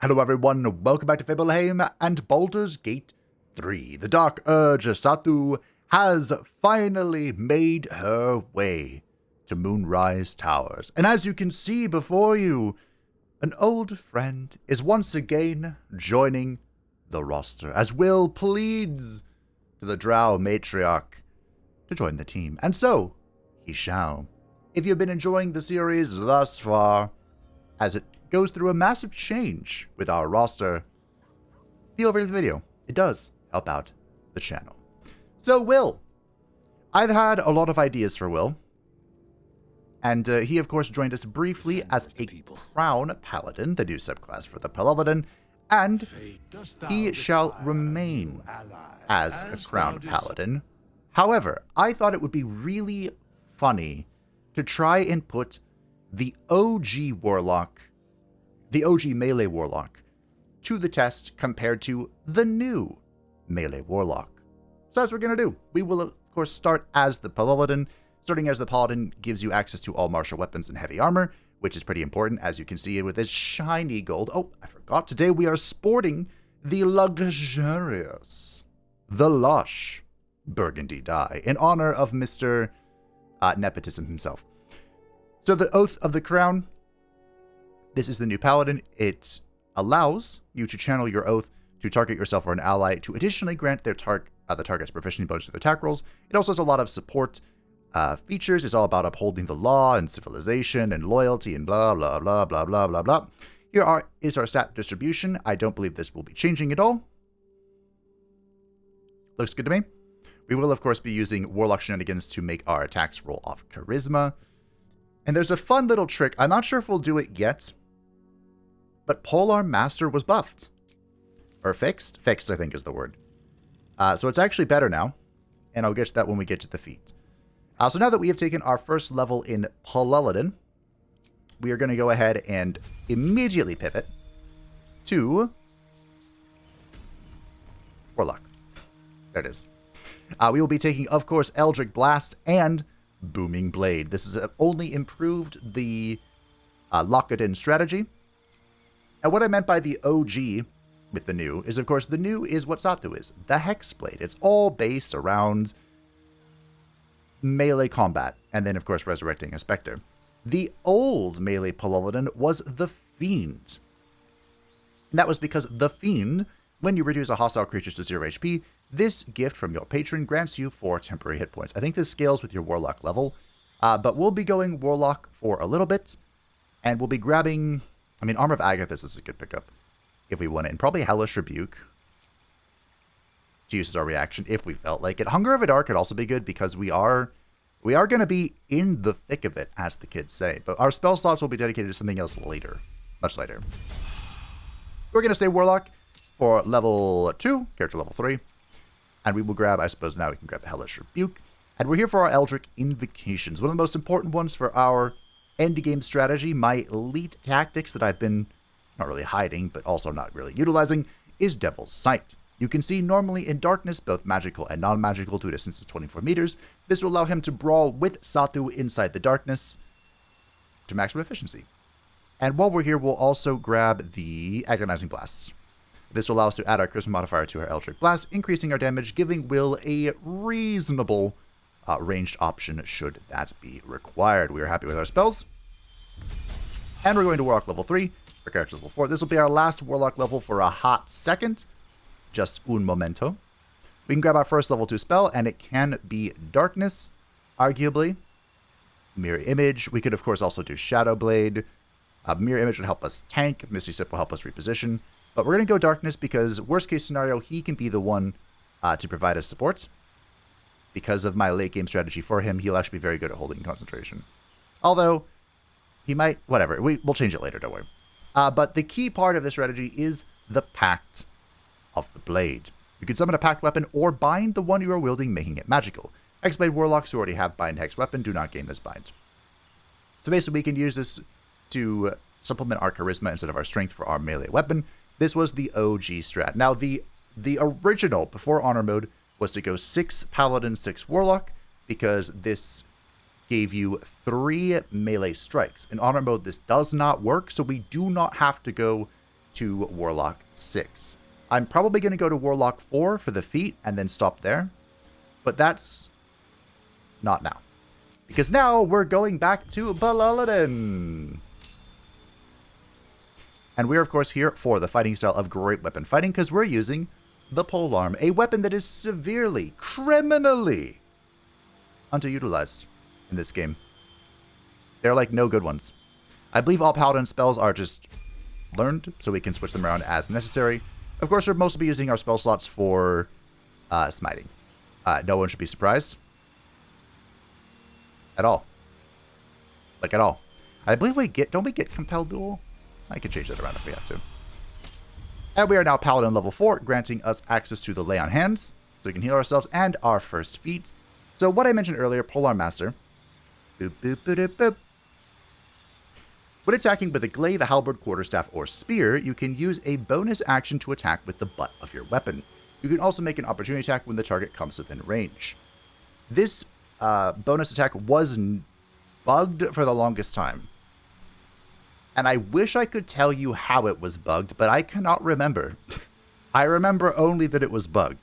Hello everyone, welcome back to Fableheim and Baldur's Gate 3. The Dark Urge Satu has finally made her way to Moonlight Towers. And as you can see before you, an old friend is once again joining the roster as Wyll pleads to the Drow matriarch to join the team. And so, he shall. If you've been enjoying the series thus far, as it goes through a massive change with our roster, feel over to the video. It does help out the channel. So Wyll, I've had a lot of ideas for Wyll, and he of course joined us briefly as a Crown Paladin, the new subclass for the Paladin, and he shall remain as a Crown Paladin. However, I thought it would be really funny to try and put the OG Warlock, the OG Melee Warlock, to the test compared to the new Melee Warlock. So that's what we're going to do. We will, of course, start as the Paladin. Starting as the Paladin gives you access to all martial weapons and heavy armor, which is pretty important, as you can see with this shiny gold. Oh, I forgot. Today we are sporting the luxurious, the lush burgundy dye in honor of Mr. Nepotism himself. So the Oath of the Crown, this is the new Paladin. It allows you to channel your oath to target yourself or an ally to additionally grant their the target's proficiency bonus to their attack rolls. It also has a lot of support features. It's all about upholding the law and civilization and loyalty and blah, blah, blah, blah, blah, blah, blah. Here is our stat distribution. I don't believe this will be changing at all. Looks good to me. We will, of course, be using Warlock shenanigans to make our attacks roll off Charisma. And there's a fun little trick. I'm not sure if we'll do it yet, but Polar Master was buffed. Or fixed? Fixed, I think, is the word. So it's actually better now, and I'll get to that when we get to the feat. So now that we have taken our first level in Paladin, we are going to go ahead and immediately pivot to Warlock. There it is. We will be taking, of course, Eldritch Blast and Booming Blade. This has only improved the Lock-it-in strategy. And what I meant by the OG with the new is, of course, the new is what Satu is, the Hexblade. It's all based around melee combat, and then, of course, resurrecting a Spectre. The old melee Paladin was the Fiend. And that was because the Fiend, when you reduce a hostile creature to 0 HP, this gift from your patron grants you 4 temporary hit points. I think this scales with your Warlock level, but we'll be going Warlock for a little bit, and we'll be grabbing, I mean, Armor of Agathis is a good pickup if we want it, and probably Hellish Rebuke to use as our reaction if we felt like it. Hunger of Adar could also be good because we are going to be in the thick of it, as the kids say, but our spell slots will be dedicated to something else later, much later. We're going to stay Warlock for level 2, character level 3. And we will grab, I suppose now we can grab Hellish Rebuke. And we're here for our Eldritch Invocations. One of the most important ones for our endgame strategy, my elite tactics that I've been not really hiding, but also not really utilizing, is Devil's Sight. You can see normally in darkness, both magical and non-magical to a distance of 24 meters. This will allow him to brawl with Satu inside the darkness to maximum efficiency. And while we're here, we'll also grab the Agonizing Blasts. This will allow us to add our Charisma modifier to our Eldritch Blast, increasing our damage, giving Wyll a reasonable ranged option should that be required. We are happy with our spells. And we're going to Warlock level 3 for character level 4. This will be our last Warlock level for a hot second. Just un momento. We can grab our first level 2 spell, and it can be Darkness, arguably. Mirror Image. We could, of course, also do Shadow Blade. Mirror Image would help us tank. Misty Step will help us reposition. But we're going to go Darkness because, worst case scenario, he can be the one to provide us support. Because of my late game strategy for him, he'll actually be very good at holding concentration. Although, he might, whatever, we'll change it later, don't worry. But the key part of this strategy is the Pact of the Blade. You can summon a Pact weapon or bind the one you are wielding, making it magical. Hexblade Warlocks who already have Bind Hex weapon do not gain this bind. So basically we can use this to supplement our Charisma instead of our Strength for our melee weapon. This was the OG strat. Now, the original, before Honor Mode, was to go 6 Paladin, 6 Warlock, because this gave you 3 melee strikes. In Honor Mode, this does not work, so we do not have to go to Warlock 6. I'm probably going to go to Warlock 4 for the feat and then stop there. But that's not now. Because now we're going back to Baldur. And we're, of course, here for the fighting style of great weapon fighting because we're using the polearm, a weapon that is severely, criminally underutilized in this game. They're like no good ones. I believe all paladin spells are just learned, so we can switch them around as necessary. Of course, we're mostly using our spell slots for smiting. No one should be surprised. At all. Like, at all. I believe don't we get Compelled Duel? I can change that around if we have to. And we are now Paladin level 4, granting us access to the Lay on Hands, so we can heal ourselves, and our first feat. So what I mentioned earlier, Polearm Master. Boop, boop, boop, boop, boop. When attacking with a glaive, halberd, quarterstaff, or spear, you can use a bonus action to attack with the butt of your weapon. You can also make an opportunity attack when the target comes within range. This bonus attack was bugged for the longest time. And I wish I could tell you how it was bugged, but I cannot remember. I remember only that it was bugged.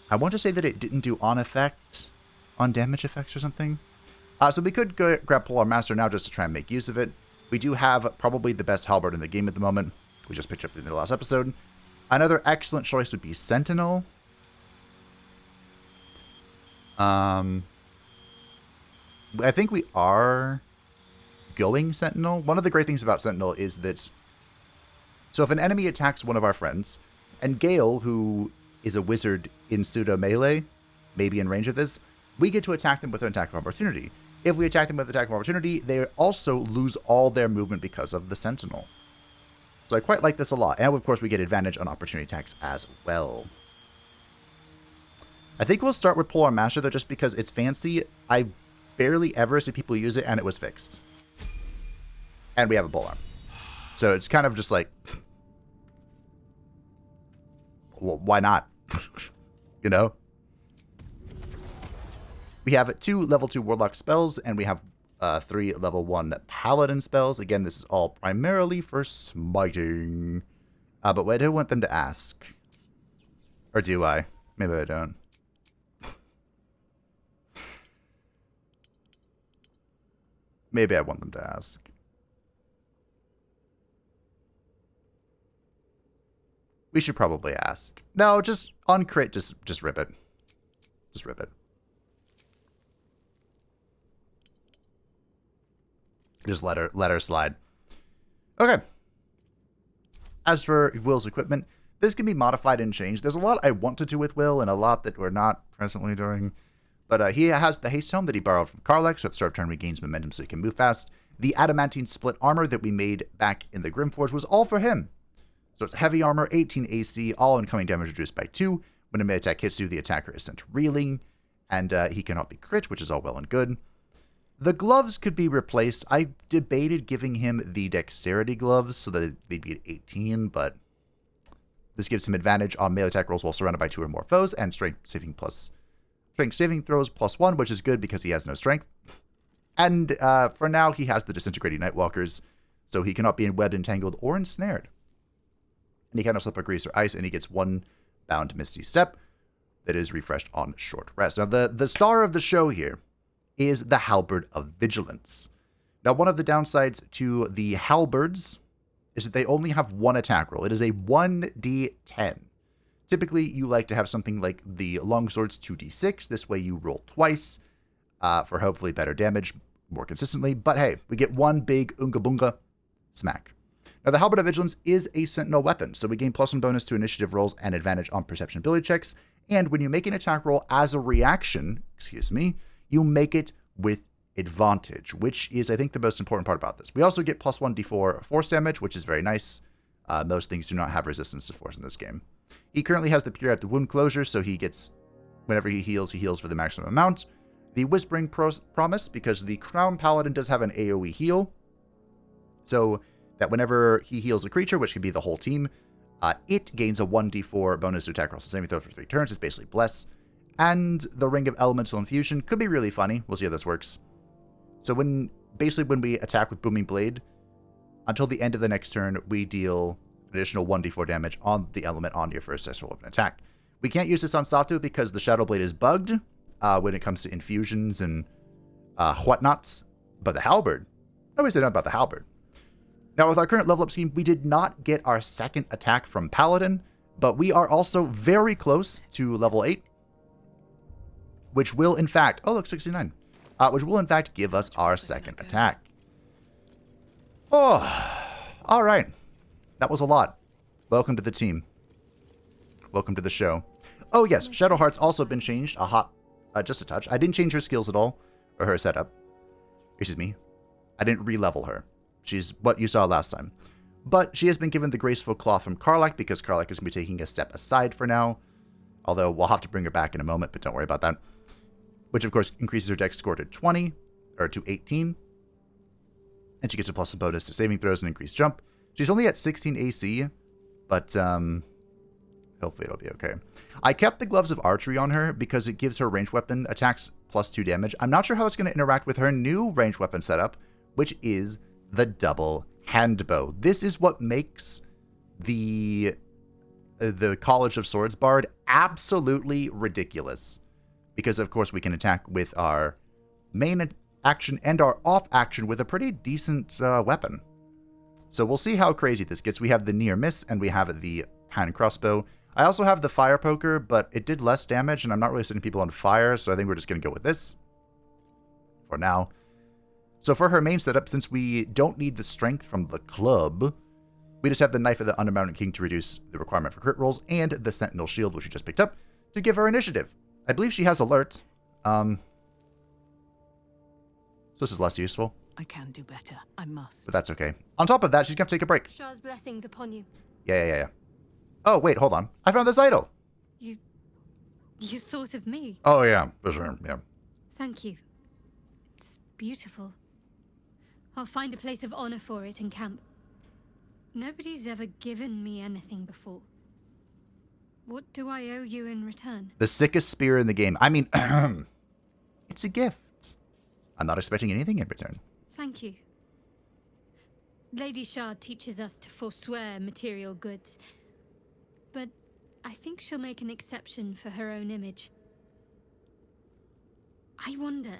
I want to say that it didn't do on damage effects or something. So we could grab Polearm Master now just to try and make use of it. We do have probably the best halberd in the game at the moment. We just picked up in the last episode. Another excellent choice would be Sentinel. I think we are going Sentinel. One of the great things about Sentinel is that, so if an enemy attacks one of our friends, and Gale, who is a wizard in pseudo melee, maybe in range of this, we get to attack them with an attack of opportunity. If we attack them with attack of opportunity, they also lose all their movement because of the Sentinel. So I quite like this a lot. And of course, we get advantage on opportunity attacks as well. I think we'll start with Polearm Master, though, just because it's fancy. I barely ever see people use it, and it was fixed. And we have a polearm. So it's kind of just like, well, why not? You know? We have 2 level 2 Warlock spells, and we have 3 level 1 Paladin spells. Again, this is all primarily for smiting. But I do want them to ask. Or do I? Maybe I don't. Maybe I want them to ask. We should probably ask. No, just on crit, just rip it. Just rip it. Just let her slide. Okay. As for Wyll's equipment, this can be modified and changed. There's a lot I want to do with Wyll and a lot that we're not presently doing. But he has the haste helm that he borrowed from Karlach, so at start of turn regains momentum so he can move fast. The adamantine split armor that we made back in the Grimforge was all for him. So it's heavy armor, 18 AC, all incoming damage reduced by 2. When a melee attack hits you, the attacker is sent reeling, and he cannot be crit, which is all well and good. The gloves could be replaced. I debated giving him the dexterity gloves so that they'd be at 18, but this gives him advantage on melee attack rolls while surrounded by 2 or more foes, and strength saving throws +1, which is good because he has no strength. And for now, he has the disintegrating Nightwalkers, so he cannot be enwebbed, entangled, or ensnared. And he cannot slip or grease or ice, and he gets 1 bound Misty Step that is refreshed on short rest. Now, the star of the show here is the Halberd of Vigilance. Now, one of the downsides to the halberds is that they only have 1 attack roll. It is a 1d10. Typically, you like to have something like the longsword's 2d6. This way you roll twice for hopefully better damage more consistently. But hey, we get 1 big Oonga Boonga smack. Now, the Halberd of Vigilance is a sentinel weapon, so we gain +1 bonus to initiative rolls and advantage on perception ability checks. And when you make an attack roll as a reaction, you make it with advantage, which is, I think, the most important part about this. We also get +1 d4 force damage, which is very nice. Most things do not have resistance to force in this game. He currently has the Pure at the Wound Closure, so he gets, whenever he heals for the maximum amount. The Whispering Promise, because the Crown Paladin does have an AoE heal, so that whenever he heals a creature, which can be the whole team, it gains a 1d4 bonus to attack rolls. So saving throw for 3 turns is basically Bless. And the Ring of Elemental Infusion could be really funny. We'll see how this works. So when we attack with Booming Blade, Until the end of the next turn, we deal an additional 1d4 damage on the element on your first successful weapon attack. We can't use this on Satu because the Shadow Blade is bugged when it comes to infusions and whatnots. But the Halberd, nobody said nothing about the Halberd. Now, with our current level up scheme, we did not get our second attack from Paladin, but we are also very close to level 8, which will, in fact, oh, look, 69, which will, in fact, give us our second attack. Oh, all right. That was a lot. Welcome to the team. Welcome to the show. Oh, yes, Shadowheart's also been changed just a touch. I didn't change her skills at all, or her setup. Excuse me. I didn't re-level her. She's what you saw last time. But she has been given the Graceful Claw from Karlach because Karlach is going to be taking a step aside for now. Although we'll have to bring her back in a moment, but don't worry about that. Which, of course, increases her dex score to 20, or to 18. And she gets a plus a bonus to saving throws and increased jump. She's only at 16 AC, but hopefully it'll be okay. I kept the Gloves of Archery on her because it gives her ranged weapon attacks plus 2 damage. I'm not sure how it's going to interact with her new ranged weapon setup, which is the double handbow. This is what makes the College of Swords Bard absolutely ridiculous. Because, of course, we can attack with our main action and our off action with a pretty decent weapon. So we'll see how crazy this gets. We have the near miss and we have the hand crossbow. I also have the fire poker, but it did less damage and I'm not really setting people on fire, so I think we're just going to go with this for now. So for her main setup, since we don't need the strength from the club, we just have the Knife of the Undermounted King to reduce the requirement for crit rolls, and the Sentinel Shield, which we just picked up, to give her initiative. I believe she has alert. So this is less useful. I can do better. I must. But that's okay. On top of that, she's going to take a break. Shah's blessings upon you. Yeah. Oh, wait, hold on. I found this idol. You thought of me? Oh, yeah. For sure, yeah. Thank you. It's beautiful. I'll find a place of honor for it in camp. Nobody's ever given me anything before. What do I owe you in return? The sickest spear in the game. I mean, it's a gift. I'm not expecting anything in return. Thank you. Lady Shah teaches us to forswear material goods. But I think she'll make an exception for her own image. I wonder...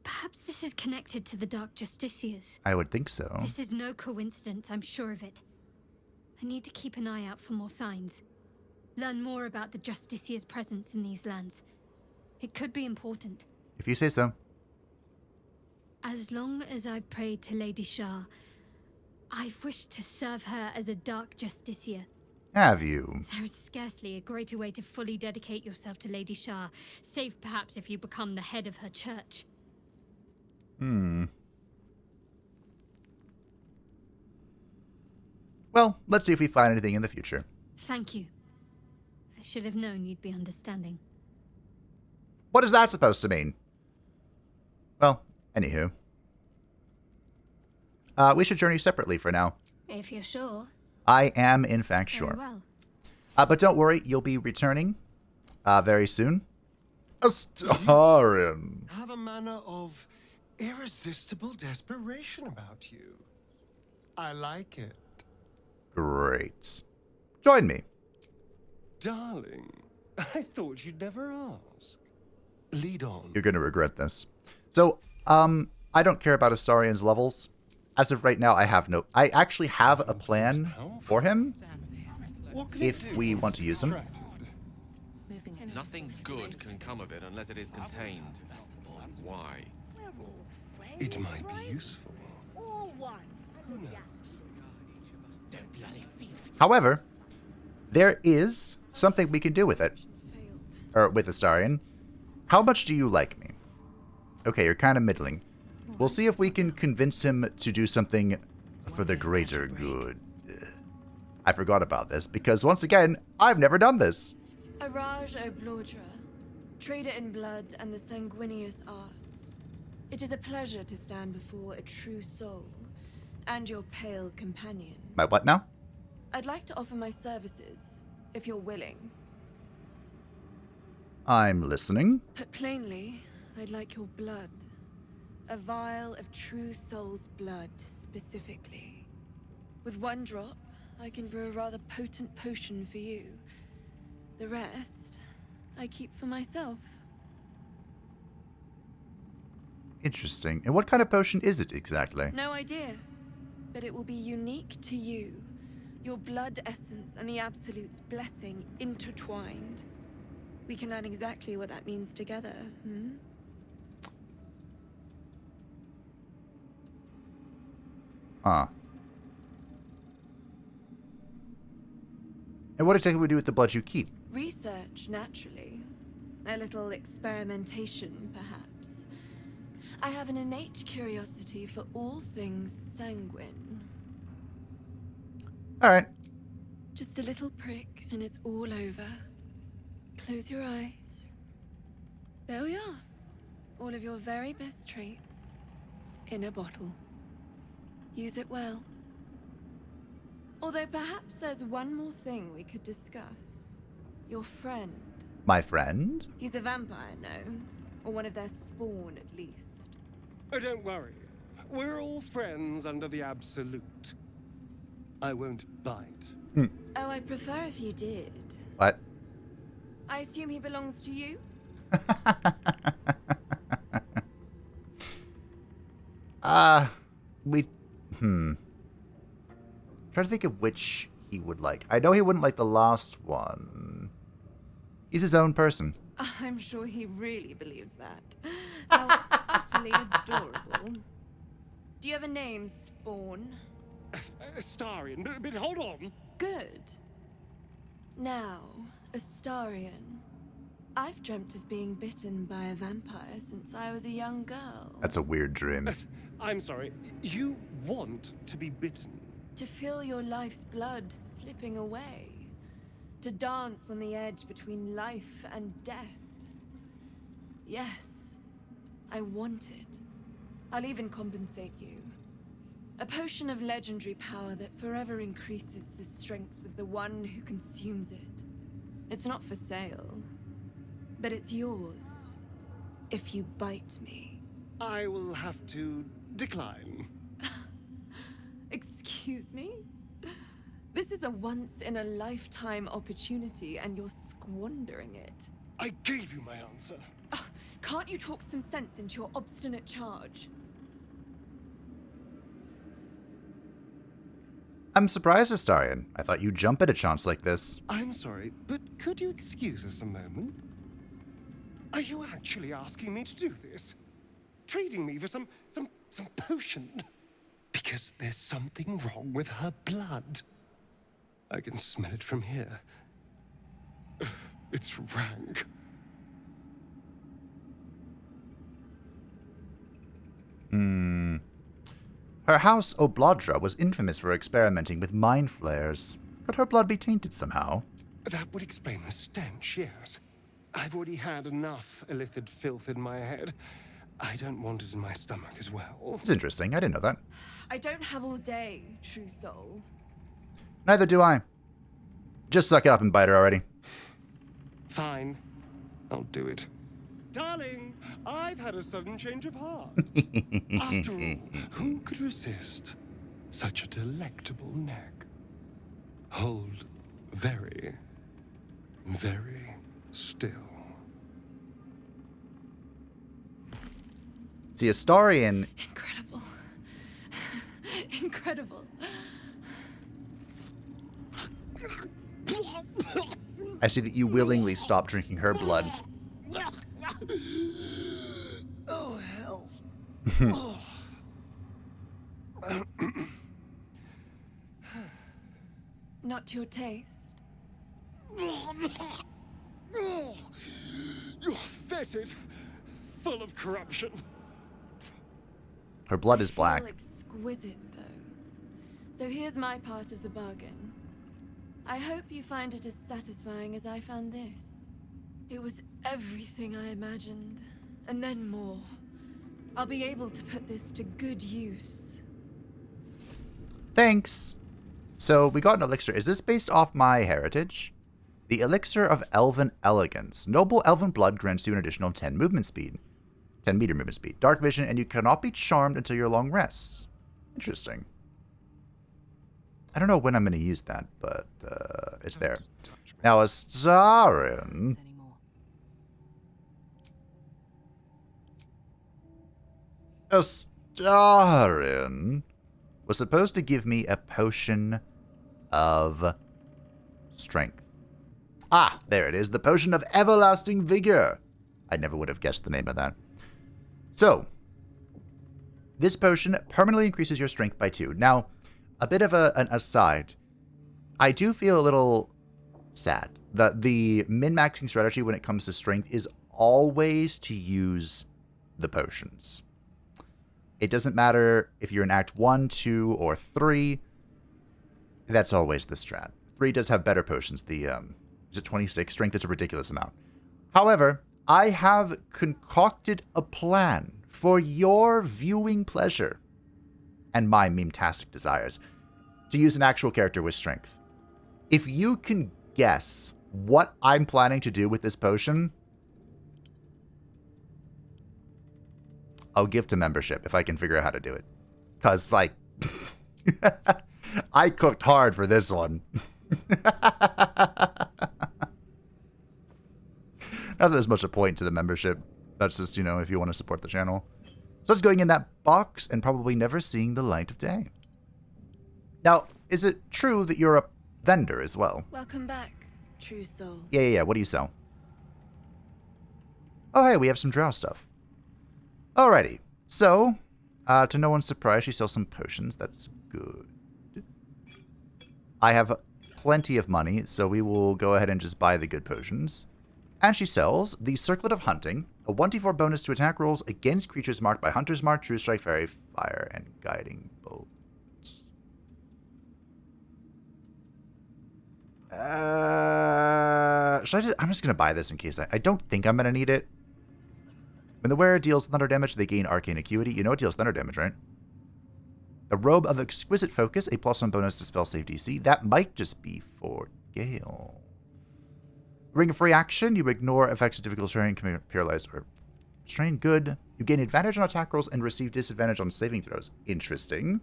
perhaps this is connected to the Dark Justiciars. I would think so. This is no coincidence, I'm sure of it. I need to keep an eye out for more signs. Learn more about the Justiciars' presence in these lands. It could be important. If you say so. As long as I've prayed to Lady Shah, I've wished to serve her as a Dark Justiciar. Have you? There is scarcely a greater way to fully dedicate yourself to Lady Shah, save perhaps if you become the head of her church. Well, let's see if we find anything in the future. Thank you. I should have known you'd be understanding. What is that supposed to mean? Well, anywho. We should journey separately for now. If you're sure. I am, in fact, sure. Very well. But don't worry, you'll be returning very soon. Astarion. Have a manner of irresistible desperation about you. I like it. Great. Join me. Darling, I thought you'd never ask. Lead on. You're going to regret this. So, I don't care about Astarion's levels. As of right now, I actually have a plan for him if we want to use him. Nothing good can come of it unless it is contained. Why? It might be useful. However, there is something we can do with it. Or with Astarion. How much do you like me? Okay, you're kind of middling. We'll see if we can convince him to do something for the greater good. I forgot about this, because once again, I've never done this. Araj o Blodra, trader in blood and the sanguineous arts. It is a pleasure to stand before a true soul, and your pale companion. My what now? I'd like to offer my services, if you're willing. I'm listening. Put plainly, I'd like your blood. A vial of true soul's blood, specifically. With one drop, I can brew a rather potent potion for you. The rest, I keep for myself. Interesting. And what kind of potion is it exactly? No idea, but it will be unique to you. Your blood essence and the Absolute's blessing intertwined. We can learn exactly what that means together, hmm? Huh. And what exactly would we do with the blood you keep? Research, naturally. A little experimentation, perhaps. I have an innate curiosity for all things sanguine. Alright. Just a little prick and it's all over. Close your eyes. There we are. All of your very best traits in a bottle. Use it well. Although perhaps there's one more thing we could discuss. Your friend. My friend? He's a vampire, no? Or one of their spawn, at least. Oh, don't worry. We're all friends under the Absolute. I won't bite. Oh, I'd prefer if you did. What? I assume he belongs to you? Trying to think of which he would like. I know he wouldn't like the last one. He's his own person. I'm sure he really believes that. How utterly adorable. Do you have a name, Spawn? Astarion, but hold on. Good. Now, Astarion. I've dreamt of being bitten by a vampire since I was a young girl. That's a weird dream. I'm sorry. You want to be bitten? To feel your life's blood slipping away. To dance on the edge between life and death. Yes, I want it. I'll even compensate you. A potion of legendary power that forever increases the strength of the one who consumes it. It's not for sale, but it's yours if you bite me. I will have to decline. Excuse me? This is a once-in-a-lifetime opportunity, and you're squandering it. I gave you my answer. Can't you talk some sense into your obstinate charge? I'm surprised, Astarion. I thought you'd jump at a chance like this. I'm sorry, but could you excuse us a moment? Are you actually asking me to do this? Trading me for some potion? Because there's something wrong with her blood. I can smell it from here. It's rank. Her house, Oblodra, was infamous for experimenting with mind flayers. Could her blood be tainted somehow? That would explain the stench, yes. I've already had enough illithid filth in my head. I don't want it in my stomach as well. It's interesting. I didn't know that. I don't have all day, true soul. Neither do I. Just suck it up and bite her already. Fine. I'll do it. Darling, I've had a sudden change of heart. After all, who could resist such a delectable neck? Hold very, very still. See, Astarion... Incredible. Incredible. I see that you willingly stopped drinking her blood. Oh, hells. Not to your taste. You're fetid, full of corruption. Her blood is black. Feel exquisite, though. So here's my part of the bargain. I hope you find it as satisfying as I found this. It was everything I imagined, and then more. I'll be able to put this to good use. Thanks. So, we got an elixir. Is this based off my heritage? The Elixir of Elven Elegance. Noble elven blood grants you an additional 10 movement speed. 10-meter movement speed. Dark vision, and you cannot be charmed until your long rests. Interesting. I don't know when I'm going to use that, but it's there. Now, Astarion... Astarion was supposed to give me a potion of strength. Ah, there it is. The potion of everlasting vigor. I never would have guessed the name of that. So, this potion permanently increases your strength by 2. Now, a bit of an aside. I do feel a little sad that the min-maxing strategy when it comes to strength is always to use the potions. It doesn't matter if you're in Act 1, 2, or 3. That's always the strat. 3 does have better potions. The, is it 26? Strength is a ridiculous amount. However, I have concocted a plan for your viewing pleasure and my meme-tastic desires to use an actual character with strength. If you can guess what I'm planning to do with this potion, I'll give to membership if I can figure out how to do it. Because, like, I cooked hard for this one. Not that there's much a point to the membership. That's just, you know, if you want to support the channel. So it's going in that box and probably never seeing the light of day. Now, is it true that you're a vendor as well? Welcome back, true soul. Yeah. What do you sell? Oh, hey, we have some drow stuff. Alrighty. So, to no one's surprise, she sells some potions. That's good. I have plenty of money, so we will go ahead and just buy the good potions. And she sells the Circlet of Hunting, a 1d4 bonus to attack rolls against creatures marked by Hunter's Mark, True Strike, Fairy Fire, and Guiding Bolt. I'm just going to buy this in case I don't think I'm going to need it. When the wearer deals thunder damage, they gain arcane acuity. You know it deals thunder damage, right? The Robe of Exquisite Focus, a +1 bonus to spell save DC. That might just be for Gale. Ring of Free Action, you ignore effects of difficult terrain, can be paralyzed or strain. Good. You gain advantage on attack rolls and receive disadvantage on saving throws. Interesting.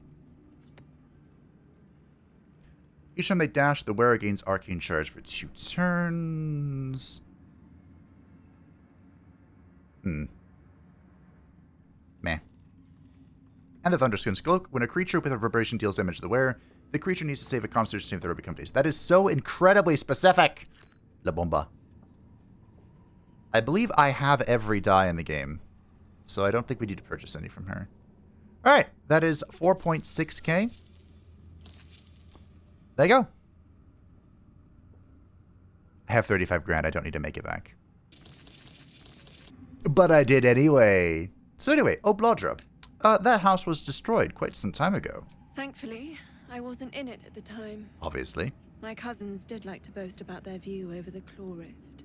Each time they dash, the wearer gains arcane charge for 2 turns. Meh. And the Thunderskin's Cloak. When a creature with a reverberation deals damage to the wearer, the creature needs to save a Constitution save throw become dazed. That is so incredibly specific. La Bomba. I believe I have every die in the game, so I don't think we need to purchase any from her. Alright, that is 4.6k. There you go. I have 35 grand. I don't need to make it back. But I did anyway. So anyway, Obladra. That house was destroyed quite some time ago. Thankfully, I wasn't in it at the time. Obviously. My cousins did like to boast about their view over the Claw Rift.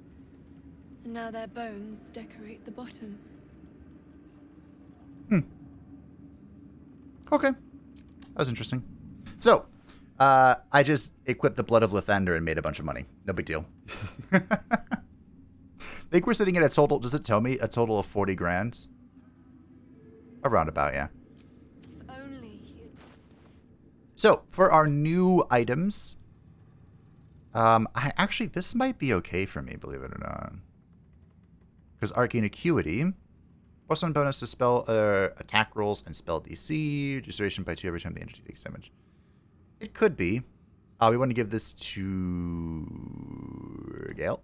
And now their bones decorate the bottom. Okay. That was interesting. So, I just equipped the Blood of Lathander and made a bunch of money. No big deal. I think we're sitting at a total, does it tell me a total of 40 grand? Around about, yeah. So, for our new items, actually, this might be okay for me, believe it or not. Because Arcane Acuity, +1 bonus to spell attack rolls and spell DC, reduce duration by 2 every time the entity takes damage. It could be. We want to give this to Gale.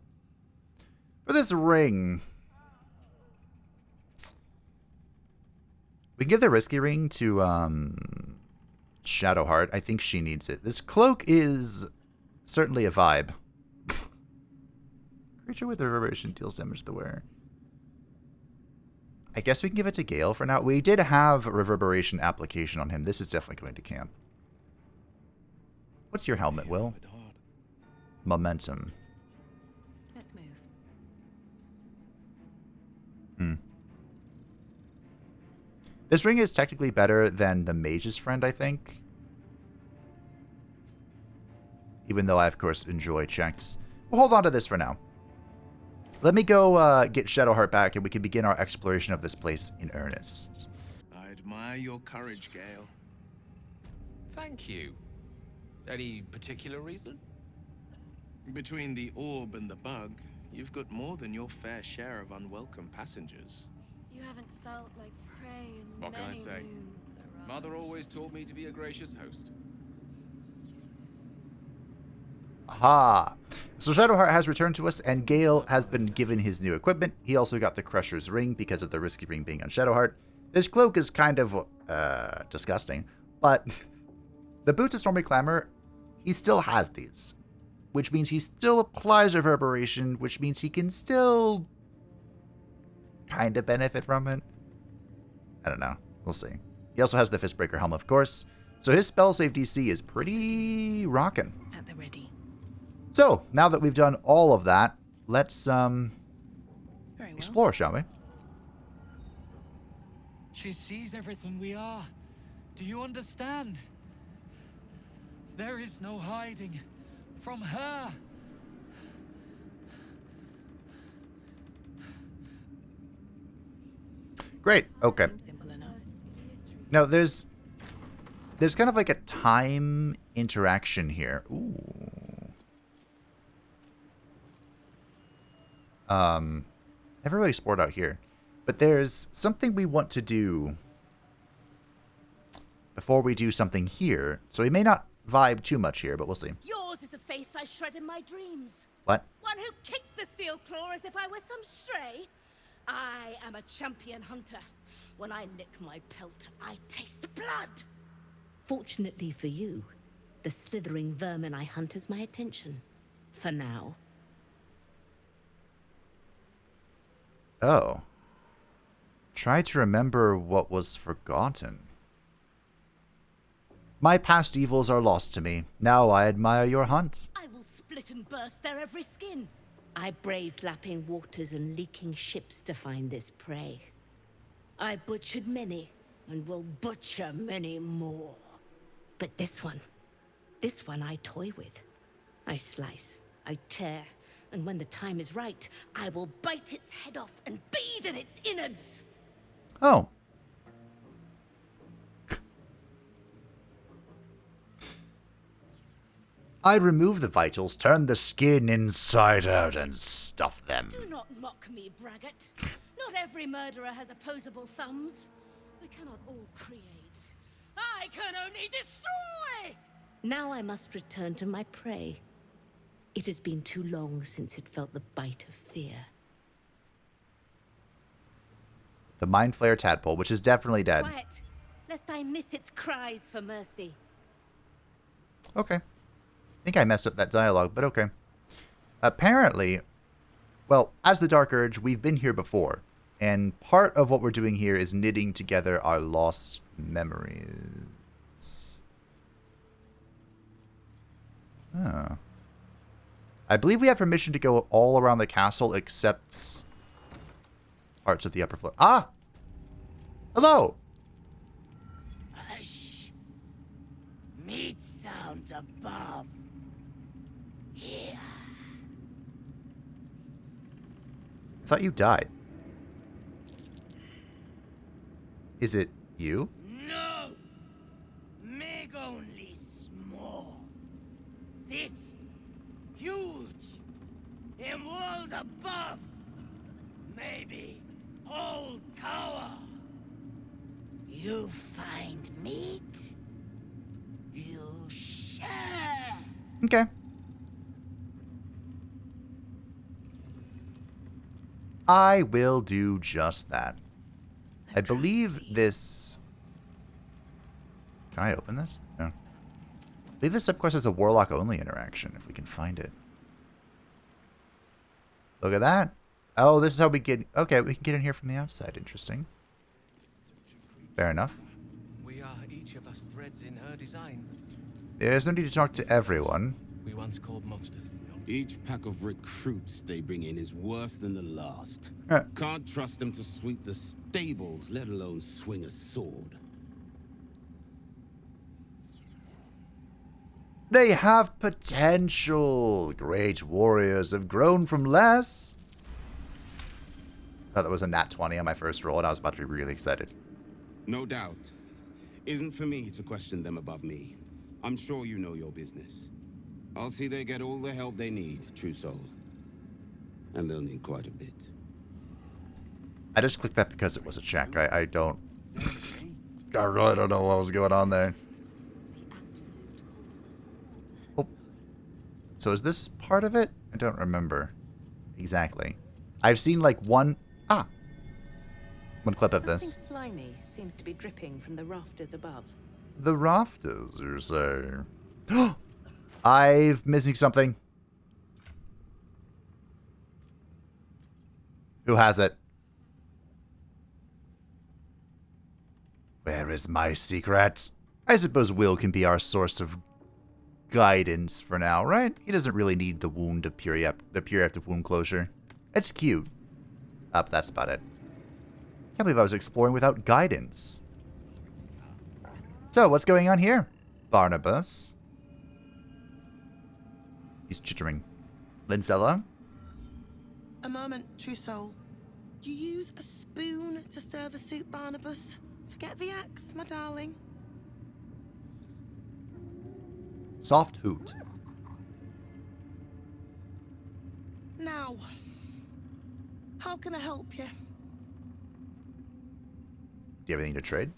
For this ring, we can give the risky ring to Shadowheart. I think she needs it. This cloak is certainly a vibe. Creature with reverberation deals damage to the wearer. I guess we can give it to Gale for now. We did have reverberation application on him. This is definitely going to camp. What's your helmet, Wyll? Momentum. Let's move. This ring is technically better than the Mage's Friend, I think. Even though I, of course, enjoy checks. We'll hold on to this for now. Let me go get Shadowheart back, and we can begin our exploration of this place in earnest. I admire your courage, Gale. Thank you. Any particular reason? Between the orb and the bug, you've got more than your fair share of unwelcome passengers. You haven't felt like prey in What can I many say? moons, Aram. Mother always taught me to be a gracious host. Aha! So Shadowheart has returned to us, and Gale has been given his new equipment. He also got the Crusher's Ring because of the Risky Ring being on Shadowheart. This cloak is kind of disgusting, but the Boots of Stormy Clamor, he still has these, which means he still applies Reverberation, which means he can still kind of benefit from it. I don't know. We'll see. He also has the Fistbreaker Helm, of course, so his spell save DC is pretty rockin'. At the ready. So, now that we've done all of that, let's Very well. explore, shall we? She sees everything we are. Do you understand? There is no hiding from her. Great. Okay. Simple enough. Now, there's kind of like a time interaction here. Ooh. Never really explored out here. But there's something we want to do before we do something here. So we may not vibe too much here, but we'll see. Yours is a face I shred in my dreams. What? One who kicked the steel claw as if I were some stray. I am a champion hunter. When I lick my pelt, I taste blood. Fortunately for you, the slithering vermin I hunt has my attention. For now. Oh. Try to remember what was forgotten. My past evils are lost to me. Now I admire your hunts. I will split and burst their every skin. I braved lapping waters and leaking ships to find this prey. I butchered many, and will butcher many more. But this one I toy with. I slice, I tear, and when the time is right, I will bite its head off and bathe in its innards. Oh. I remove the vitals, turn the skin inside out, and stuff them. Do not mock me, braggart. Not every murderer has opposable thumbs. We cannot all create. I can only destroy! Now I must return to my prey. It has been too long since it felt the bite of fear. The Mind Flayer Tadpole, which is definitely dead. Quiet, lest I miss its cries for mercy. Okay. I think I messed up that dialogue, but okay. Apparently, well, as the Dark Urge, we've been here before. And part of what we're doing here is knitting together our lost memories. Oh. I believe we have permission to go all around the castle except parts of the upper floor. Ah! Hello! Hush. Meat sounds above. Here. I thought you died. Is it you? No! Meg only small. This huge. In walls above. Maybe whole tower. You find meat? You share. Okay. I will do just that. I believe this... Can I open this? No. I believe this subquest has a Warlock-only interaction, if we can find it. Look at that. Oh, this is how we get... Okay, we can get in here from the outside. Interesting. Fair enough. We are each of us threads in her design. There's no need to talk to everyone. We once called monsters. Each pack of recruits they bring in is worse than the last. Huh. Can't trust them to sweep the stables, let alone swing a sword. They have potential. Great warriors have grown from less. Thought that was a nat 20 on my first roll, and I was about to be really excited. No doubt. Isn't for me to question them above me. I'm sure you know your business. I'll see they get all the help they need, true soul. And they'll need quite a bit. I just clicked that because it was a check. I don't... I really don't know what was going on there. Oh. So is this part of it? I don't remember exactly. I've seen like one clip of this. Something slimy seems to be dripping from the rafters above. The rafters, you say? I'm missing something. Who has it? Where is my secret? I suppose Wyll can be our source of guidance for now, right? He doesn't really need the wound of periaptive wound closure. It's cute. But that's about it. Can't believe I was exploring without guidance. So, what's going on here? Barnabas. He's chittering. Linzella? A moment, true soul. You use a spoon to stir the soup, Barnabas. Forget the axe, my darling. Soft hoot. Now, how can I help you? Do you have anything to trade?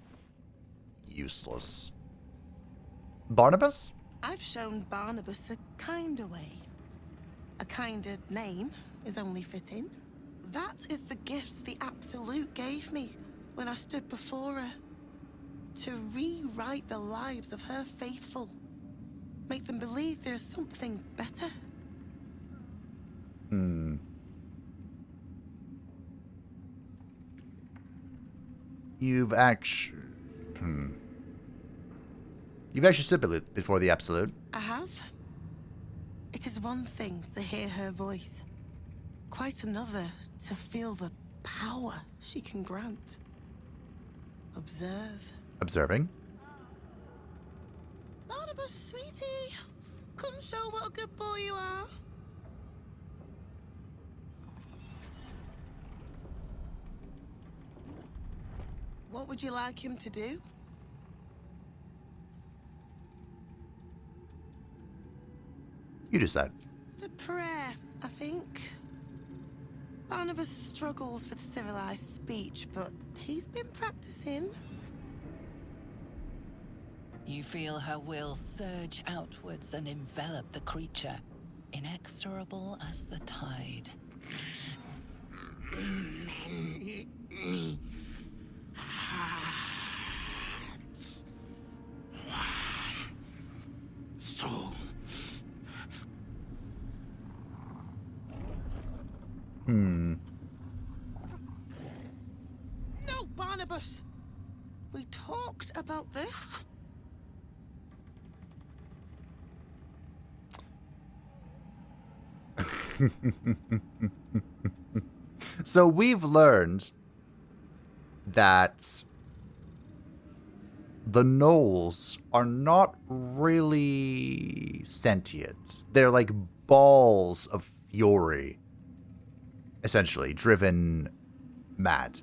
Useless. Barnabas? I've shown Barnabas a kinder way. A kinder name is only fitting. That is the gifts the Absolute gave me when I stood before her. To rewrite the lives of her faithful. Make them believe there's something better. You've actually stood before the Absolute. I have. It is one thing to hear her voice. Quite another to feel the power she can grant. Observe. Observing. Barnabas, sweetie. Come show what a good boy you are. What would you like him to do? You decide. The prayer, I think. Barnabas struggles with civilized speech, but he's been practicing. You feel her will surge outwards and envelop the creature, inexorable as the tide. Soul. No, Barnabas! We talked about this. So we've learned that the gnolls are not really sentient. They're like balls of fury, essentially, driven mad.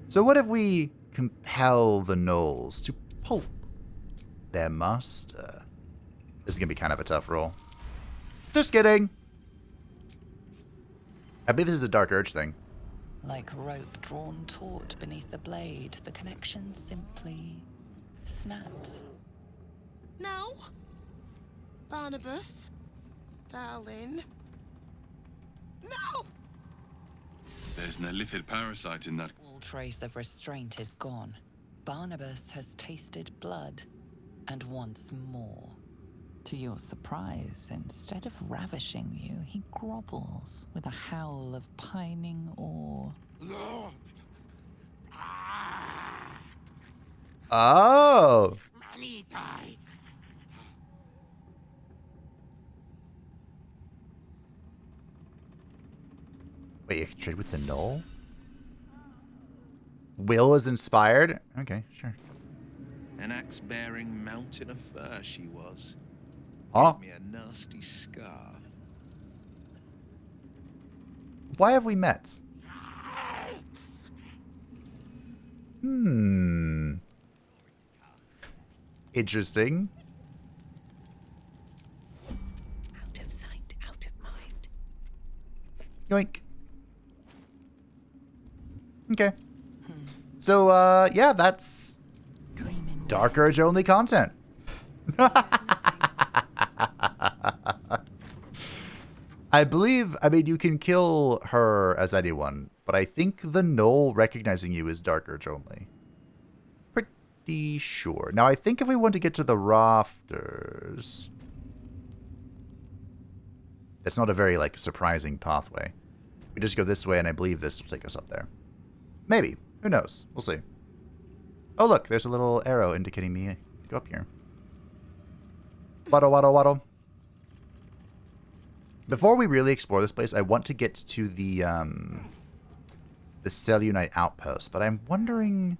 So what if we compel the gnolls to pulp their master? This is going to be kind of a tough roll. Just kidding. I believe this is a Dark Urge thing. Like rope drawn taut beneath the blade, the connection simply snaps. No. Barnabas. Darling. No! There's an illithid parasite in that. All trace of restraint is gone. Barnabas has tasted blood and wants more. To your surprise, instead of ravishing you, he grovels with a howl of pining awe. Oh! Wait, you can trade with the gnoll? Wyll is inspired? Okay, sure. An axe-bearing mountain of fur she was. Huh? Gave me a nasty scar. Why have we met? Interesting. Out of sight, out of mind. Yoink. Okay. So, yeah, that's Dark Urge only content. I believe, I mean, you can kill her as anyone, but I think the Knoll recognizing you is Dark Urge only. Pretty sure. Now, I think if we want to get to the rafters, it's not a very, like, surprising pathway. We just go this way, and I believe this will take us up there. Maybe. Who knows? We'll see. Oh, look, there's a little arrow indicating me to go up here. Waddle, waddle, waddle. Before we really explore this place, I want to get to the Selunite outpost, but I'm wondering,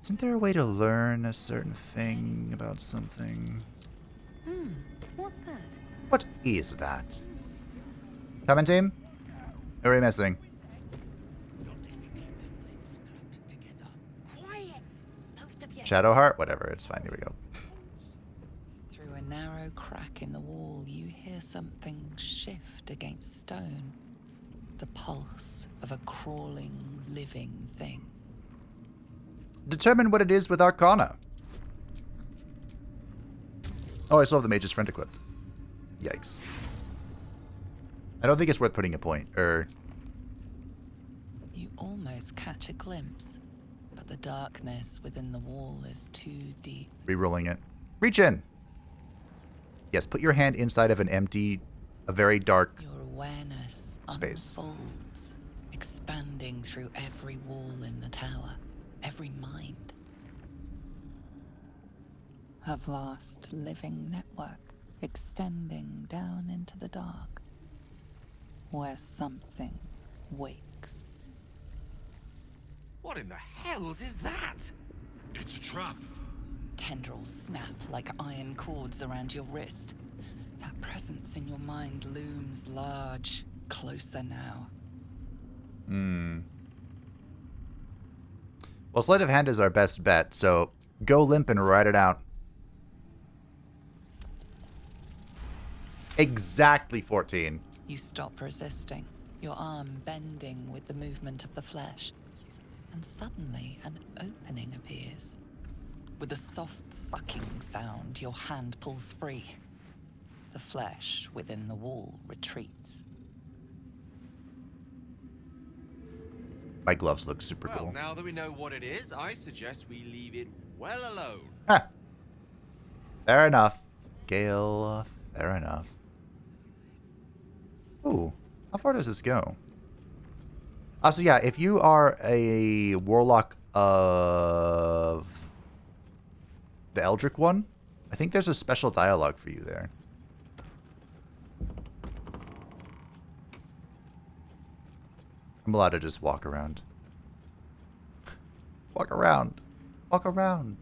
isn't there a way to learn a certain thing about something? What's that? What is that? Come in, team. Who are we missing? Shadowheart? Whatever, it's fine. Here we go. Through a narrow crack in the wall, you hear something shift against stone. The pulse of a crawling, living thing. Determine what it is with Arcana. Oh, I still have the Mage's Friend equipped. Yikes. I don't think it's worth putting a point, You almost catch a glimpse, but the darkness within the wall is too deep. Rerolling it. Reach in! Yes, put your hand inside of an empty, a very dark Your awareness space. unfolds, expanding through every wall in the tower, every mind. A vast living network extending down into the dark, where something wakes. What in the hells is that? It's a trap. Tendrils snap like iron cords around your wrist. That presence in your mind looms large, closer now. Well, Sleight of Hand is our best bet, so go limp and ride it out. Exactly 14. You stop resisting, your arm bending with the movement of the flesh. And suddenly, an opening appears. With a soft sucking sound, your hand pulls free. The flesh within the wall retreats. My gloves look super Well, cool. now that we know what it is, I suggest we leave it well alone. Huh. Fair enough. Gale, fair enough. Ooh, how far does this go? So yeah, if you are a warlock of the Eldritch one, I think there's a special dialogue for you there. I'm allowed to just walk around. Walk around. Walk around.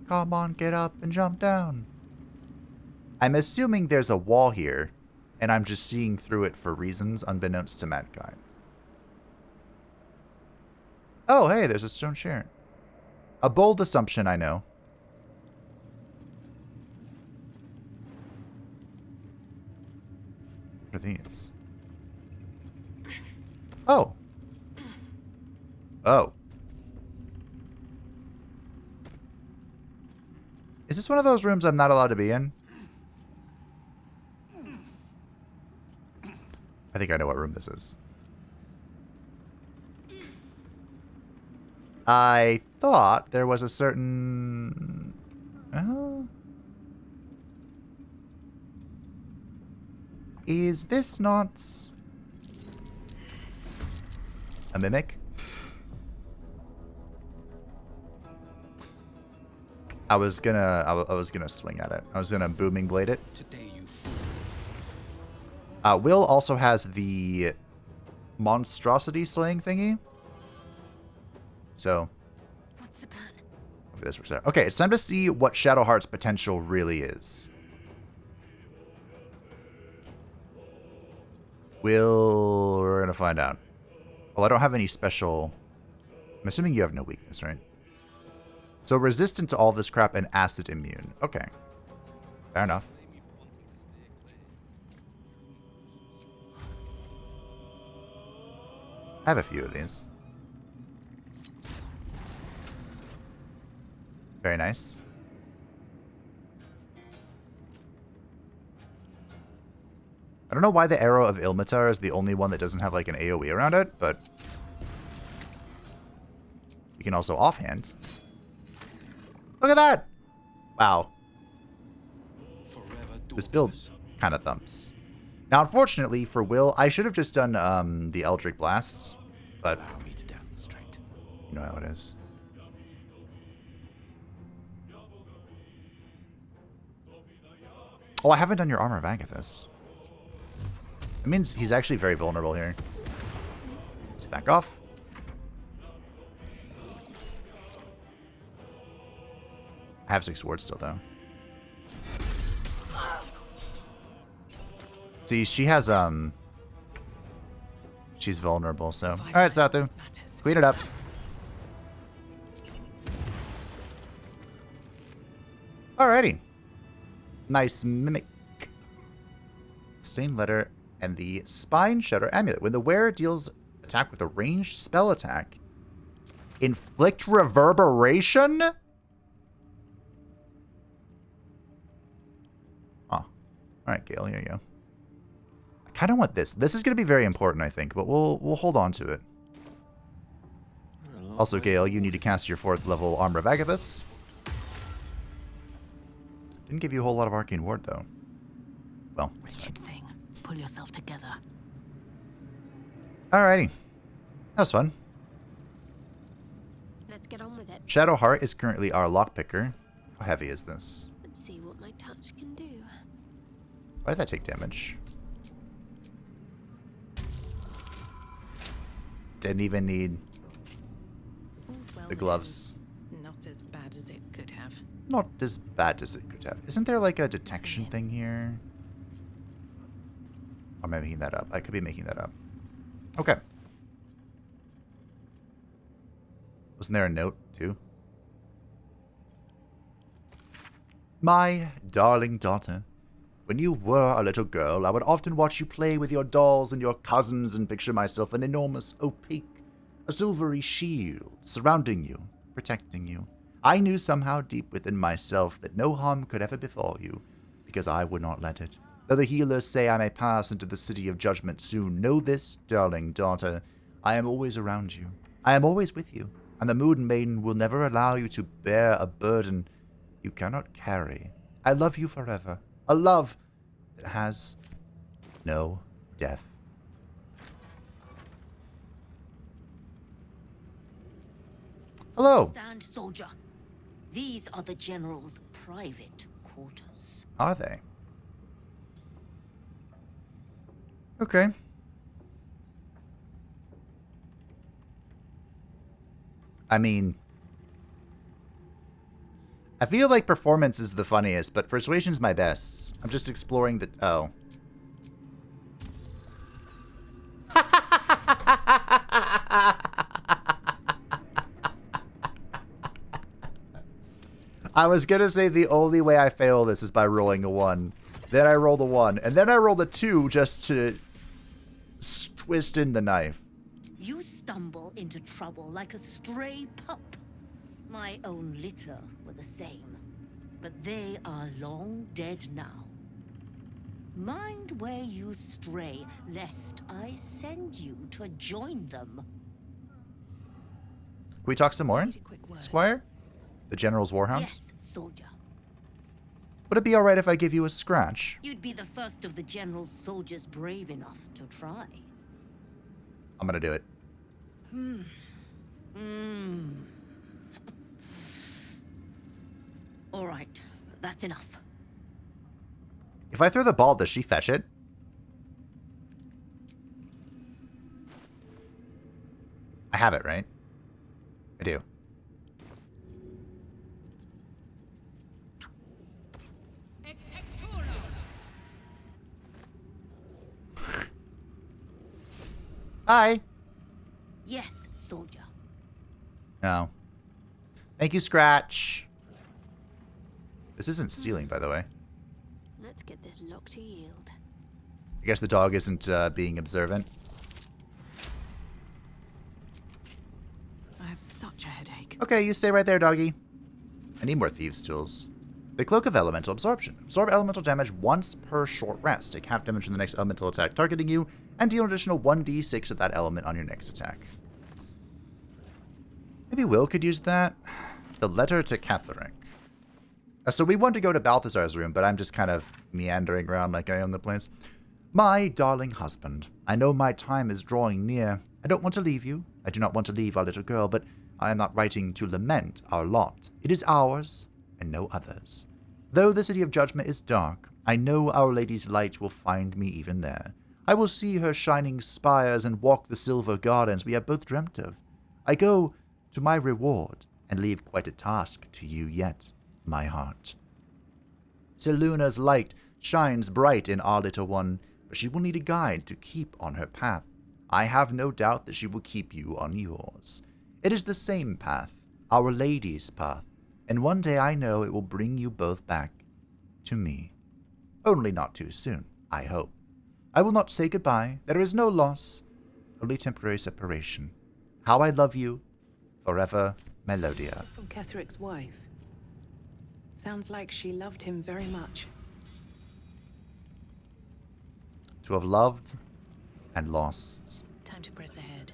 Come on, get up and jump down. I'm assuming there's a wall here, and I'm just seeing through it for reasons unbeknownst to mankind. Oh, hey, there's a stone chair. A bold assumption, I know. What are these? Oh. Oh. Is this one of those rooms I'm not allowed to be in? I think I know what room this is. I thought there was a certain... Is this not... a mimic? I was gonna swing at it. I was gonna booming blade it. Wyll also has the monstrosity slaying thingy. So, What's the plan? hopefully this works out. Okay, it's time to see what Shadowheart's potential really is. We're gonna find out. Well, I don't have any special I'm assuming you have no weakness, right? So resistant to all this crap and acid immune. Okay. Fair enough. I have a few of these. Very nice. I don't know why the Arrow of Ilmatar is the only one that doesn't have like an AoE around it, but you can also offhand. Look at that! Wow. This build kind of thumps. Now, unfortunately for Wyll, I should have just done the Eldritch Blasts, but you know how it is. Oh, I haven't done your Armor of Agathis. That means he's actually very vulnerable here. Just back off. I have 6 wards still, though. See, she has, she's vulnerable, so. Alright, Satu. Clean it up. Alrighty. Nice mimic. Stained letter and the Spine Shudder Amulet. When the wearer deals attack with a ranged spell attack, inflict reverberation? Oh. Alright, Gale, here you go. I kind of want this. This is going to be very important, I think, but we'll hold on to it. Also, Gale, you need to cast your 4th level Armor of Agathis. Didn't give you a whole lot of Arcane Ward, though. Well, Wretched thing. Pull yourself together. Alrighty. That was fun. Let's get on with it. Shadowheart is currently our lockpicker. How heavy is this? Let's see what my touch can do. Why did that take damage? Didn't even need the gloves. Not as bad as it could have. Not as bad as it could have. Isn't there like a detection thing here? Or am I making that up? I could be making that up. Okay. Wasn't there a note, too? My darling daughter, when you were a little girl, I would often watch you play with your dolls and your cousins and picture myself an enormous, opaque, a silvery shield surrounding you, protecting you. I knew somehow deep within myself that no harm could ever befall you, because I would not let it. Though the healers say I may pass into the city of judgment soon, know this, darling daughter, I am always around you. I am always with you, and the Moon Maiden will never allow you to bear a burden you cannot carry. I love you forever, a love that has no death. Hello. Stand, soldier. These are the general's private quarters. Are they? Okay. I mean, I feel like performance is the funniest, but persuasion's my best. I'm just exploring the... Oh. I was gonna say the only way I fail this is by rolling a 1. Then I rolled a 1. And then I rolled a 2 just to twist in the knife. You stumble into trouble like a stray pup. My own litter were the same, but they are long dead now. Mind where you stray, lest I send you to join them. Can we talk some more, Squire? The General's Warhound? Yes, soldier. Would it be alright if I give you a scratch? You'd be the first of the General's soldiers brave enough to try. I'm gonna do it. Alright, that's enough. If I throw the ball, does she fetch it? I have it, right? I do. Hi. Yes, soldier. No. Thank you, Scratch. This isn't stealing, by the way. Let's get this lock to yield. I guess the dog isn't being observant. I have such a headache. Okay, you stay right there, doggy. I need more thieves' tools. The Cloak of Elemental Absorption. Absorb elemental damage once per short rest. Take half damage from the next elemental attack targeting you, and deal an additional 1d6 of that element on your next attack. Maybe Wyll could use that. The Letter to Catherick. So we want to go to Balthazar's room, but I'm just kind of meandering around like I own the place. My darling husband, I know my time is drawing near. I don't want to leave you. I do not want to leave our little girl, but I am not writing to lament our lot. It is ours, and no others. Though the city of judgment is dark, I know Our Lady's light will find me even there. I will see her shining spires and walk the silver gardens we have both dreamt of. I go to my reward, and leave quite a task to you yet, my heart. Seluna's light shines bright in our little one, but she will need a guide to keep on her path. I have no doubt that she will keep you on yours. It is the same path, Our Lady's path, and one day I know it will bring you both back to me. Only not too soon, I hope. I will not say goodbye. There is no loss, only temporary separation. How I love you, forever, Melodia. From Catherick's wife. Sounds like she loved him very much. To have loved and lost. Time to press ahead.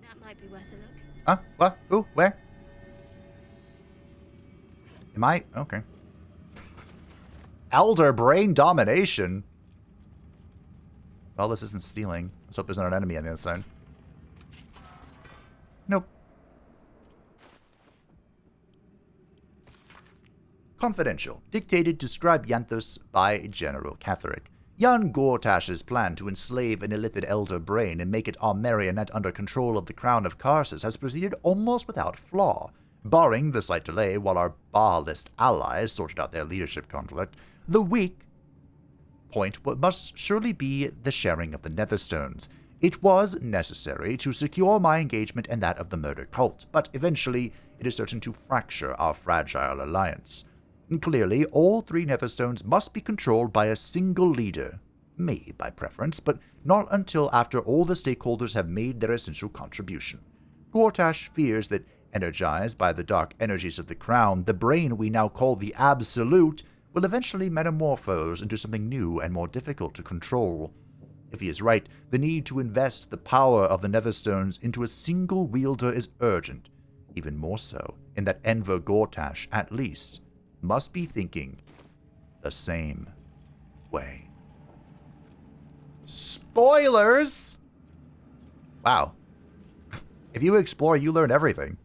That might be worth a look. Huh? What? Ooh, where? Am I? Okay. Elder Brain Domination? Well, this isn't stealing. Let's hope there's not an enemy on the other side. Nope. Confidential. Dictated to Scribe Yanthus by General Catherick. Young Gortash's plan to enslave an illithid elder brain and make it our marionette under control of the crown of Karsus has proceeded almost without flaw. Barring the slight delay while our Baalist allies sorted out their leadership conflict, the weak point must surely be the sharing of the Netherstones. It was necessary to secure my engagement and that of the murder cult, but eventually it is certain to fracture our fragile alliance. Clearly, all 3 Netherstones must be controlled by a single leader, me by preference, but not until after all the stakeholders have made their essential contribution. Gortash fears that, energized by the dark energies of the crown, the brain we now call the Absolute will eventually metamorphose into something new and more difficult to control. If he is right, the need to invest the power of the Netherstones into a single wielder is urgent, even more so in that Enver Gortash, at least, must be thinking the same way. Spoilers! Wow. If you explore, you learn everything.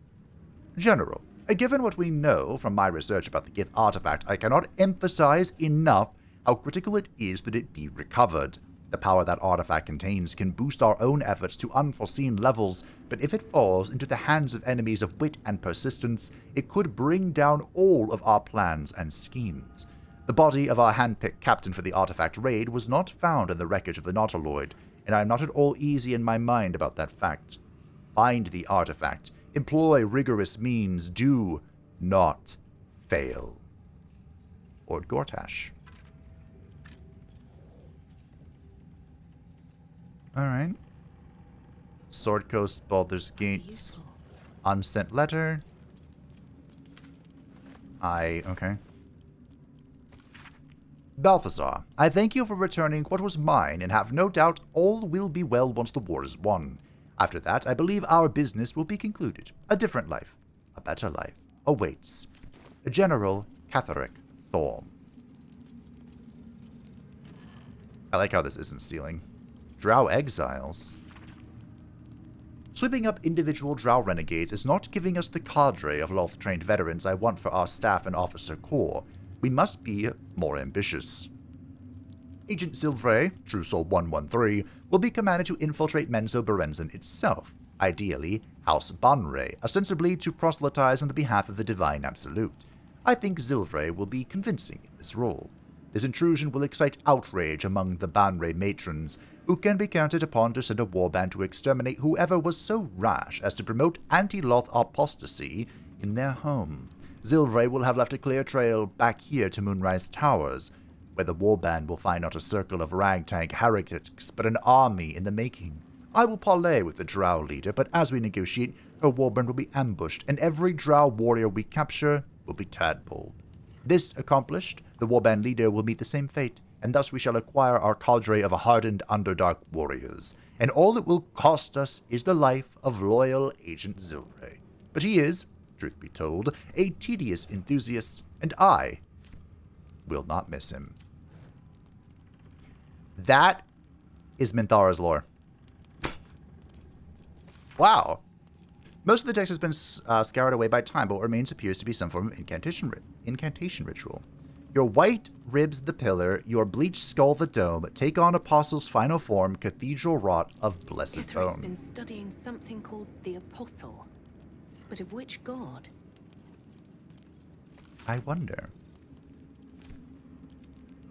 General, given what we know from my research about the Gith artifact, I cannot emphasize enough how critical it is that it be recovered. The power that artifact contains can boost our own efforts to unforeseen levels, but if it falls into the hands of enemies of wit and persistence, it could bring down all of our plans and schemes. The body of our handpicked captain for the artifact raid was not found in the wreckage of the Nautiloid, and I am not at all easy in my mind about that fact. Find the artifact. Employ rigorous means. Do not fail. Lord Gortash. Alright. Sword Coast, Baldur's Gates. Unsent letter. Okay. Balthazar, I thank you for returning what was mine and have no doubt all will be well once the war is won. After that, I believe our business will be concluded. A different life, a better life, awaits. General Catherick Thorm. I like how this isn't stealing. Drow exiles. Sweeping up individual Drow renegades is not giving us the cadre of Loth-trained veterans I want for our staff and officer corps. We must be more ambitious. Agent Silvray, True Soul 113, will be commanded to infiltrate Menzo Berenzin itself, ideally House Banre, ostensibly to proselytize on the behalf of the Divine Absolute. I think Zilvray will be convincing in this role. This intrusion will excite outrage among the Banre matrons, who can be counted upon to send a warband to exterminate whoever was so rash as to promote anti-Loth apostasy in their home. Zilvray will have left a clear trail back here to Moonlight Towers, where the warband will find not a circle of ragtag heretics, but an army in the making. I will parley with the drow leader, but as we negotiate, her warband will be ambushed, and every drow warrior we capture will be tadpoled. This accomplished, the warband leader will meet the same fate, and thus we shall acquire our cadre of hardened Underdark warriors. And all it will cost us is the life of loyal Agent Zilvray. But he is, truth be told, a tedious enthusiast, and I will not miss him. That is Minthara's lore. Wow. Most of the text has been scoured away by time, but what remains appears to be some form of incantation ritual. Your white ribs the pillar, your bleached skull the dome, take on Apostle's final form, cathedral wrought of blessed Ithra's bone. been studying something called the Apostle. But of which god? I wonder.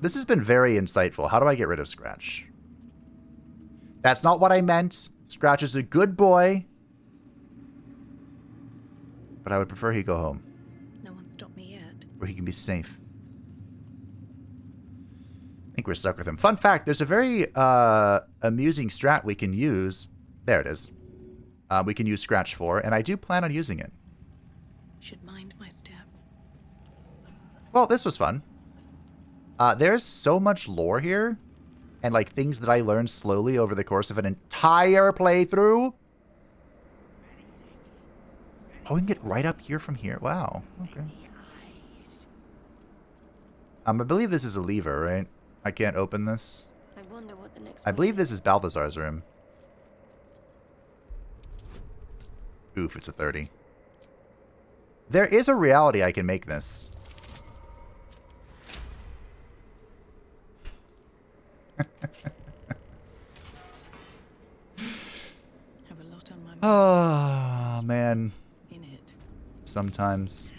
This has been very insightful. How do I get rid of Scratch? That's not what I meant. Scratch is a good boy. But I would prefer he go home. No one stopped me yet. Where he can be safe. I think we're stuck with him. Fun fact, there's a very amusing strat we can use. There it is. We can use Scratch for, and I do plan on using it. Should mind my step. Well, this was fun. There's so much lore here, and like things that I learned slowly over the course of an entire playthrough. Oh, we can get right up here from here. Wow. Okay. I believe this is a lever, right? I can't open this. I wonder what the next I believe this is Balthazar's room. Oof, it's a 30. There is a reality I can make this. Have a lot on my mind. Oh, man. In it. Sometimes.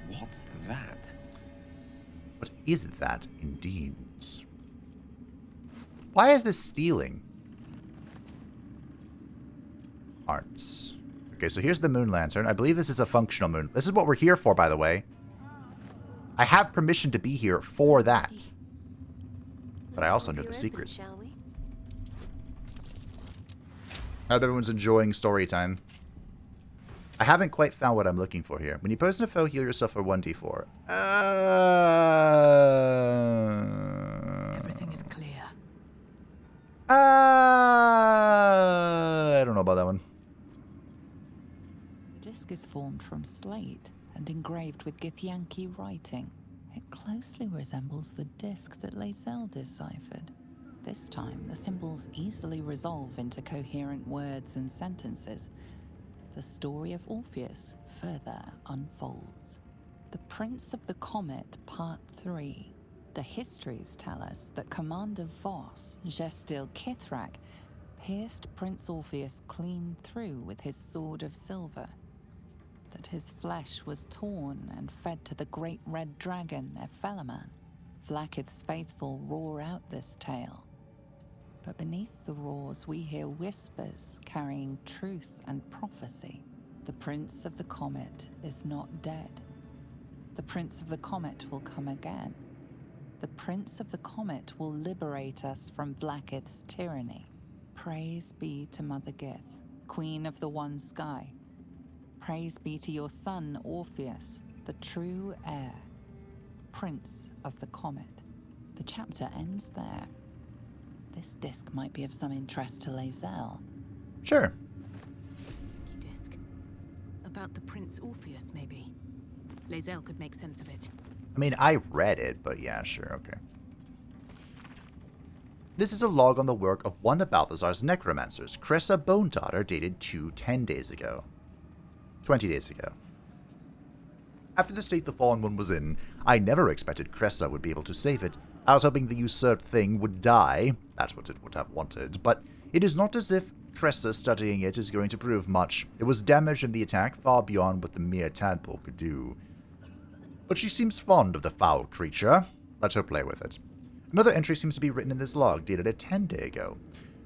What's that? What is that, indeed? Why is this stealing? Hearts. Okay, so here's the moon lantern. I believe this is a functional moon. This is what we're here for, by the way. I have permission to be here for that. But I also know the secret. Shall we? I hope everyone's enjoying story time. I haven't quite found what I'm looking for here. When you post a foe, heal yourself for 1d4. Everything is clear. I don't know about that one. The disc is formed from slate and engraved with Githyanki writing. It closely resembles the disc that Lae'zel deciphered. This time, the symbols easily resolve into coherent words and sentences. The story of Orpheus further unfolds. The Prince of the Comet, Part 3. The histories tell us that Commander Voss, Gestil Kithrak, pierced Prince Orpheus clean through with his sword of silver. That his flesh was torn and fed to the great red dragon, Ephelaman. Vlaakith's faithful roar out this tale. But beneath the roars we hear whispers carrying truth and prophecy. The Prince of the Comet is not dead. The Prince of the Comet will come again. The Prince of the Comet will liberate us from Vlaakith's tyranny. Praise be to Mother Gith, Queen of the One Sky. Praise be to your son, Orpheus, the true heir, Prince of the Comet. The chapter ends there. This disc might be of some interest to Lae'zel. Sure. Disc. About the Prince Orpheus, maybe. Lae'zel could make sense of it. I mean, I read it, but yeah, sure, okay. This is a log on the work of one of Balthazar's necromancers, Cressa Bonedaughter, dated 10 days ago. 20 days ago. After the state the Fallen One was in, I never expected Cressa would be able to save it. I was hoping the usurped thing would die. That's what it would have wanted. But it is not as if Cressa studying it is going to prove much. It was damaged in the attack far beyond what the mere tadpole could do. But she seems fond of the foul creature. Let her play with it. Another entry seems to be written in this log, dated a 10-day ago.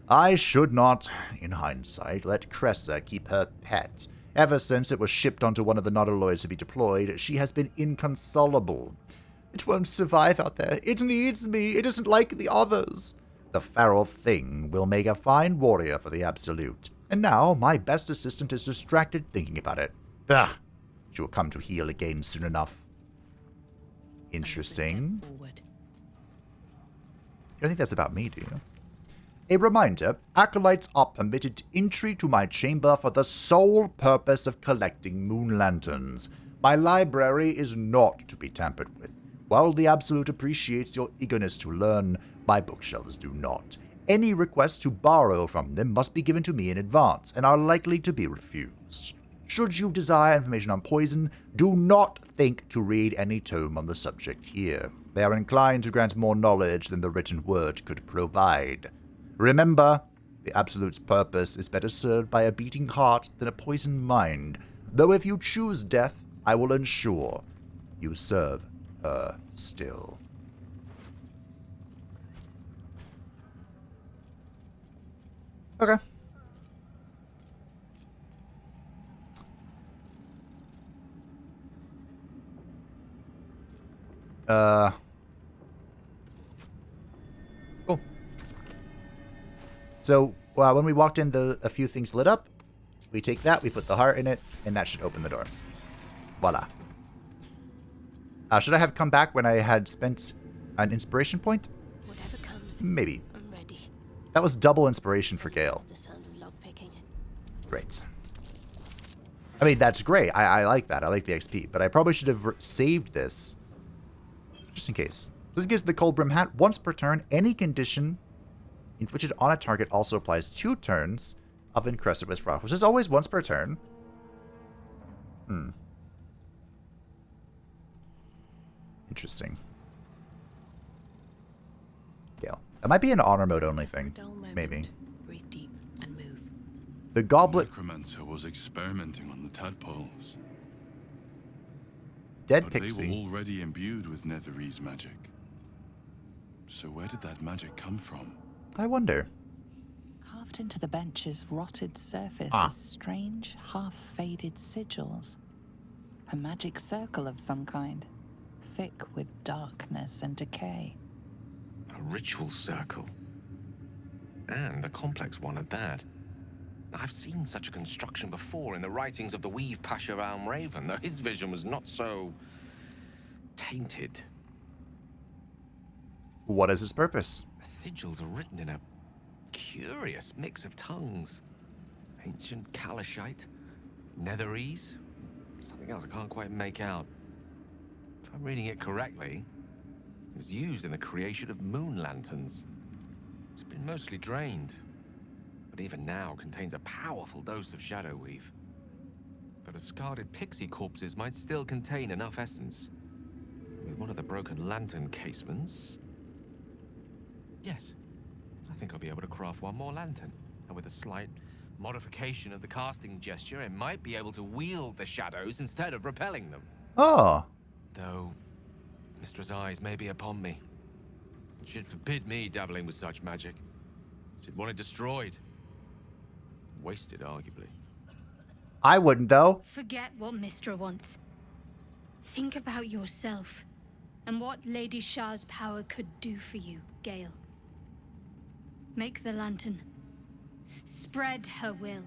I should not, in hindsight, let Cressa keep her pet. Ever since it was shipped onto one of the Nautiloids to be deployed, she has been inconsolable. It won't survive out there. It needs me. It isn't like the others. The feral thing will make a fine warrior for the Absolute. And now, my best assistant is distracted thinking about it. Bah! She will come to heal again soon enough. Interesting. You don't think that's about me, do you? A reminder, acolytes are permitted entry to my chamber for the sole purpose of collecting moon lanterns. My library is not to be tampered with. While the Absolute appreciates your eagerness to learn, my bookshelves do not. Any requests to borrow from them must be given to me in advance, and are likely to be refused. Should you desire information on poison, do not think to read any tome on the subject here. They are inclined to grant more knowledge than the written word could provide. Remember, the Absolute's purpose is better served by a beating heart than a poisoned mind, though if you choose death, I will ensure you serve her still. Okay. Cool. So, when we walked in, a few things lit up. We take that, we put the heart in it, and that should open the door. Voila. Should I have come back when I had spent an inspiration point? Whatever comes, maybe. I'm ready. That was double inspiration for Gale. The sound of lockpicking. Great. I mean, that's great. I like that. I like the XP. But I probably should have saved this. Just in case. This gives the Cold Brim Hat once per turn. Any condition inflicted on a target also applies 2 turns of Incressive with Frost, which is always once per turn. Interesting. Gale. That might be an honor mode only thing. Maybe. Breathe deep and move. The goblet. The necromancer was experimenting on the tadpoles. Dead but pixie. They were already imbued with Netherese magic. So where did that magic come from? I wonder. Carved into the bench's rotted surface is strange, half-faded sigils. A magic circle of some kind, thick with darkness and decay. A ritual circle. And a complex one at that. I've seen such a construction before in the writings of the Weave Pasha Raven, though his vision was not so tainted. What is its purpose? The sigils are written in a curious mix of tongues. Ancient Kalashite, Netherese, something else I can't quite make out. If I'm reading it correctly, it was used in the creation of moon lanterns. It's been mostly drained, but even now contains a powerful dose of shadow weave. The discarded pixie corpses might still contain enough essence. With one of the broken lantern casements... Yes, I think I'll be able to craft one more lantern. And with a slight modification of the casting gesture, I might be able to wield the shadows instead of repelling them. Oh. Though, Mistress' eyes may be upon me. She'd forbid me dabbling with such magic. She'd want it destroyed. Wasted, arguably. I wouldn't, though. Forget what Mistra wants. Think about yourself and what Lady Shah's power could do for you, Gale. Make the lantern. Spread her will.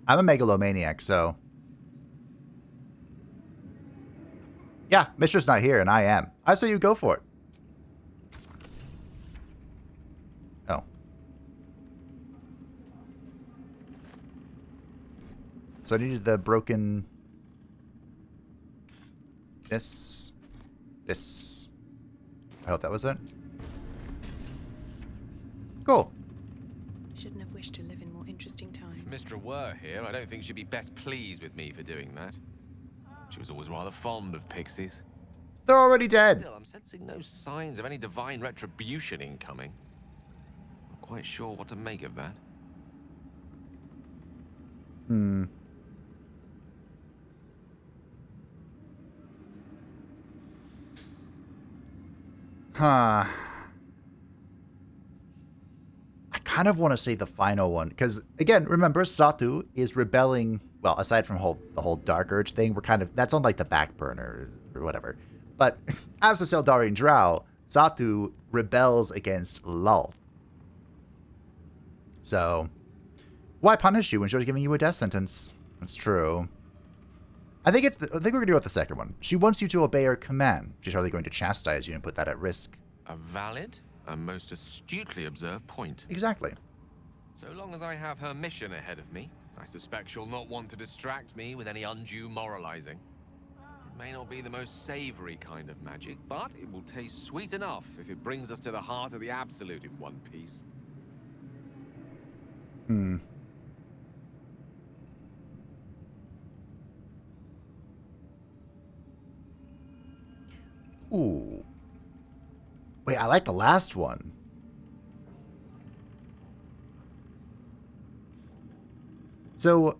I'm a megalomaniac, so... Yeah, Mistra's not here, and I am. I say you go for it. Oh. So I needed the broken... This. I hope that was it. Cool. Shouldn't have wished to live in more interesting times. If Mistra were here, I don't think she'd be best pleased with me for doing that. She was always rather fond of pixies. They're already dead. Still, I'm sensing no signs of any divine retribution incoming. Not quite sure what to make of that. Huh. I kind of want to say the final one, because, again, remember, Satu is rebelling, well, aside from the whole Dark Urge thing, that's on, like, the back burner, or whatever. But, as a Seldarian Drow, Satu rebels against Lulth. So, why punish you when she's giving you a death sentence? That's true. I think we're gonna go with the second one. She wants you to obey her command. She's hardly going to chastise you and put that at risk. A valid and most astutely observed point. Exactly. So long as I have her mission ahead of me, I suspect she'll not want to distract me with any undue moralizing. It may not be the most savory kind of magic, but it will taste sweet enough if it brings us to the heart of the Absolute in one piece. Ooh. Wait, I like the last one. So,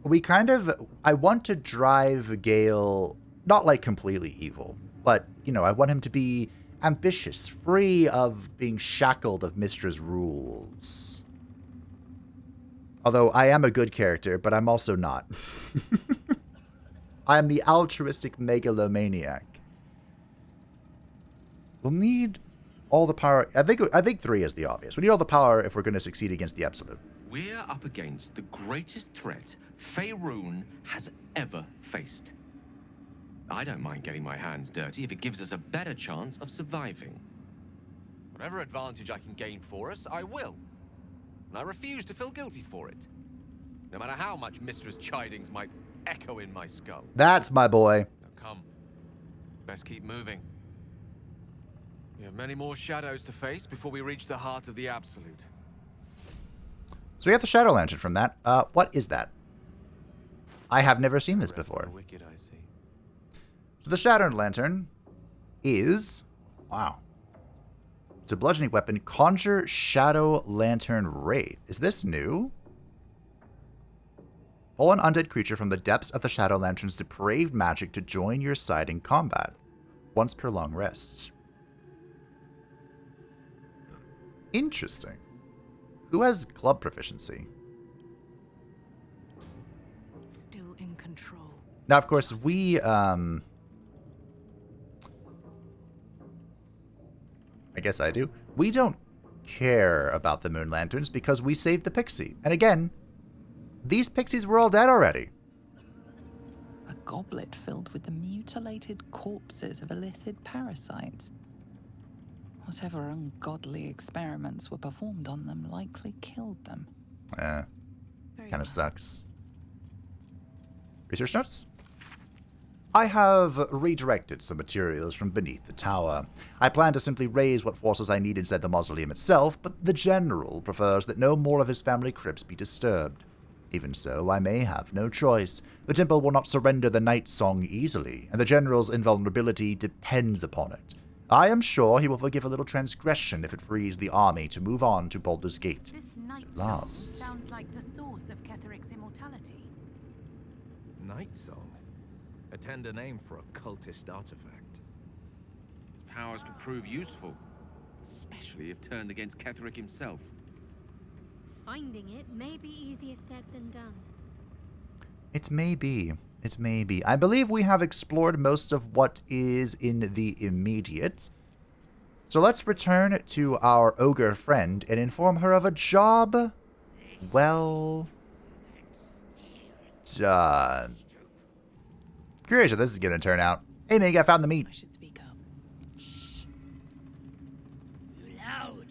I want to drive Gale, not like completely evil, but, I want him to be ambitious, free of being shackled of Mystra's rules. Although I am a good character, but I'm also not. I am the altruistic megalomaniac. We'll need all the power. I think 3 is the obvious. We need all the power if we're going to succeed against the Absolute. We're up against the greatest threat Faerun has ever faced. I don't mind getting my hands dirty if it gives us a better chance of surviving. Whatever advantage I can gain for us, I will. And I refuse to feel guilty for it. No matter how much Mystra's chidings might echo in my skull. That's my boy. Now come. Best keep moving. We have many more shadows to face before we reach the heart of the Absolute. So we have the Shadow Lantern from that. What is that? I have never seen this before. So the Shadow Lantern is... Wow. It's a bludgeoning weapon. Conjure Shadow Lantern Wraith. Is this new? Pull an undead creature from the depths of the Shadow Lantern's depraved magic to join your side in combat. Once per long rest. Interesting. Who has club proficiency? Still in control. Now, of course, we, I guess I do. We don't care about the Moon Lanterns because we saved the pixie. And again, these pixies were all dead already. A goblet filled with the mutilated corpses of illithid parasites. Whatever ungodly experiments were performed on them likely killed them. Kind of sucks. Research notes? I have redirected some materials from beneath the tower. I plan to simply raise what forces I need inside the mausoleum itself, but the General prefers that no more of his family crypts be disturbed. Even so, I may have no choice. The temple will not surrender the Night Song easily, and the General's invulnerability depends upon it. I am sure he will forgive a little transgression if it frees the army to move on to Baldur's Gate. This Night Song sounds like the source of Ketheric's immortality. Night Song? A tender name for a cultist artifact. Its powers could prove useful, especially if turned against Ketheric himself. Finding it may be easier said than done. It may be. It may be. I believe we have explored most of what is in the immediate. So let's return to our ogre friend and inform her of a job well done. Curious how this is going to turn out. Hey, Meg, I found the meat. I should speak up. Loud.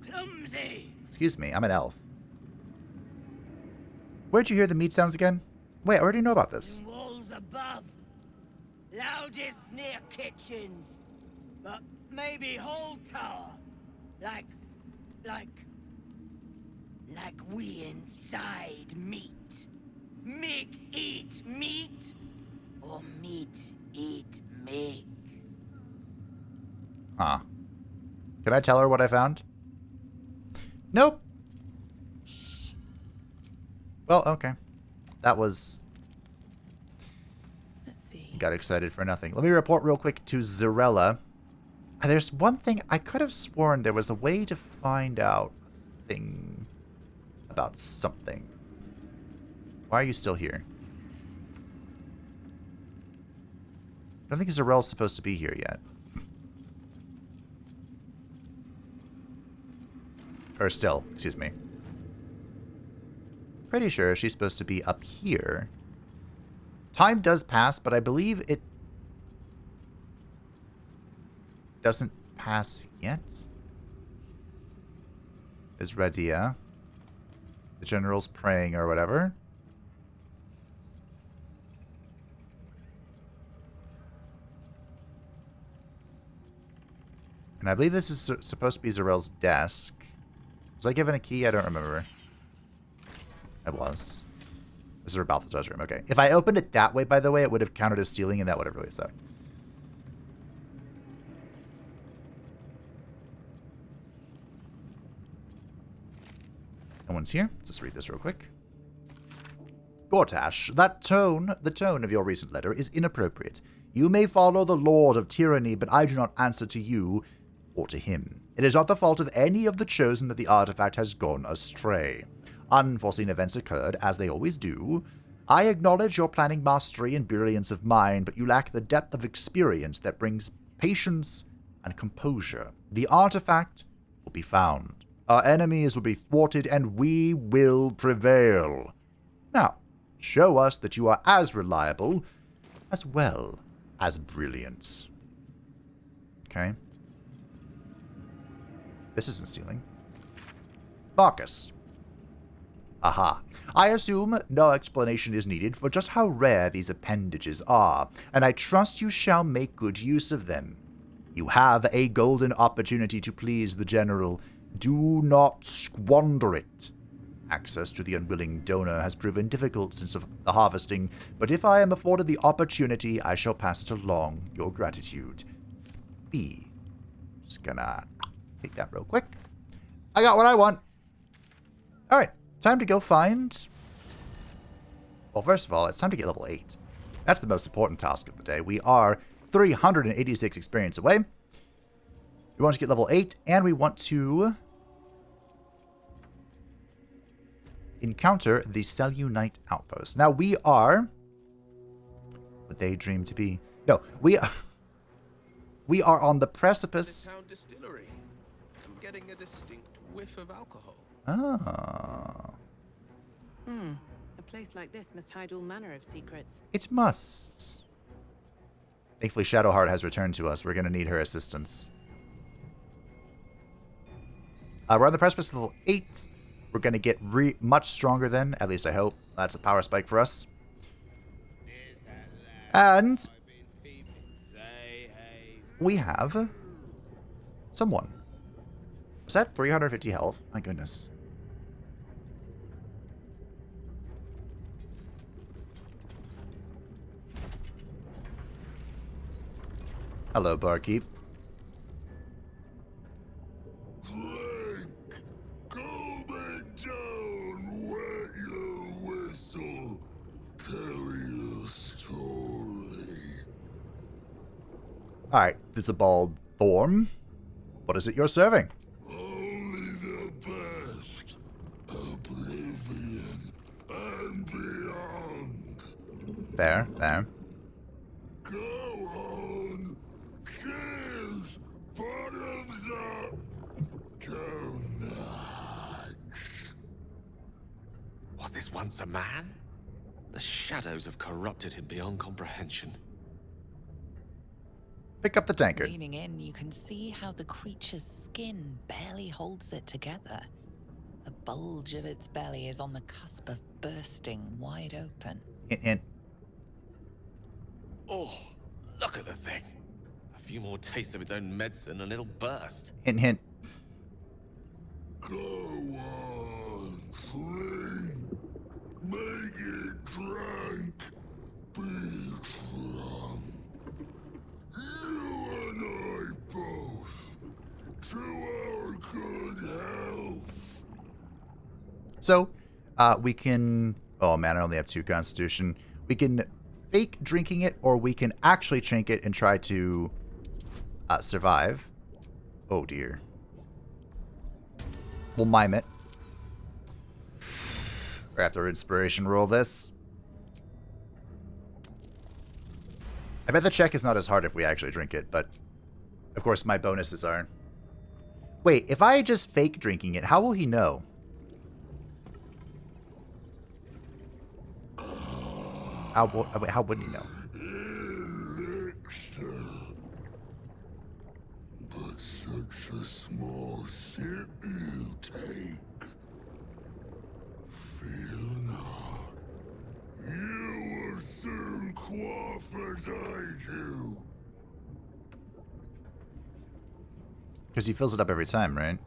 Clumsy. Excuse me, I'm an elf. Where'd you hear the meat sounds again? Wait, I already know about this. Walls above. Loudest near kitchens. But maybe whole tower. Like we inside meat. Mig eat meat. Or meat eat Mig. Huh. Can I tell her what I found? Nope. Well, okay. That was... Let's see. Got excited for nothing. Let me report real quick to Zarella. There's one thing, I could have sworn there was a way to find out a thing about something. Why are you still here? I don't think Zarel's supposed to be here yet. Or still, excuse me. Pretty sure she's supposed to be up here. Time does pass, but I believe it doesn't pass yet. Is Radia. The general's praying or whatever. And I believe this is supposed to be Zarel's desk. Was I given a key? I don't remember. I was. This is Balthazar's room. Okay. If I opened it that way, by the way, it would have counted as stealing, and that would have really sucked. No one's here. Let's just read this real quick. Gortash, the tone of your recent letter is inappropriate. You may follow the Lord of Tyranny, but I do not answer to you or to him. It is not the fault of any of the Chosen that the artifact has gone astray. Unforeseen events occurred, as they always do. I acknowledge your planning mastery and brilliance of mind, but you lack the depth of experience that brings patience and composure. The artifact will be found. Our enemies will be thwarted, and we will prevail. Now, show us that you are as reliable as well as brilliant. Okay. This isn't stealing. Marcus. Aha. I assume no explanation is needed for just how rare these appendages are, and I trust you shall make good use of them. You have a golden opportunity to please the General. Do not squander it. Access to the unwilling donor has proven difficult since the harvesting, but if I am afforded the opportunity, I shall pass it along. Your gratitude. B. Just gonna take that real quick. I got what I want. Alright, time to go find... Well, first of all, it's time to get level 8. That's the most important task of the day. We are 386 experience away. We want to get level 8, and we want to encounter the Selunite outpost. Now, we are... What they dream to be... No, we are on the precipice... Town distillery. I'm getting a distinct whiff of alcohol. Ah. A place like this must hide all manner of secrets. It must. Thankfully, Shadowheart has returned to us. We're going to need her assistance. We're on the precipice of level 8. We're going to get much stronger then. At least I hope. That's a power spike for us. And we have someone. Is that 350 health? My goodness. Hello, barkeep. Clank, go back down, wet your whistle, tell your story. Alright, this is a bald form. What is it you're serving? Only the best, oblivion and beyond. There, there. Go on, cheers, bottoms up, go nuts. Was this once a man? The shadows have corrupted him beyond comprehension. Pick up the tankard. Leaning in, you can see how the creature's skin barely holds it together. The bulge of its belly is on the cusp of bursting wide open. Hint, hint. Oh, look at the thing. A few more tastes of its own medicine and it'll burst. Hint, hint. Go on, clean, make it drink, be drunk. You and I both, to our good health. So, we can... Oh man, I only have 2 constitution. We can fake drinking it, or we can actually drink it and try to survive. Oh dear. We'll mime it. Or after inspiration roll this. I bet the check is not as hard if we actually drink it, but of course my bonuses are. Wait, if I just fake drinking it, how will he know? How would he know? But such a small sip you take. Fear not. You will soon quaff as I do. Because he fills it up every time, right?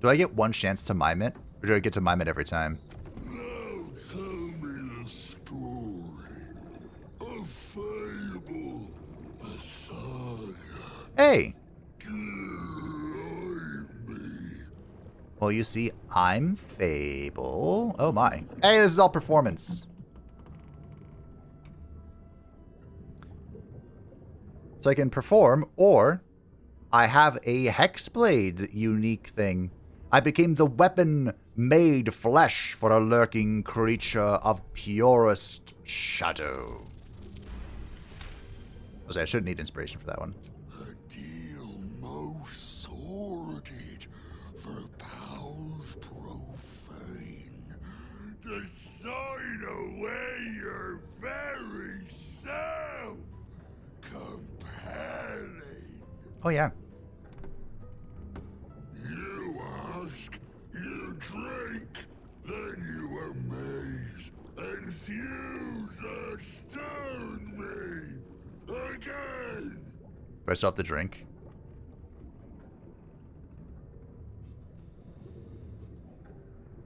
Do I get one chance to mime it? Or do I get to mime it every time? Now tell me the story. A fable. A saga. Hey! Guide me. Well, you see, I'm Fable. Oh my. Hey, this is all performance. So I can perform, or I have a Hexblade unique thing. I became the weapon made flesh for a lurking creature of purest shadow. I say I shouldn't need inspiration for that one. A deal most sordid for powers profane. To sign away your very self. Compelling. Oh yeah. You ask, you drink, then you amaze, and fuse astound me again. Do I still have to drink?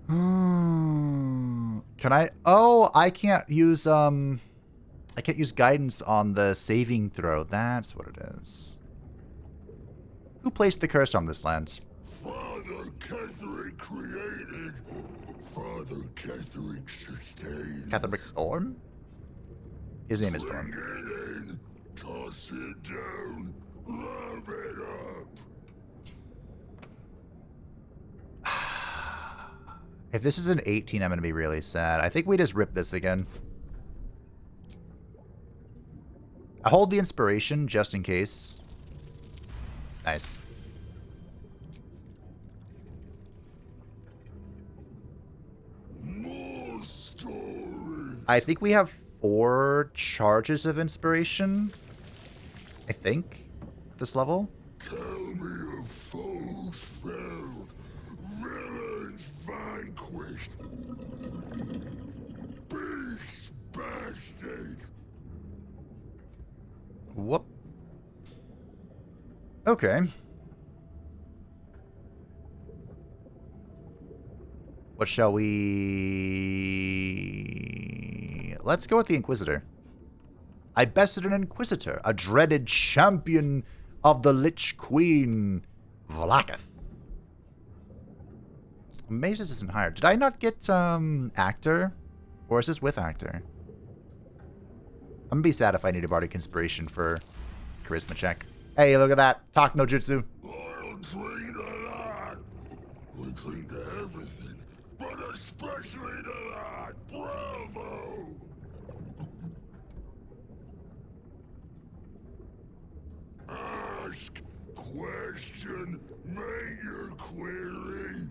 Can I? Oh, I can't use guidance on the saving throw. That's what it is. Who placed the curse on this land? Father Ketherick created, Father Ketherick sustained. Ketherick Thorn? His name is Thorn. Bring it in, toss it down, rub it up. If this is an 18, I'm going to be really sad. I think we just rip this again. I hold the inspiration just in case. Nice. More stories. I think we have 4 charges of inspiration. I think. At this level. Tell me of foes felled, villains vanquished, beasts bastard. Whoop. Okay. What shall we... Let's go with the Inquisitor. I bested an Inquisitor, a dreaded champion of the Lich Queen, Vlaakith. I'm amazed this isn't higher. Did I not get Actor? Or is this with Actor? I'm gonna be sad if I need a Bardic Inspiration for Charisma check. Hey, look at that. Talk no jutsu. I'll drink to that. We drink to everything, but especially to that. Bravo! Ask, question, make your query,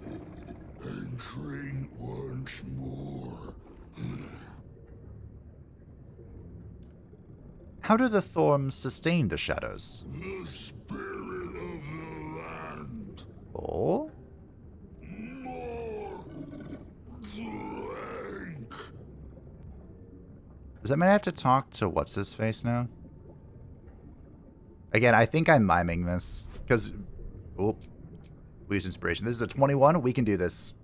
and drink once more. How do the Thorns sustain the shadows? The spirit of the land. Oh? More drink. Does that mean I have to talk to what's-his-face now? Again, I think I'm miming this. Because... Oh. We use inspiration. This is a 21. We can do this.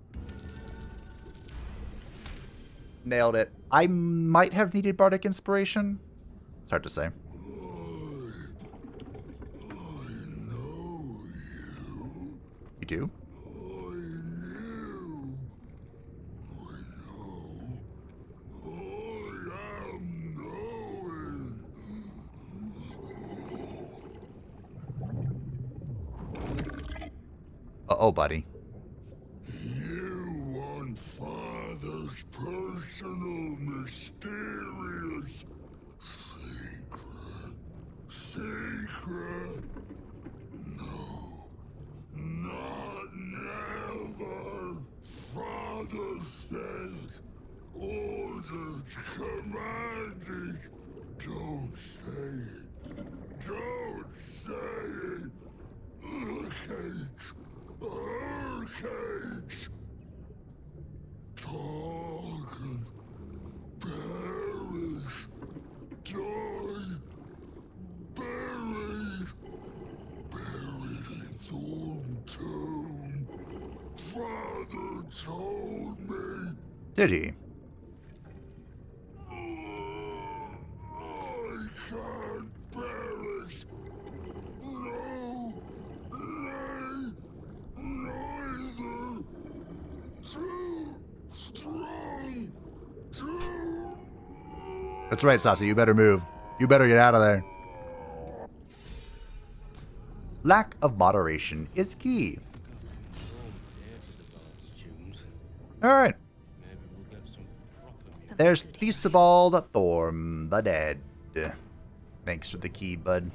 Nailed it. I might have needed Bardic Inspiration. It's hard to say. I know you. You do? I knew. I know. Uh-oh, buddy. You want Father's personal, mysterious secret. Secret? No. Not never. Father said, ordered, commanded. Don't say it. Don't say it. Cage. Cage. Talk and perish. Die. Buried. Buried in Thorn Tomb. Father told me. Did he? I can't perish. No. Nay. Neither. Too strong. Too. That's right, Satsu. You better move. You better get out of there. Lack of moderation is key. Alright. There's Theobald Thorm, the dead. Thanks for the key, bud.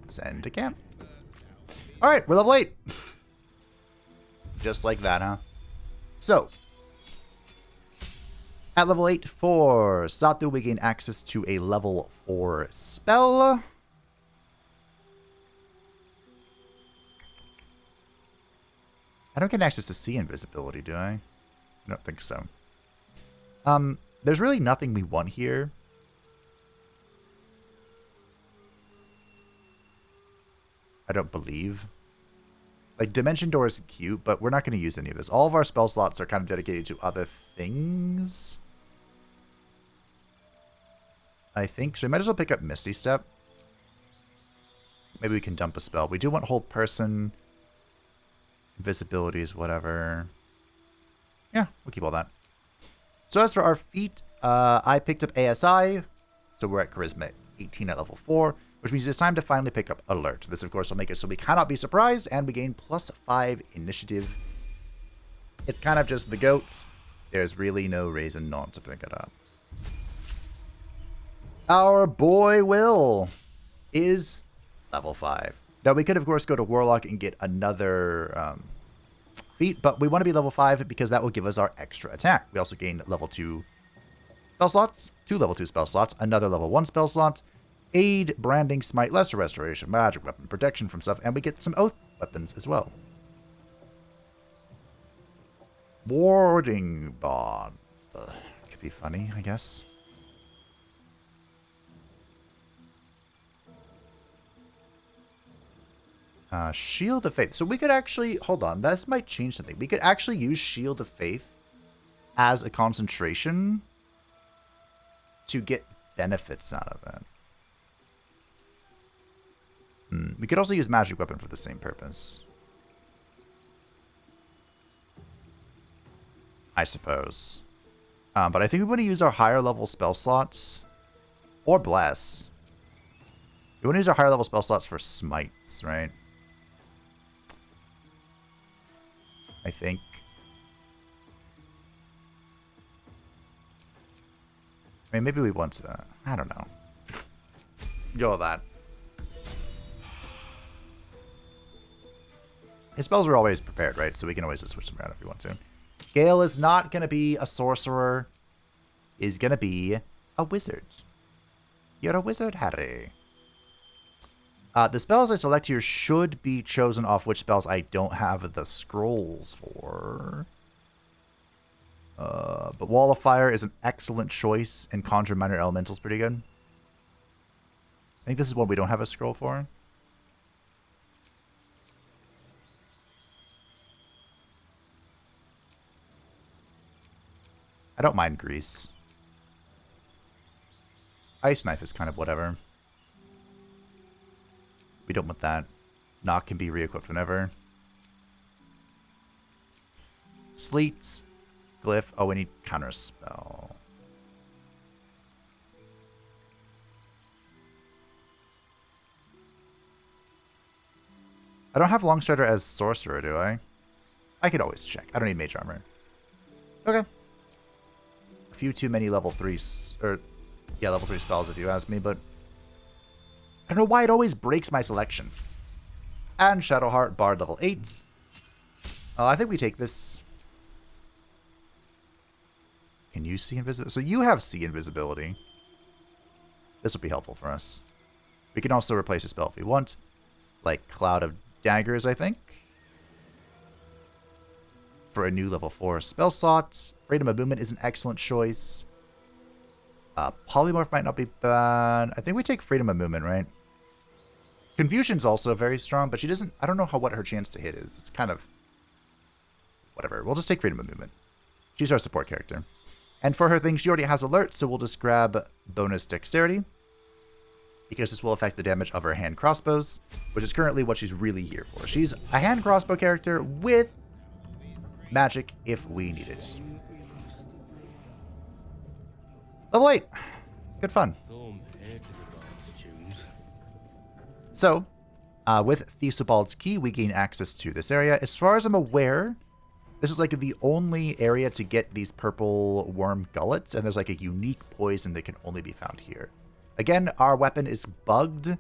Send to camp. Alright, we're level 8. Just like that, huh? So, at level 8 for Satsu, we gain access to a level 4 spell. I don't get access to sea invisibility, do I? I don't think so. There's really nothing we want here. I don't believe. Like, Dimension Door is cute, but we're not going to use any of this. All of our spell slots are kind of dedicated to other things. I think. So we might as well pick up Misty Step. Maybe we can dump a spell. We do want Hold Person. Invisibilities, whatever. Yeah, we'll keep all that. So as for our feat, I picked up ASI. So we're at Charisma 18 at level 4. Which means it's time to finally pick up Alert. This, of course, will make it so we cannot be surprised, and we gain +5 initiative. It's kind of just the goats. There's really no reason not to pick it up. Our boy Wyll is level 5. Now, we could, of course, go to Warlock and get another feat, but we want to be level 5 because that will give us our extra attack. We also gain level 2 spell slots, 2 level 2 spell slots, another level 1 spell slot, Aid, Branding, Smite, Lesser Restoration, Magic Weapon, Protection from stuff, and we get some Oath weapons as well. Warding Bond. Could be funny, I guess. Shield of Faith. So we could actually... Hold on. This might change something. We could actually use Shield of Faith as a concentration to get benefits out of it. We could also use Magic Weapon for the same purpose. I suppose. But I think we want to use our higher level spell slots. Or Bless. We want to use our higher level spell slots for Smites, right? I think. I mean, maybe we want to... I don't know. Go with that. His spells are always prepared, right? So we can always just switch them around if we want to. Gale is not going to be a sorcerer. Is going to be a wizard. You're a wizard, Harry. The spells I select here should be chosen off which spells I don't have the scrolls for. But Wall of Fire is an excellent choice, and Conjure Minor Elemental is pretty good. I think this is one we don't have a scroll for. I don't mind Grease. Ice Knife is kind of whatever. We don't want that. Knock can be re-equipped whenever. Sleet. Glyph. Oh, we need Counterspell. I don't have LongStrider as Sorcerer, do I? I could always check. I don't need Mage Armor. Okay. A few too many level 3s, or yeah, level 3 spells if you ask me, but I don't know why it always breaks my selection. And Shadowheart, Bard level 8. I think we take this. Can you see invisibility? So you have see invisibility. This will be helpful for us. We can also replace a spell if we want. Like Cloud of Daggers, I think. For a new level 4 spell slot. Freedom of Movement is an excellent choice. Polymorph might not be bad. I think we take Freedom of Movement, right? Confusion's also very strong, but she doesn't... I don't know what her chance to hit is. It's kind of... whatever. We'll just take Freedom of Movement. She's our support character. And for her thing, she already has Alert, so we'll just grab Bonus Dexterity. Because this will affect the damage of her hand crossbows, which is currently what she's really here for. She's a hand crossbow character with magic if we need it. Level 8. Good fun. So, with Theobald's Key, we gain access to this area. As far as I'm aware, this is like the only area to get these purple worm gullets, and there's like a unique poison that can only be found here. Again, our weapon is bugged.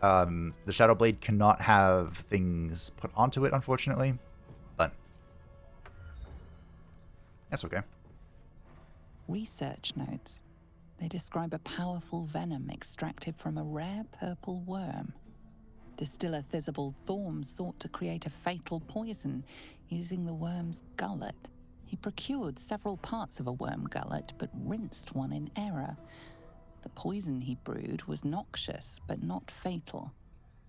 The Shadow Blade cannot have things put onto it, unfortunately, but that's okay. Research notes. They describe a powerful venom extracted from a rare purple worm. Distiller Theobald Thorm sought to create a fatal poison using the worm's gullet. He procured several parts of a worm gullet, but rinsed one in error. The poison he brewed was noxious, but not fatal.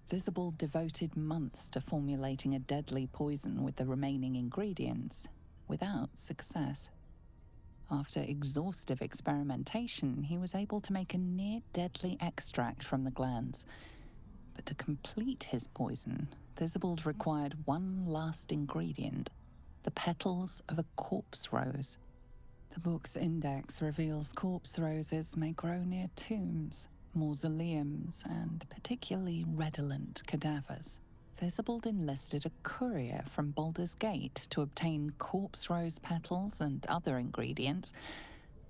Theobald devoted months to formulating a deadly poison with the remaining ingredients, without success. After exhaustive experimentation, he was able to make a near-deadly extract from the glands. But to complete his poison, Theobald required one last ingredient, the petals of a corpse rose. The book's index reveals corpse roses may grow near tombs, mausoleums, and particularly redolent cadavers. Theobald enlisted a courier from Baldur's Gate to obtain corpse rose petals and other ingredients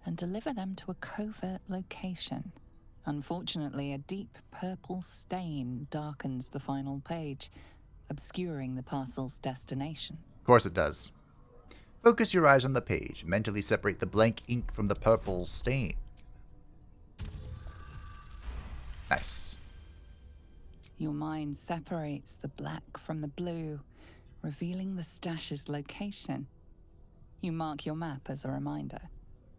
and deliver them to a covert location. Unfortunately, a deep purple stain darkens the final page, obscuring the parcel's destination. Of course it does. Focus your eyes on the page. Mentally separate the blank ink from the purple stain. Nice. Your mind separates the black from the blue, revealing the stash's location. You mark your map as a reminder.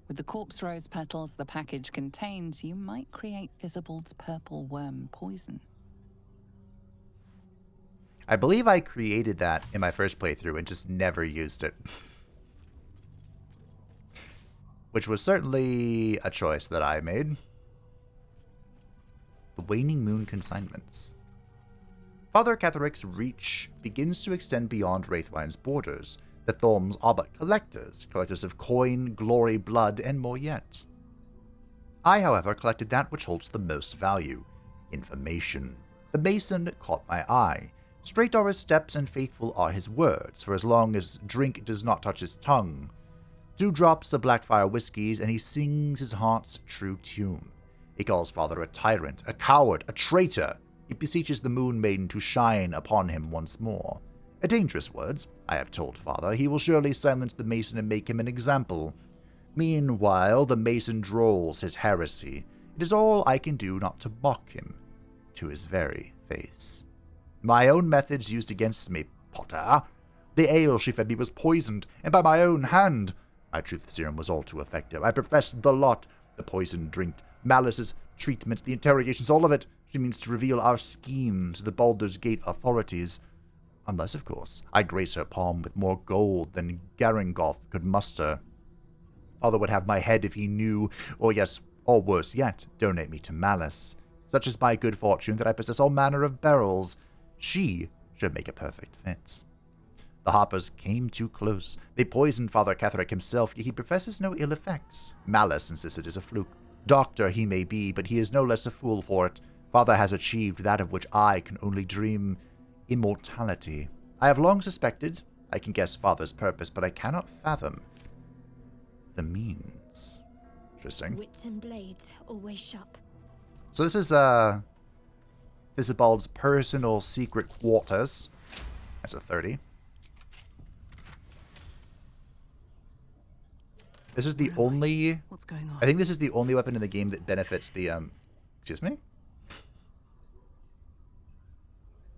With the corpse rose petals the package contains, you might create Theobald's purple worm poison. I believe I created that in my first playthrough and just never used it. Which was certainly a choice that I made. The Waning Moon Consignments. Father Catheric's reach begins to extend beyond Wraithwine's borders. The Thorms are but collectors, collectors of coin, glory, blood, and more yet. I, however, collected that which holds the most value, information. The Mason caught my eye. Straight are his steps and faithful are his words, for as long as drink does not touch his tongue. Dewdrops of Blackfire whiskies, and he sings his heart's true tune. He calls Father a tyrant, a coward, a traitor. He beseeches the Moon Maiden to shine upon him once more. A dangerous words, I have told Father. He will surely silence the Mason and make him an example. Meanwhile, the Mason drolls his heresy. It is all I can do not to mock him to his very face. My own methods used against me, Potter. The ale she fed me was poisoned, and by my own hand. My truth serum was all too effective. I professed the lot. The poison drinked, Malice's treatment, the interrogations, all of it. She means to reveal our scheme to the Baldur's Gate authorities. Unless, of course, I grace her palm with more gold than Garangoth could muster. Father would have my head if he knew, or yes, or worse yet, donate me to Malice. Such is my good fortune that I possess all manner of barrels. She should make a perfect fit. The Harpers came too close. They poisoned Father Catherick himself, yet he professes no ill effects. Malice insists it is a fluke. Doctor he may be, but he is no less a fool for it. Father has achieved that of which I can only dream. immortality. I have long suspected. I can guess father's purpose, but I cannot fathom the means. Interesting. Wits and blades always sharp. So this is Bald's personal secret quarters. That's a 30. This is the only... What's going on? I think this is the only weapon in the game that benefits the, excuse me?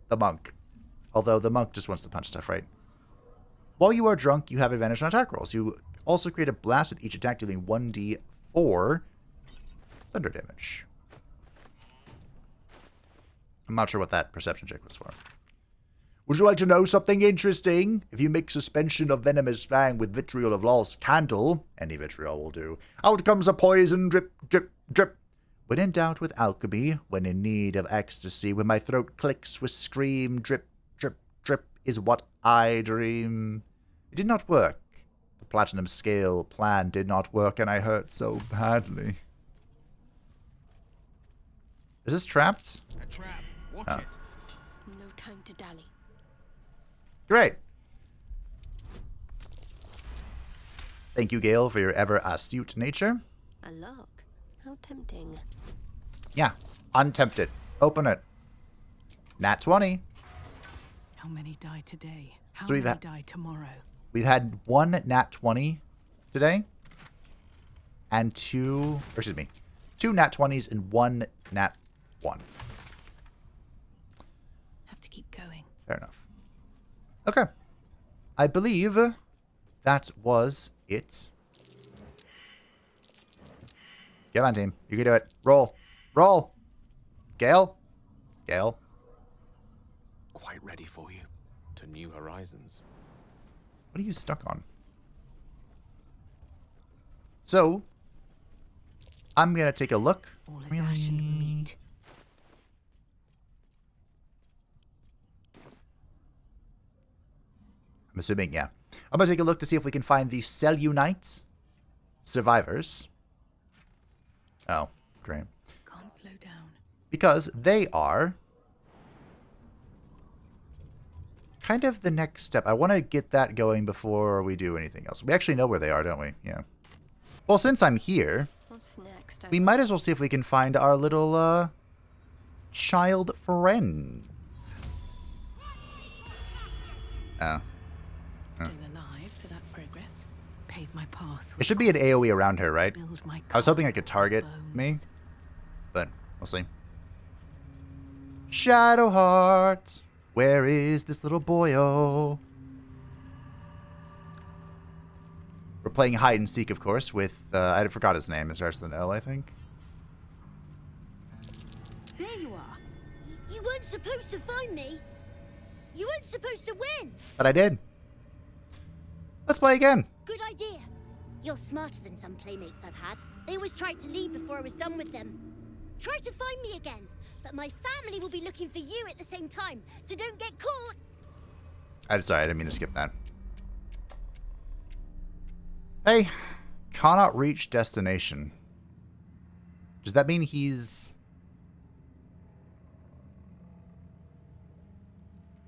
The monk. Although the monk just wants to punch stuff, right? While you are drunk, you have advantage on attack rolls. You also create a blast with each attack dealing 1d4 thunder damage. I'm not sure what that perception check was for. Would you like to know something interesting? If you mix suspension of venomous fang with vitriol of lost candle, any vitriol will do, out comes a poison drip, drip, drip. When in doubt with alchemy, when in need of ecstasy, when my throat clicks with scream, drip, drip, drip, is what I dream. It did not work. The platinum scale plan did not work, and I hurt so badly. Is this trapped? A trap. Watch Oh. it. No time to dally. Great. Thank you, Gale, for your ever astute nature. A lock. How tempting. Yeah, untempted. Open it. Nat 20. How many die today? How So we've many had- die tomorrow? We've had one Nat 20 today. And two Nat 20s and one Nat 1. Have to keep going. Fair enough. Okay. I believe that was it. Come on, team. You can do it. Roll. Roll. Gale. Gale. Quite ready for you to new horizons. What are you stuck on? So, I'm going to take a look. All is ash and meat. I'm assuming, yeah. I'm going to take a look to see if we can find the Cellunite survivors. Oh, great. Can't slow down. Because they are kind of the next step. I want to get that going before we do anything else. We actually know where they are, don't we? Yeah. Well, since I'm here, What's next? we might as well see if we can find our little child friend. Oh. Still alive, so that's progress. Pave my path. It should be an AoE around her, right? Build my I was hoping I could castle target of me, bones. but we'll see. Shadowheart, where is this little boyo? We're playing hide and seek, of course, with I forgot his name. It starts with an L, I think. There you are. You weren't supposed to find me. You weren't supposed to win. But I did. Let's play again. Good idea. You're smarter than some playmates I've had. They always tried to leave before I was done with them. Try to find me again. But my family will be looking for you at the same time, so don't get caught. I'm sorry, I didn't mean to skip that. Hey, cannot reach destination. Does that mean he's...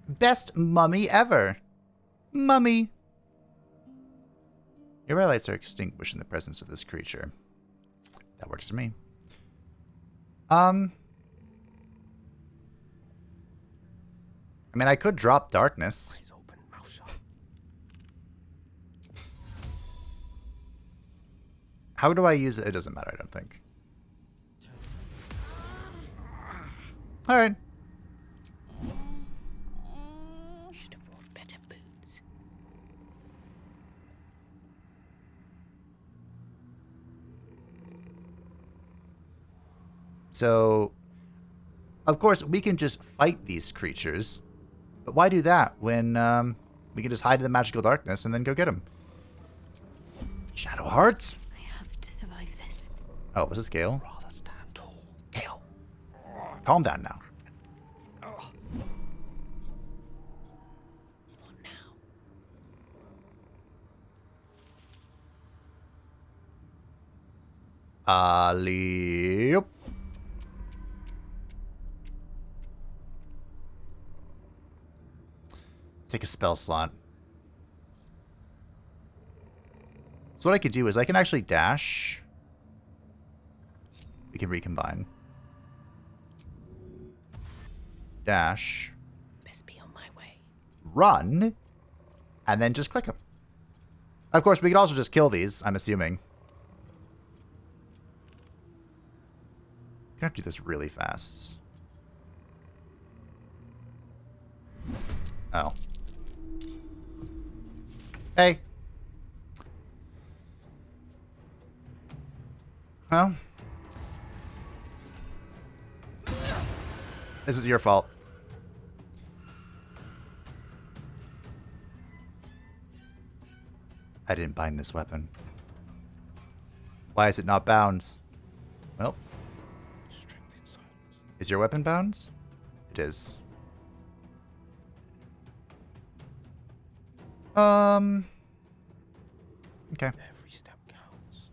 Best mummy ever. Mummy. Your red lights are extinguished in the presence of this creature. That works for me. I mean, I could drop darkness. Eyes open, mouth shut. How do I use it? It doesn't matter, I don't think. Alright. Should have worn better boots. So, of course, we can just fight these creatures. But why do that when we can just hide in the magical darkness and then go get them? Shadowheart? I have to survive this. Oh, was this Gale? Rather stand tall. Gale. Calm down now. What now? Alley-oop. take a spell slot. So what I could do is I can actually dash. We can recombine. Dash. Best be on my way. Run. And then just click them. Of course, we could also just kill these, I'm assuming. I'm gonna do this really fast. Oh. Hey. Well. This is your fault. I didn't bind this weapon. Why is it not bound? Well. Is your weapon bound? It is. Okay. Every step counts.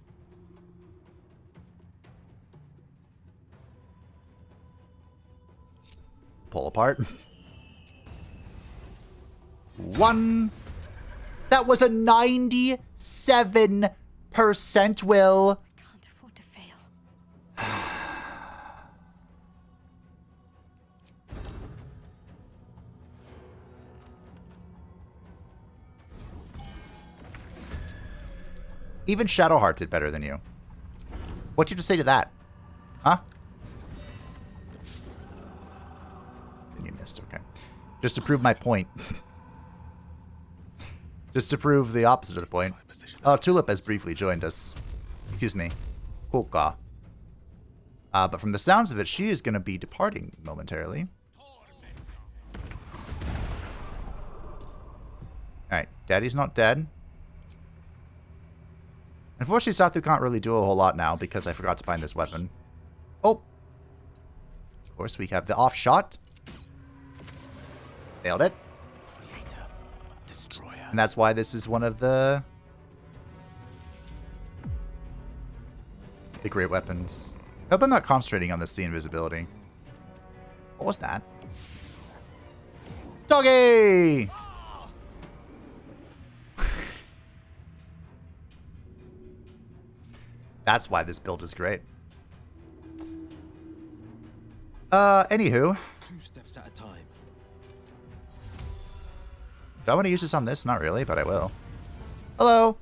Pull apart. 1. That was a 97%, Wyll. Can't afford to fail. Even Shadowheart did better than you. What do you have to say to that? Huh? And you missed, okay. Just to prove my point. Just to prove the opposite of the point. Oh, Tulip has briefly joined us. Excuse me. Koka. But from the sounds of it, she is going to be departing momentarily. Alright, Daddy's not dead. Unfortunately, Sathu can't really do a whole lot now because I forgot to find this weapon. Oh! Of course, we have the off shot. Nailed it. Creator, destroyer. And that's why this is one of the great weapons. I hope I'm not concentrating on the sea invisibility. What was that? Doggy! That's why this build is great. Anywho. 2 steps at a time. Do I want to use this on this? Not really, but I will. Hello!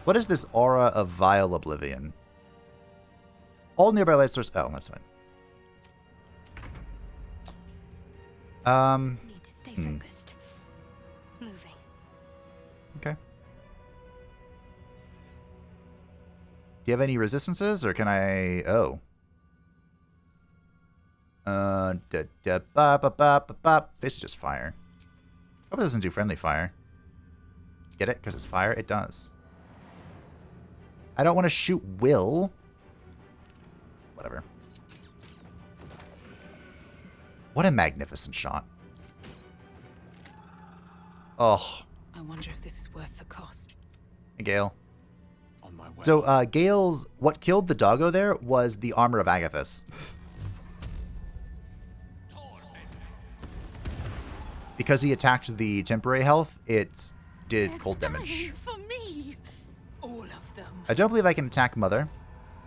What is this aura of vile oblivion? All nearby light source. Oh, that's fine. Need to stay focused. Moving. Okay. Do you have any resistances, or can I... Oh. It's basically just fire. Hope it doesn't do friendly fire. Get it? Because it's fire? It does. I don't want to shoot Wyll. Whatever. What a magnificent shot. Oh. I wonder if this is worth the cost. Hey, Gale. On my way. So, Gale's... What killed the doggo there was the armor of Agathis. Because he attacked the temporary health, it did cold damage. For me, all of them. I don't believe I can attack Mother,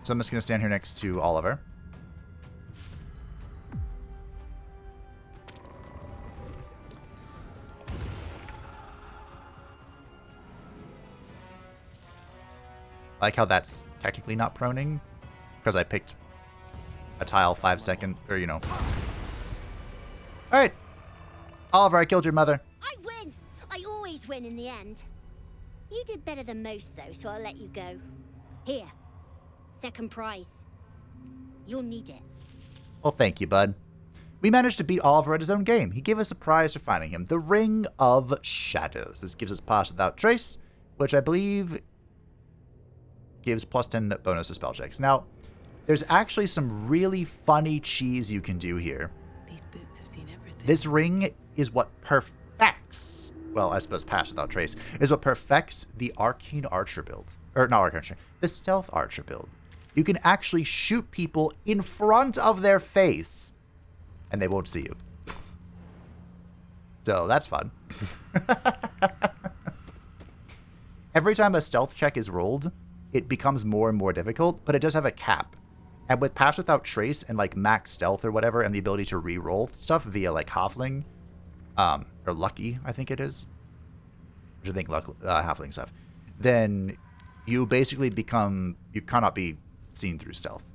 so I'm just going to stand here next to Oliver. I like how that's technically not proning, because I picked a tile 5 second, or you know. Alright. Oliver, I killed your mother. I win! I always win in the end. You did better than most, though, so I'll let you go. Here. Second prize. You'll need it. Well, thank you, bud. We managed to beat Oliver at his own game. He gave us a prize for finding him. The Ring of Shadows. This gives us Pass Without Trace, which I believe gives plus 10 bonus to spell checks. Now, there's actually some really funny cheese you can do here. These boots have seen everything. This ring is what perfects, well, I suppose Pass Without Trace, is what perfects the Arcane Archer build. Or, not Arcane Archer, the Stealth Archer build. You can actually shoot people in front of their face, and they won't see you. So that's fun. Every time a stealth check is rolled, it becomes more and more difficult, but it does have a cap. And with Pass Without Trace and like max stealth or whatever, and the ability to re-roll stuff via like Halfling, or Lucky, I think it is, which I think Halfling stuff, then you basically you cannot be seen through stealth.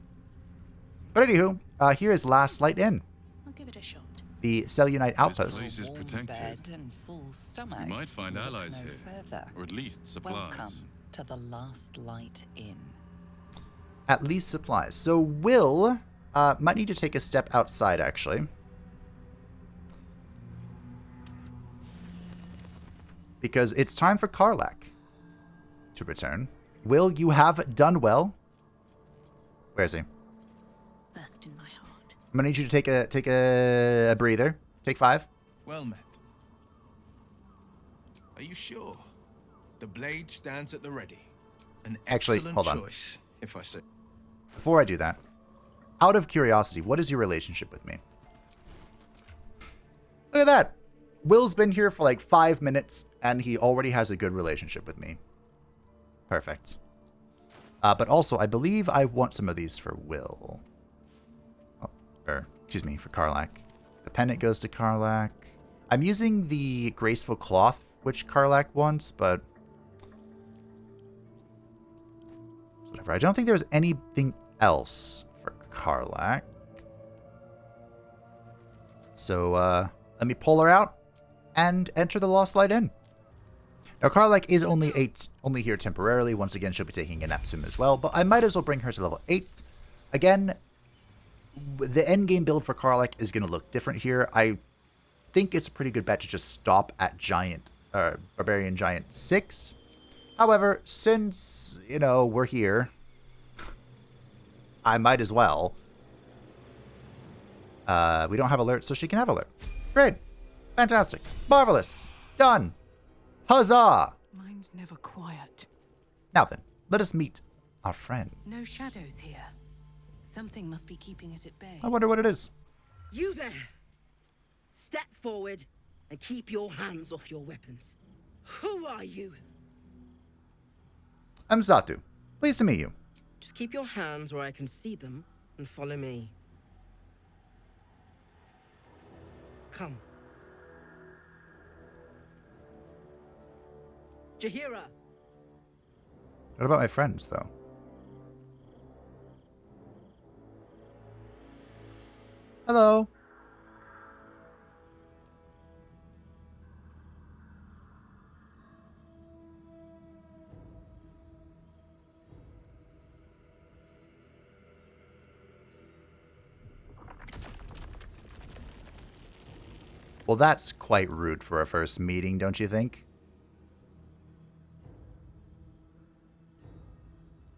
But anywho, here is Last Light Inn. I'll give it a shot. The Selunite outpost. This place is protected. Bed and full stomach. We might find allies no here, further. or at least supplies. Welcome to the Last Light Inn. At least supplies. So Wyll might need to take a step outside, actually. Because it's time for Karlach to return. Wyll, you have done well. Where is he? First in my heart. I'm gonna need you to take a breather. Take 5. Well met. Are you sure? The blade stands at the ready. An Actually, excellent hold on. choice, if I say. Before I do that, out of curiosity, what is your relationship with me? Look at that. Will's been here for like 5 minutes, and he already has a good relationship with me. Perfect. But also, I believe I want some of these for Wyll. Oh, or, excuse me, for Karlach. The pendant goes to Karlach. I'm using the graceful cloth, which Karlach wants, but whatever. I don't think there's anything else for Karlach. So, let me pull her out and enter the Lost Light Inn. Now, Karlach is only here temporarily. Once again, she'll be taking a nap soon as well, but I might as well bring her to level 8. Again, the endgame build for Karlach is going to look different here. I think it's a pretty good bet to just stop at Barbarian Giant 6. However, since, you know, we're here, I might as well. We don't have alert, so she can have alert. Great. Fantastic. Marvelous. Done. Huzzah! Mine's never quiet. Now then, let us meet our friend. No shadows here. Something must be keeping it at bay. I wonder what it is. You there! Step forward and keep your hands off your weapons. Who are you? I'm Zatu. Pleased to meet you. Just keep your hands where I can see them and follow me. Come. Jaheira! What about my friends, though? Hello. Well, that's quite rude for a first meeting, don't you think?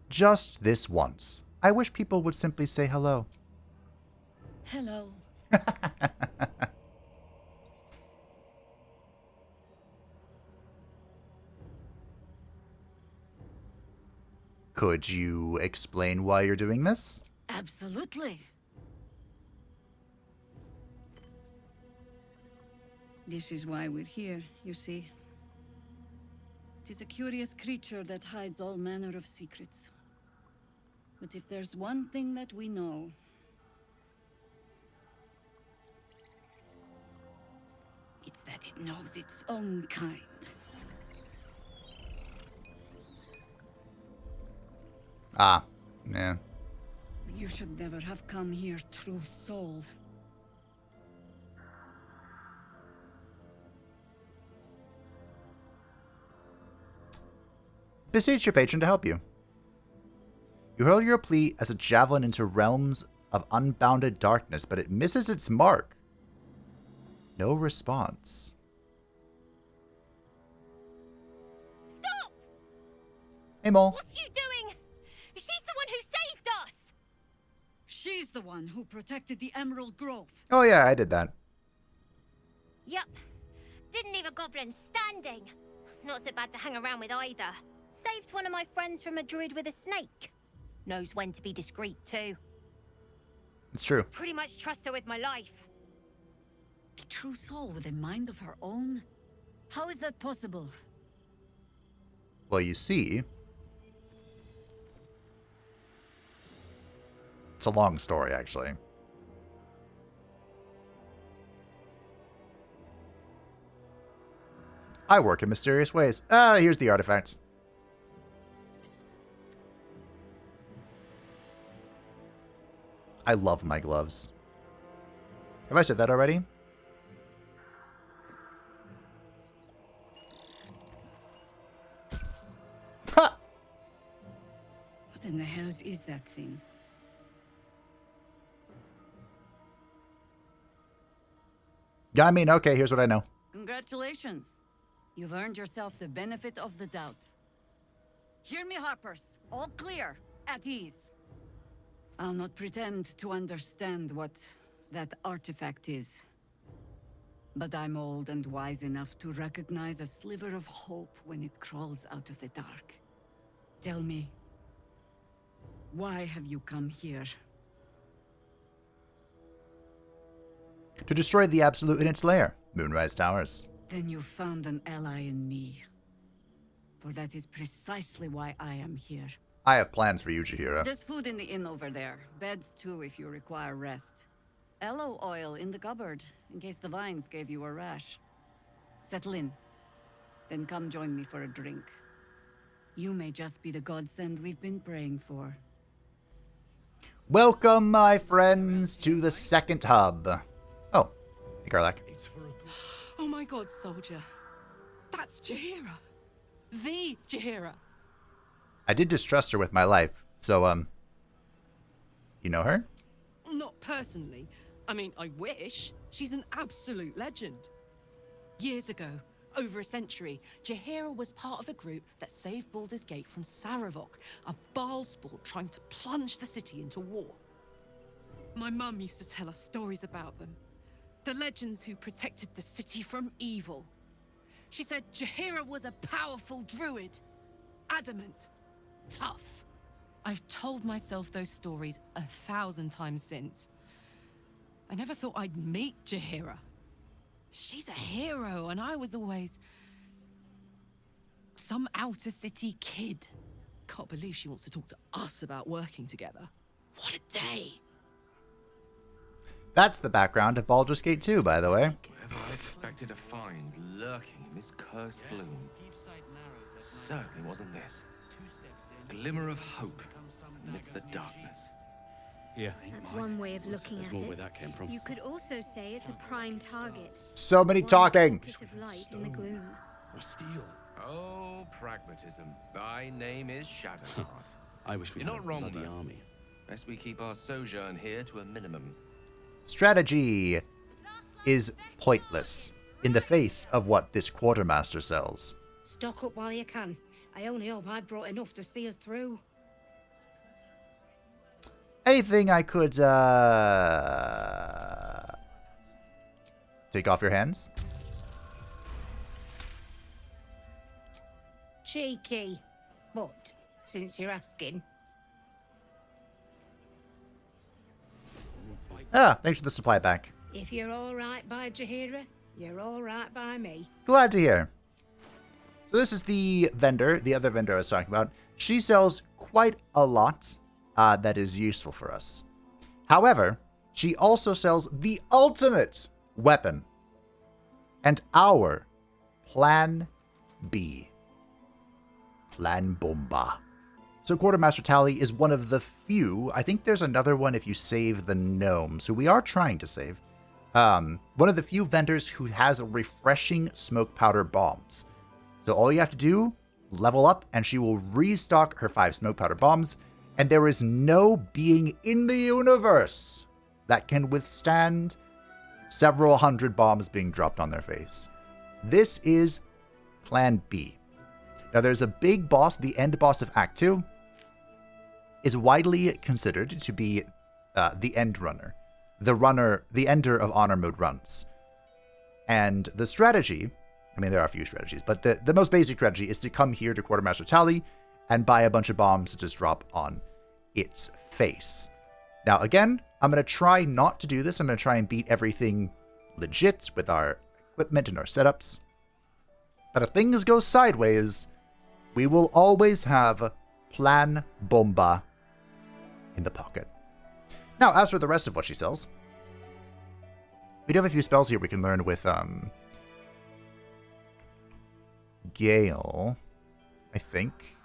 Just this once. I wish people would simply say hello. Hello. Could you explain why you're doing this? Absolutely. This is why we're here, you see. It is a curious creature that hides all manner of secrets. But if there's one thing that we know, it's that it knows its own kind. Ah, yeah. You should never have come here, true soul. Beseech your patron to help you. You hurl your plea as a javelin into realms of unbounded darkness, but it misses its mark. No response. Stop! Hey, Mole. What's you doing? She's the one who saved us! She's the one who protected the Emerald Grove. Oh yeah, I did that. Yup. Didn't leave a goblin standing. Not so bad to hang around with either. Saved one of my friends from a druid with a snake. Knows when to be discreet, too. It's true. Pretty much trust her with my life. It true soul with a mind of her own? How is that possible? Well, you see, it's a long story, actually. I work in mysterious ways. Here's the artifacts. I love my gloves. Have I said that already? Ha! What in the hells is that thing? Yeah, I mean, okay, here's what I know. Congratulations. You've earned yourself the benefit of the doubt. Hear me, Harpers. All clear. At ease. I'll not pretend to understand what that artifact is. But I'm old and wise enough to recognize a sliver of hope when it crawls out of the dark. Tell me, why have you come here? To destroy the Absolute in its lair, Moonlight Towers. Then you found an ally in me. For that is precisely why I am here. I have plans for you, Jaheira. There's food in the inn over there. Beds too if you require rest. Aloe oil in the cupboard, in case the vines gave you a rash. Settle in. Then come join me for a drink. You may just be the godsend we've been praying for. Welcome, my friends, to the second hub. Oh, hey, Garlac. Oh my god, soldier. That's Jaheira. The Jaheira. I did distrust her with my life, so, you know her? Not personally. I mean, I wish. She's an absolute legend. Years ago, over a century, Jaheira was part of a group that saved Baldur's Gate from Saravok, a Baalspawn trying to plunge the city into war. My mum used to tell us stories about them. The legends who protected the city from evil. She said Jaheira was a powerful druid. Adamant. Tough. I've told myself those stories 1,000 times since. I never thought I'd meet Jaheira. She's a hero, and I was always some outer city kid. Can't believe she wants to talk to us about working together. What a day! That's the background of Baldur's Gate 2, by the way. Whatever I expected to find lurking in this cursed gloom, certainly wasn't this. A glimmer of hope amidst the darkness. Yeah. That's one way of looking at more it. where that came from. You could also say it's a prime target. So many talking. Pocket of light in the gloom. Or steel. Oh, pragmatism. Thy name is Shadowheart. I wish we You're had not wrong, the though. army. Best we keep our sojourn here to a minimum. Strategy is pointless in the face of what this quartermaster sells. Stock up while you can. I only hope I brought enough to see us through. Anything I could, take off your hands? Cheeky. But, since you're asking... Thanks for the supply back. If you're all right by Jaheira, you're all right by me. Glad to hear. So this is the vendor, the other vendor I was talking about. She sells quite a lot that is useful for us. However, she also sells the ultimate weapon. And our Plan B. Plan Bomba. So Quartermaster Tally is one of the few. I think there's another one if you save the gnome. So we are trying to save. One of the few vendors who has refreshing smoke powder bombs. So all you have to do, level up, and she will restock her 5 smoke powder bombs. And there is no being in the universe that can withstand several hundred bombs being dropped on their face. This is Plan B. Now there's a big boss, the end boss of Act 2, is widely considered to be the end runner. The ender of honor mode runs. And the strategy, I mean, there are a few strategies, but the most basic strategy is to come here to Quartermaster Tally and buy a bunch of bombs to just drop on its face. Now, again, I'm going to try not to do this. I'm going to try and beat everything legit with our equipment and our setups. But if things go sideways, we will always have Plan Bomba in the pocket. Now, as for the rest of what she sells, we do have a few spells here we can learn with Gale, I think.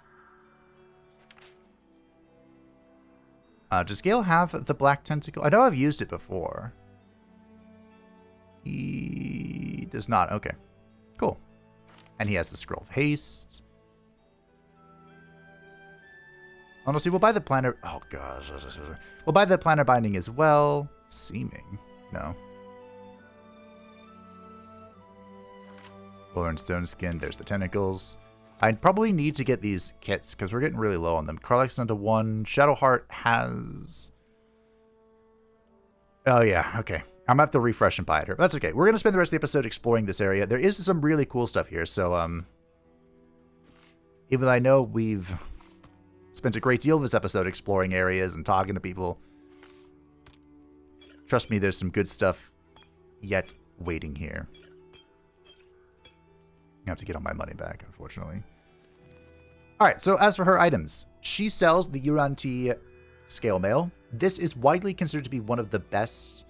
Does Gale have the Black Tentacle? I know I've used it before. He does not. Okay. Cool. And he has the Scroll of Haste. Honestly, we'll buy the Planner... Oh, gosh. We'll buy the Planner Binding as well. Seeming. No. Boar Stone Skin. There's the Tentacles. I probably need to get these kits because we're getting really low on them. Karlach's down to 1. Shadowheart has... Oh, yeah. Okay. I'm going to have to refresh and buy it here. But that's okay. We're going to spend the rest of the episode exploring this area. There is some really cool stuff here. So, even though I know we've spent a great deal of this episode exploring areas and talking to people, trust me, there's some good stuff yet waiting here. I have to get all my money back, unfortunately. Alright, so as for her items, she sells the Uranti Scale Mail. This is widely considered to be one of the best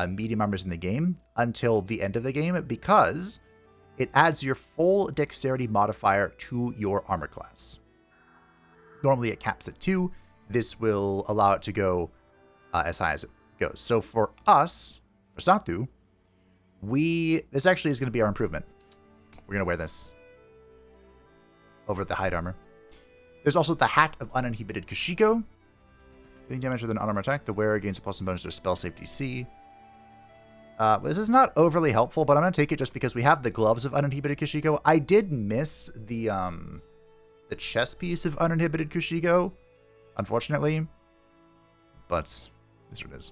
medium armors in the game until the end of the game because it adds your full dexterity modifier to your armor class. Normally it caps at 2. This will allow it to go as high as it goes. So for us, for Satu, this actually is going to be our improvement. We're going to wear this over the hide armor. There's also the Hat of Uninhibited Kashiko. Being damage with an unarmed attack, the wearer gains a +1 bonus to spell save DC. This is not overly helpful, but I'm going to take it just because we have the Gloves of Uninhibited Kashiko. I did miss the chest piece of Uninhibited Kashiko, unfortunately. But this is what it is.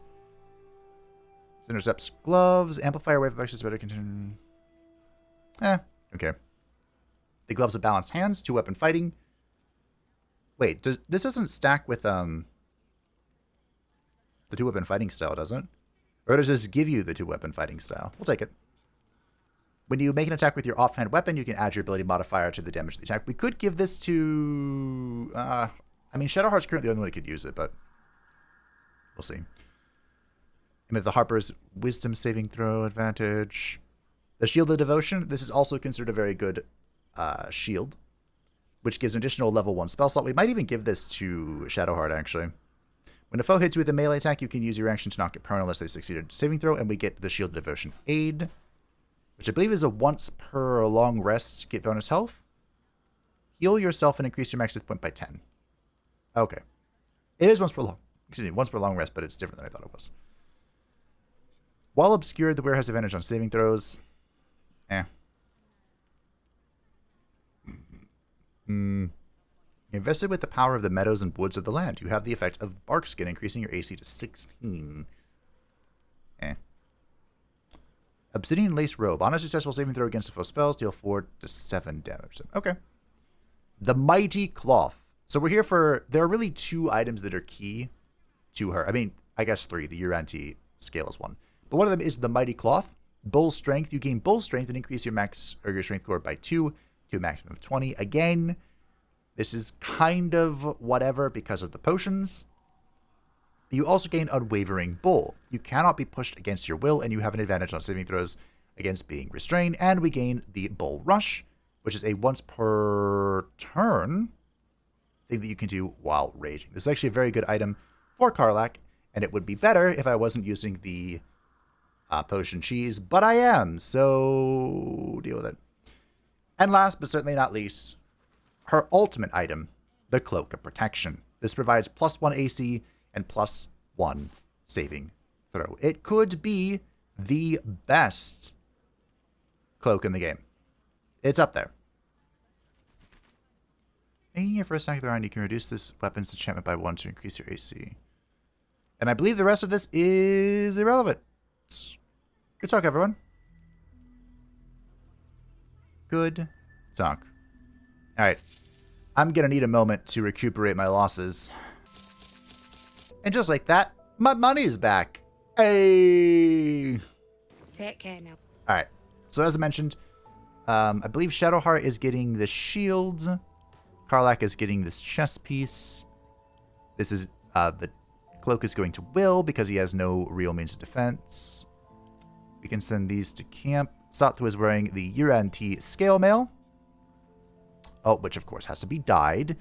Intercepts Gloves, Amplifier Wave of Access, better continue. Okay. The Gloves of Balanced Hands, 2-weapon fighting. Wait, this doesn't stack with the 2-weapon fighting style, does it? Or does this give you the 2-weapon fighting style? We'll take it. When you make an attack with your offhand weapon, you can add your ability modifier to the damage of the attack. We could give this to... I mean, Shadowheart's currently the only one who could use it, but... We'll see. And if the Harper's Wisdom saving throw advantage... The Shield of Devotion, this is also considered a very good shield, which gives an additional level 1 spell slot. We might even give this to Shadowheart, actually. When a foe hits you with a melee attack, you can use your action to knock it prone unless they succeed at saving throw, and we get the Shield of Devotion Aid, which I believe is a once per long rest, get bonus health. Heal yourself and increase your max hit point by 10. Okay. It is once per long rest, but it's different than I thought it was. While obscured, the wearer has advantage on saving throws. Invested with the power of the meadows and woods of the land, you have the effect of bark skin, increasing your AC to 16. Obsidian Lace Robe. On a successful saving throw against a foe spells, deal 4 to 7 damage. Okay. The Mighty Cloth. So we're here for... There are really 2 items that are key to her. I mean, I guess 3. The Uranti scale is 1. But one of them is the Mighty Cloth. Bull Strength. You gain Bull Strength and increase your max or your strength score by 2 to a maximum of 20. Again, this is kind of whatever because of the potions. You also gain Unwavering Bull. You cannot be pushed against your will, and you have an advantage on saving throws against being restrained. And we gain the Bull Rush, which is a once per turn thing that you can do while raging. This is actually a very good item for Karlach, and it would be better if I wasn't using the potion cheese, but I am, so deal with it. And last, but certainly not least, her ultimate item, the Cloak of Protection. This provides +1 AC and +1 saving throw. It could be the best cloak in the game. It's up there. Making it for a second round, you can reduce this weapon's enchantment by 1 to increase your AC. And I believe the rest of this is irrelevant. Good talk, everyone. Good talk. Alright. I'm gonna need a moment to recuperate my losses. And just like that, my money's back. Hey! Take care now. All right. So as I mentioned, I believe Shadowheart is getting the shield. Karlach is getting this chest piece. This is the cloak is going to Wyll because he has no real means of defense. We can send these to camp. Sathu is wearing the Uranti scale mail. Oh, which of course has to be dyed.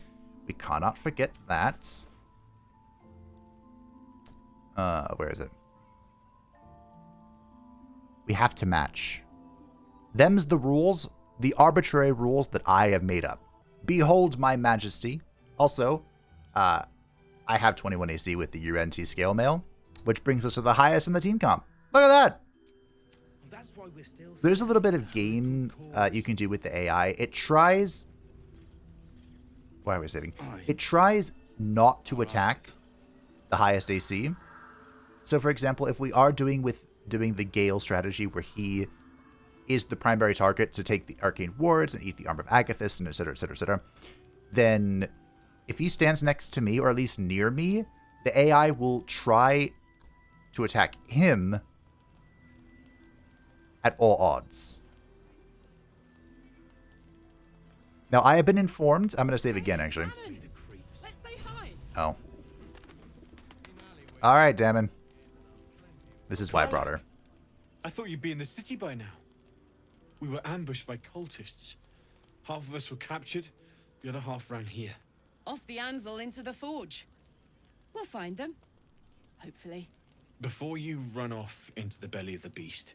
We cannot forget that. Where is it? We have to match. Them's the rules, the arbitrary rules that I have made up. Behold my majesty. Also, I have 21 AC with the UNT scale mail, which brings us to the highest in the team comp. Look at that. There's a little bit of game you can do with the AI. It tries... Why are we saving? It tries not to attack the highest AC. So, for example, if we are doing the Gale strategy where he is the primary target to take the arcane wards and eat the armor of Agathis and etc, etc, etc, then if he stands next to me or at least near me, the AI will try to attack him at all odds. Now, I have been informed... I'm going to save again, actually. Oh. Alright, Damon. This is why I brought her. I thought you'd be in the city by now. We were ambushed by cultists. Half of us were captured, the other half ran here. Off the anvil into the forge. We'll find them. Hopefully. Before you run off into the belly of the beast,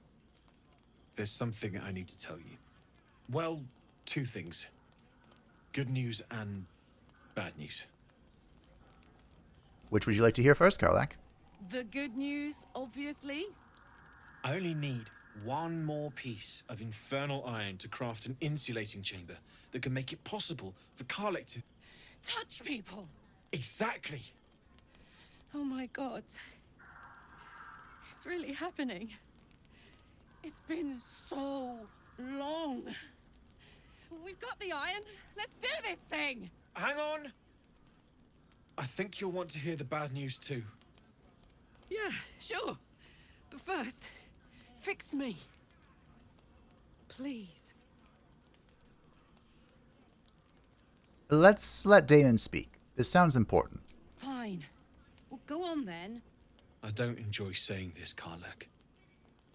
there's something I need to tell you. Well, two things. Good news and bad news. Which would you like to hear first, Karlach? The good news, obviously. I only need one more piece of infernal iron to craft an insulating chamber that can make it possible for Karlach to... Touch people! Exactly! Oh my god. It's really happening. It's been so long. We've got the iron. Let's do this thing! Hang on! I think you'll want to hear the bad news too. Yeah, sure. But first, fix me. Please. Let's let Damon speak. This sounds important. Fine. Well, go on then. I don't enjoy saying this, Karlach,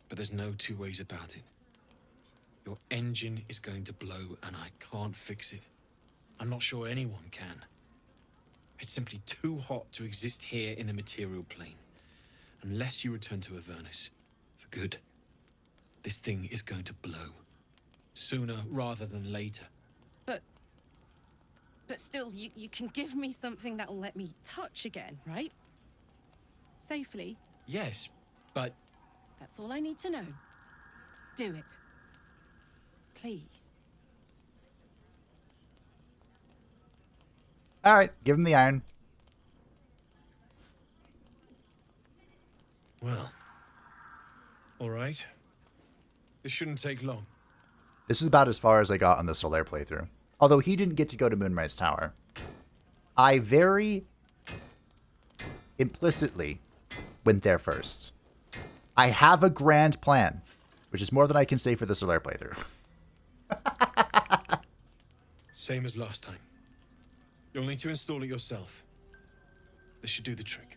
but there's no two ways about it. Your engine is going to blow and I can't fix it. I'm not sure anyone can. It's simply too hot to exist here in the material plane. Unless you return to Avernus for good, this thing is going to blow. Sooner rather than later. But still, you can give me something that'll let me touch again, right? Safely. Yes, but... That's all I need to know. Do it. Please. Alright, give him the iron. Well, all right. This shouldn't take long. This is about as far as I got on the Solaire playthrough. Although he didn't get to go to Moonlight Tower. I very implicitly went there first. I have a grand plan, which is more than I can say for the Solaire playthrough. Same as last time. You'll need to install it yourself. This should do the trick.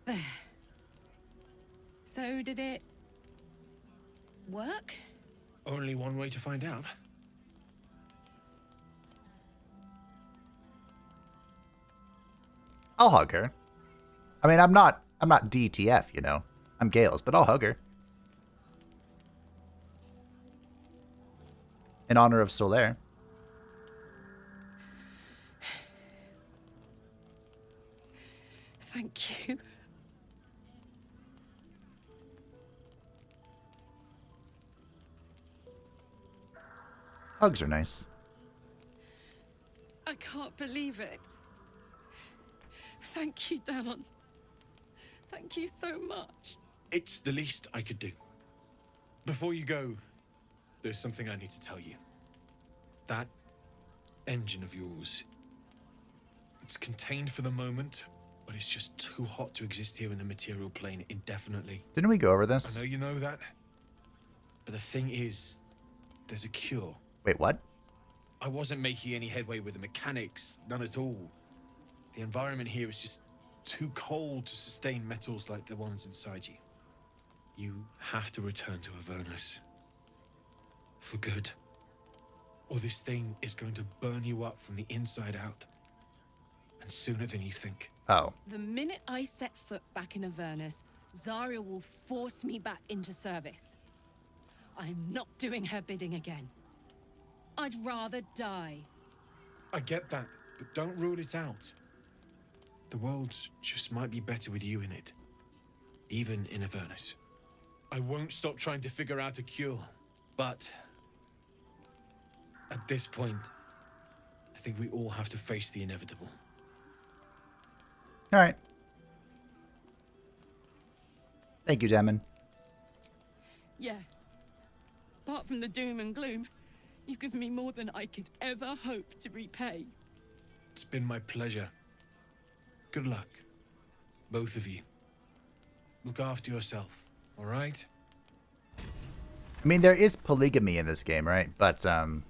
There. So did it work? Only one way to find out. I'll hug her. I mean, I'm not DTF, you know. I'm Gales, but I'll hug her. In honor of Solaire. Thank you. Hugs are nice. I can't believe it. Thank you, Damon. Thank you so much. It's the least I could do. Before you go, there's something I need to tell you. That engine of yours, it's contained for the moment, but it's just too hot to exist here in the material plane indefinitely. Didn't we go over this? I know you know that, but the thing is, there's a cure. Wait, what? I wasn't making any headway with the mechanics, none at all. The environment here is just too cold to sustain metals like the ones inside you. You have to return to Avernus. For good. Or this thing is going to burn you up from the inside out. And sooner than you think. Oh. The minute I set foot back in Avernus, Zarya will force me back into service. I'm not doing her bidding again. I'd rather die. I get that, but don't rule it out. The world just might be better with you in it. Even in Avernus. I won't stop trying to figure out a cure, but at this point, I think we all have to face the inevitable. All right. Thank you, Damon. Yeah. Apart from the doom and gloom, you've given me more than I could ever hope to repay. It's been my pleasure. Good luck, both of you. Look after yourself, all right? I mean, there is polygamy in this game, right? But I'm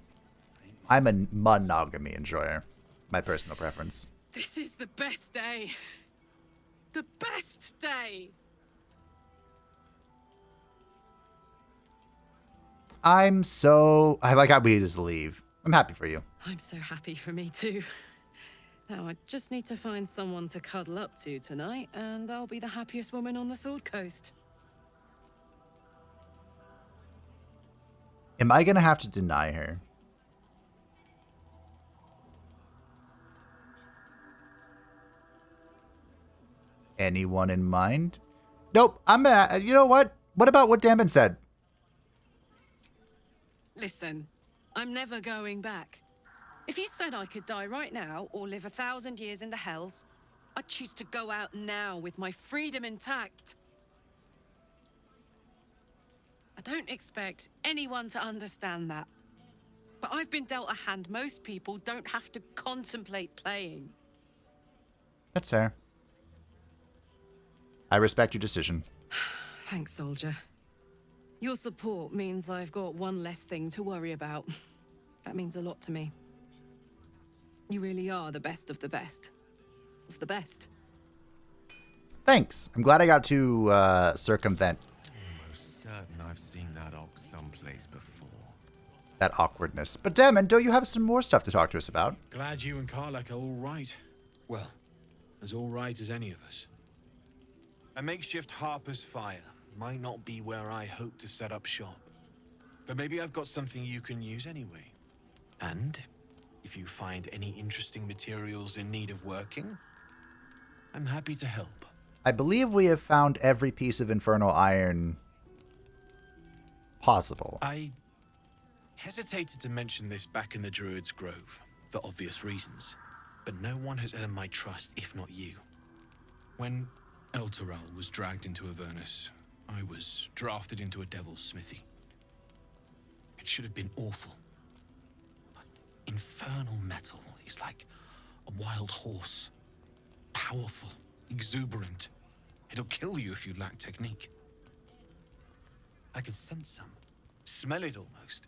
a monogamy enjoyer. My personal preference. This is the best day. The best day. I got we just leave. I'm happy for you. I'm so happy for me too. Now I just need to find someone to cuddle up to tonight, and I'll be the happiest woman on the Sword Coast. Am I gonna have to deny her? Anyone in mind? Nope. You know what? What about what Damon said? Listen, I'm never going back. If you said I could die right now or live 1,000 years in the Hells, I'd choose to go out now with my freedom intact. I don't expect anyone to understand that. But I've been dealt a hand most people don't have to contemplate playing. That's fair. I respect your decision. Thanks, soldier. Your support means I've got one less thing to worry about. That means a lot to me. You really are the best of the best. Of the best. Thanks. I'm glad I got to circumvent Almost certain I've seen that ox someplace before. that awkwardness. But Damon, don't you have some more stuff to talk to us about? Glad you and Karlak are all right. Well, as all right as any of us. A makeshift Harper's Fire might not be where I hope to set up shop. But maybe I've got something you can use anyway. And if you find any interesting materials in need of working, I'm happy to help. I believe we have found every piece of infernal iron possible. I hesitated to mention this back in the Druid's Grove, for obvious reasons. But no one has earned my trust, if not you. When Elturel was dragged into Avernus, I was drafted into a devil's smithy. It should have been awful. But infernal metal is like a wild horse. Powerful, exuberant. It'll kill you if you lack technique. I can sense some. Smell it almost.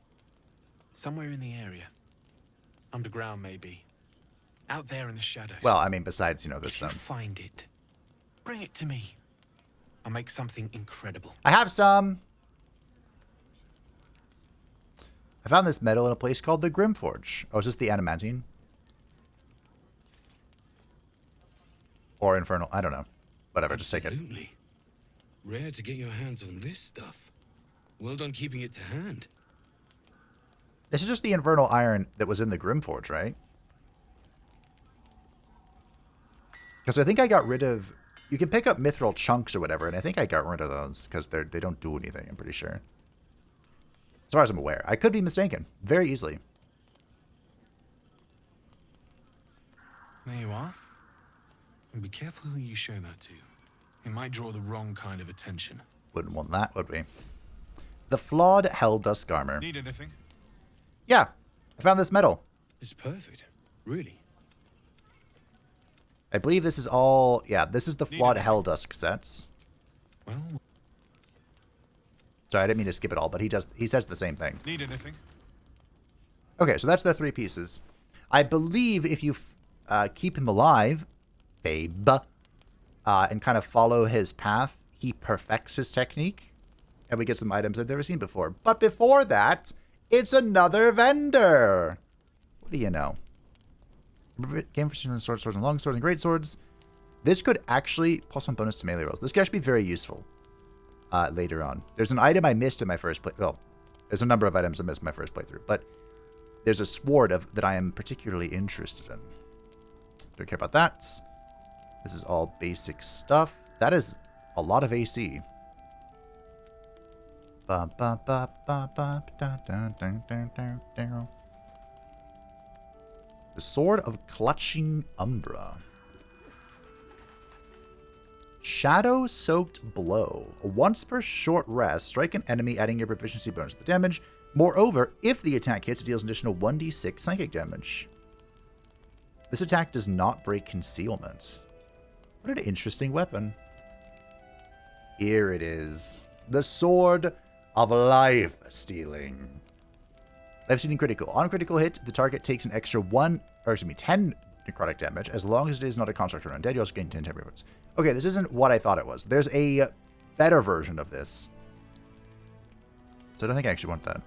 Somewhere in the area. Underground, maybe. Out there in the shadows. Well, I mean, besides, this If you find it, bring it to me. I'll make something incredible. I have some. I found this metal in a place called the Grimforge. Oh, is this the adamantine? Or infernal? I don't know. Whatever, just take it. Absolutely. Rare to get your hands on this stuff. Well done keeping it to hand. This is just the infernal iron that was in the Grimforge, right? Because I think I got rid of... You can pick up mithril chunks or whatever, and I think I got rid of those because they don't do anything, I'm pretty sure. As far as I'm aware. I could be mistaken. Very easily. There you are. And be careful who you show that to. It might draw the wrong kind of attention. Wouldn't want that, would we? The Flawed Helldust Armor. Need anything? Yeah. I found this medal. It's perfect. Really. I believe this is all... Yeah, this is the Flawed Helldusk sets. Well... Sorry, I didn't mean to skip it all, but he says the same thing. Need anything? Okay, so that's the 3 pieces. I believe if you keep him alive, babe, and kind of follow his path, he perfects his technique, and we get some items I've never seen before. But before that, it's another vendor. What do you know? Game for swords, and long swords, and great swords. This could actually +1 bonus to melee rolls. This could actually be very useful later on. There's an item I missed in my first play. Well, there's a number of items I missed in my first playthrough, but there's a sword that I am particularly interested in. Don't care about that. This is all basic stuff. That is a lot of AC. The Sword of Clutching Umbra. Shadow-Soaked Blow. Once per short rest, strike an enemy, adding your proficiency bonus to the damage. Moreover, if the attack hits, it deals an additional 1d6 psychic damage. This attack does not break concealment. What an interesting weapon. Here it is. The Sword of Life Stealing. Life Stealing critical. On critical hit, the target takes an extra 10 necrotic damage. As long as it is not a construct or undead, you also gain 10 temporary wounds. Okay, this isn't what I thought it was. There's a better version of this. So I don't think I actually want that.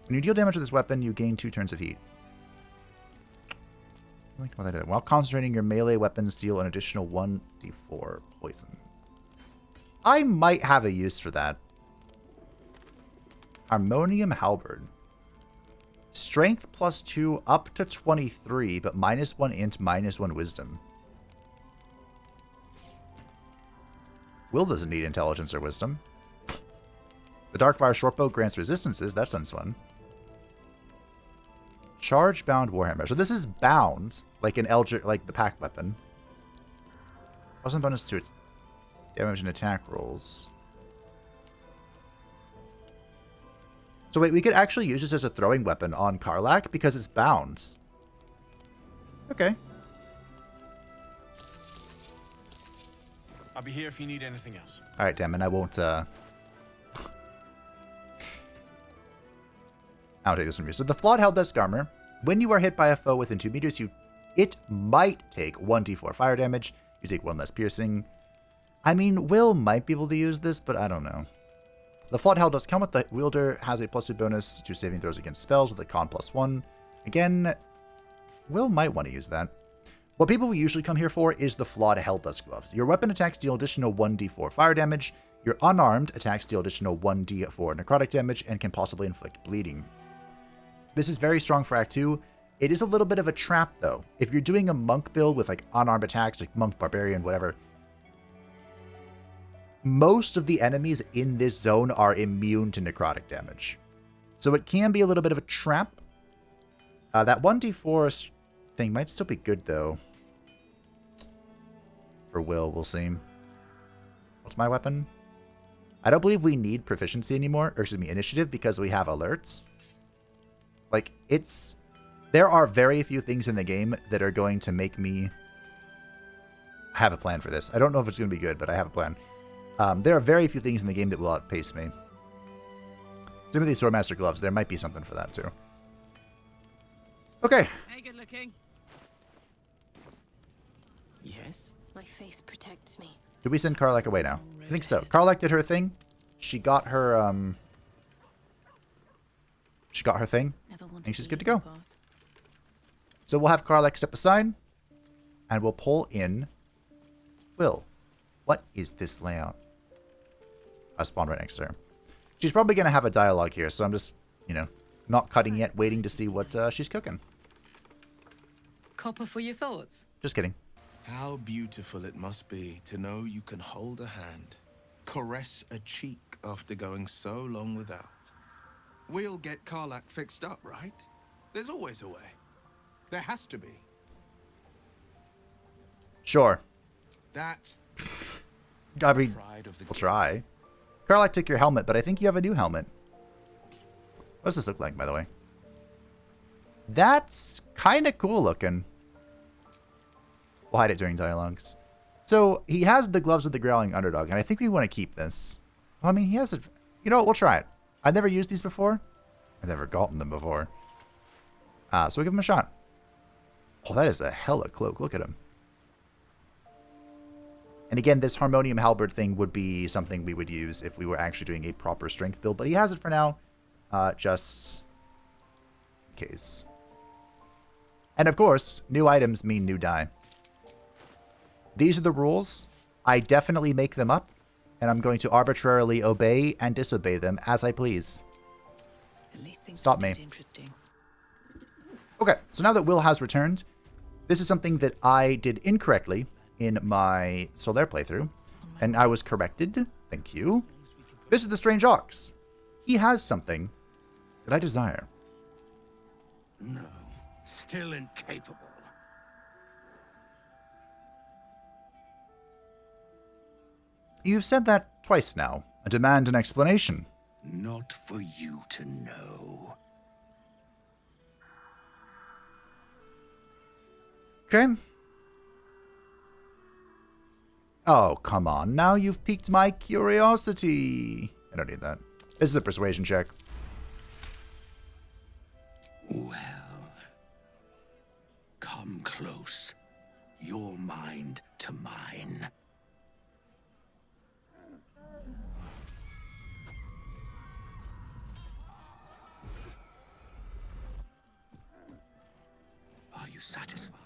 When you deal damage with this weapon, you gain 2 turns of heat. I think about that. While concentrating, your melee weapons deal an additional 1d4 poison. I might have a use for that. Harmonium Halberd. Strength +2 up to 23, but -1 int, -1 wisdom. Wyll doesn't need intelligence or wisdom. The Darkfire Shortbow grants resistances. That sounds fun. Charge Bound Warhammer. So this is bound, like an Eldritch, like the pack weapon. Wasn't bonus to its damage and attack rolls. So wait, we could actually use this as a throwing weapon on Karlach because it's bound. Okay. I'll be here if you need anything else. All right, damn it, I won't I'll take this from you. So the Flawed Helldusk Armor. When you are hit by a foe within 2 meters, it might take 1d4 fire damage. You take 1 less piercing. I mean, Wyll might be able to use this, but I don't know. The Flawed Helldusk Helmet, the wielder has a +2 bonus to saving throws against spells with a con +1. Again, Wyll might want to use that. What people usually come here for is the Flawed Helldusk Gloves. Your weapon attacks deal additional 1d4 fire damage. Your unarmed attacks deal additional 1d4 necrotic damage and can possibly inflict bleeding. This is very strong for Act 2. It is a little bit of a trap, though. If you're doing a monk build with like unarmed attacks, like monk, barbarian, whatever, most of the enemies in this zone are immune to necrotic damage. So it can be a little bit of a trap. That 1d4 thing might still be good, though. For Wyll, we'll see. What's my weapon? I don't believe we need proficiency anymore, or excuse me, initiative, because we have alerts. Like, there are very few things in the game that are going to make me have a plan for this. I don't know if it's going to be good, but I have a plan. There are very few things in the game that will outpace me. Same with these Swordmaster gloves. There might be something for that, too. Okay. Hey, good looking. Yes? My faith protects me. Did we send Karlach away now? I think so. Karlach did her thing. She got her, thing. I think she's good to go. So we'll have Karlach step aside, and we'll pull in Wyll. What is this layout? I spawned right next to her. She's probably going to have a dialogue here, so I'm just, not cutting yet, waiting to see what she's cooking. Copper for your thoughts. Just kidding. How beautiful it must be to know you can hold a hand, caress a cheek after going so long without. We'll get Karlach fixed up, right? There's always a way. There has to be. Sure. That's... I mean, we'll try. Karlach took your helmet, but I think you have a new helmet. What does this look like, by the way? That's kind of cool looking. We'll hide it during dialogues. So he has the gloves of the growling underdog, and I think we want to keep this. Well, I mean, he has it. You know what? We'll try it. I've never used these before. I've never gotten them before. So we'll give him a shot. Oh, that is a hella cloak. Look at him. And again, this Harmonium Halberd thing would be something we would use if we were actually doing a proper strength build. But he has it for now, just in case. And of course, new items mean new die. These are the rules. I definitely make them up, and I'm going to arbitrarily obey and disobey them as I please. At least things Stop me. Interesting. Okay, so now that Wyll has returned, this is something that I did incorrectly in my Solaire playthrough, and I was corrected. Thank you. This is the Strange Ox. He has something that I desire. No, still incapable. You've said that twice now. I demand an explanation. Not for you to know. Okay. Oh, come on. Now you've piqued my curiosity. I don't need that. This is a persuasion check. Well, come close. Your mind to mine. Are you satisfied?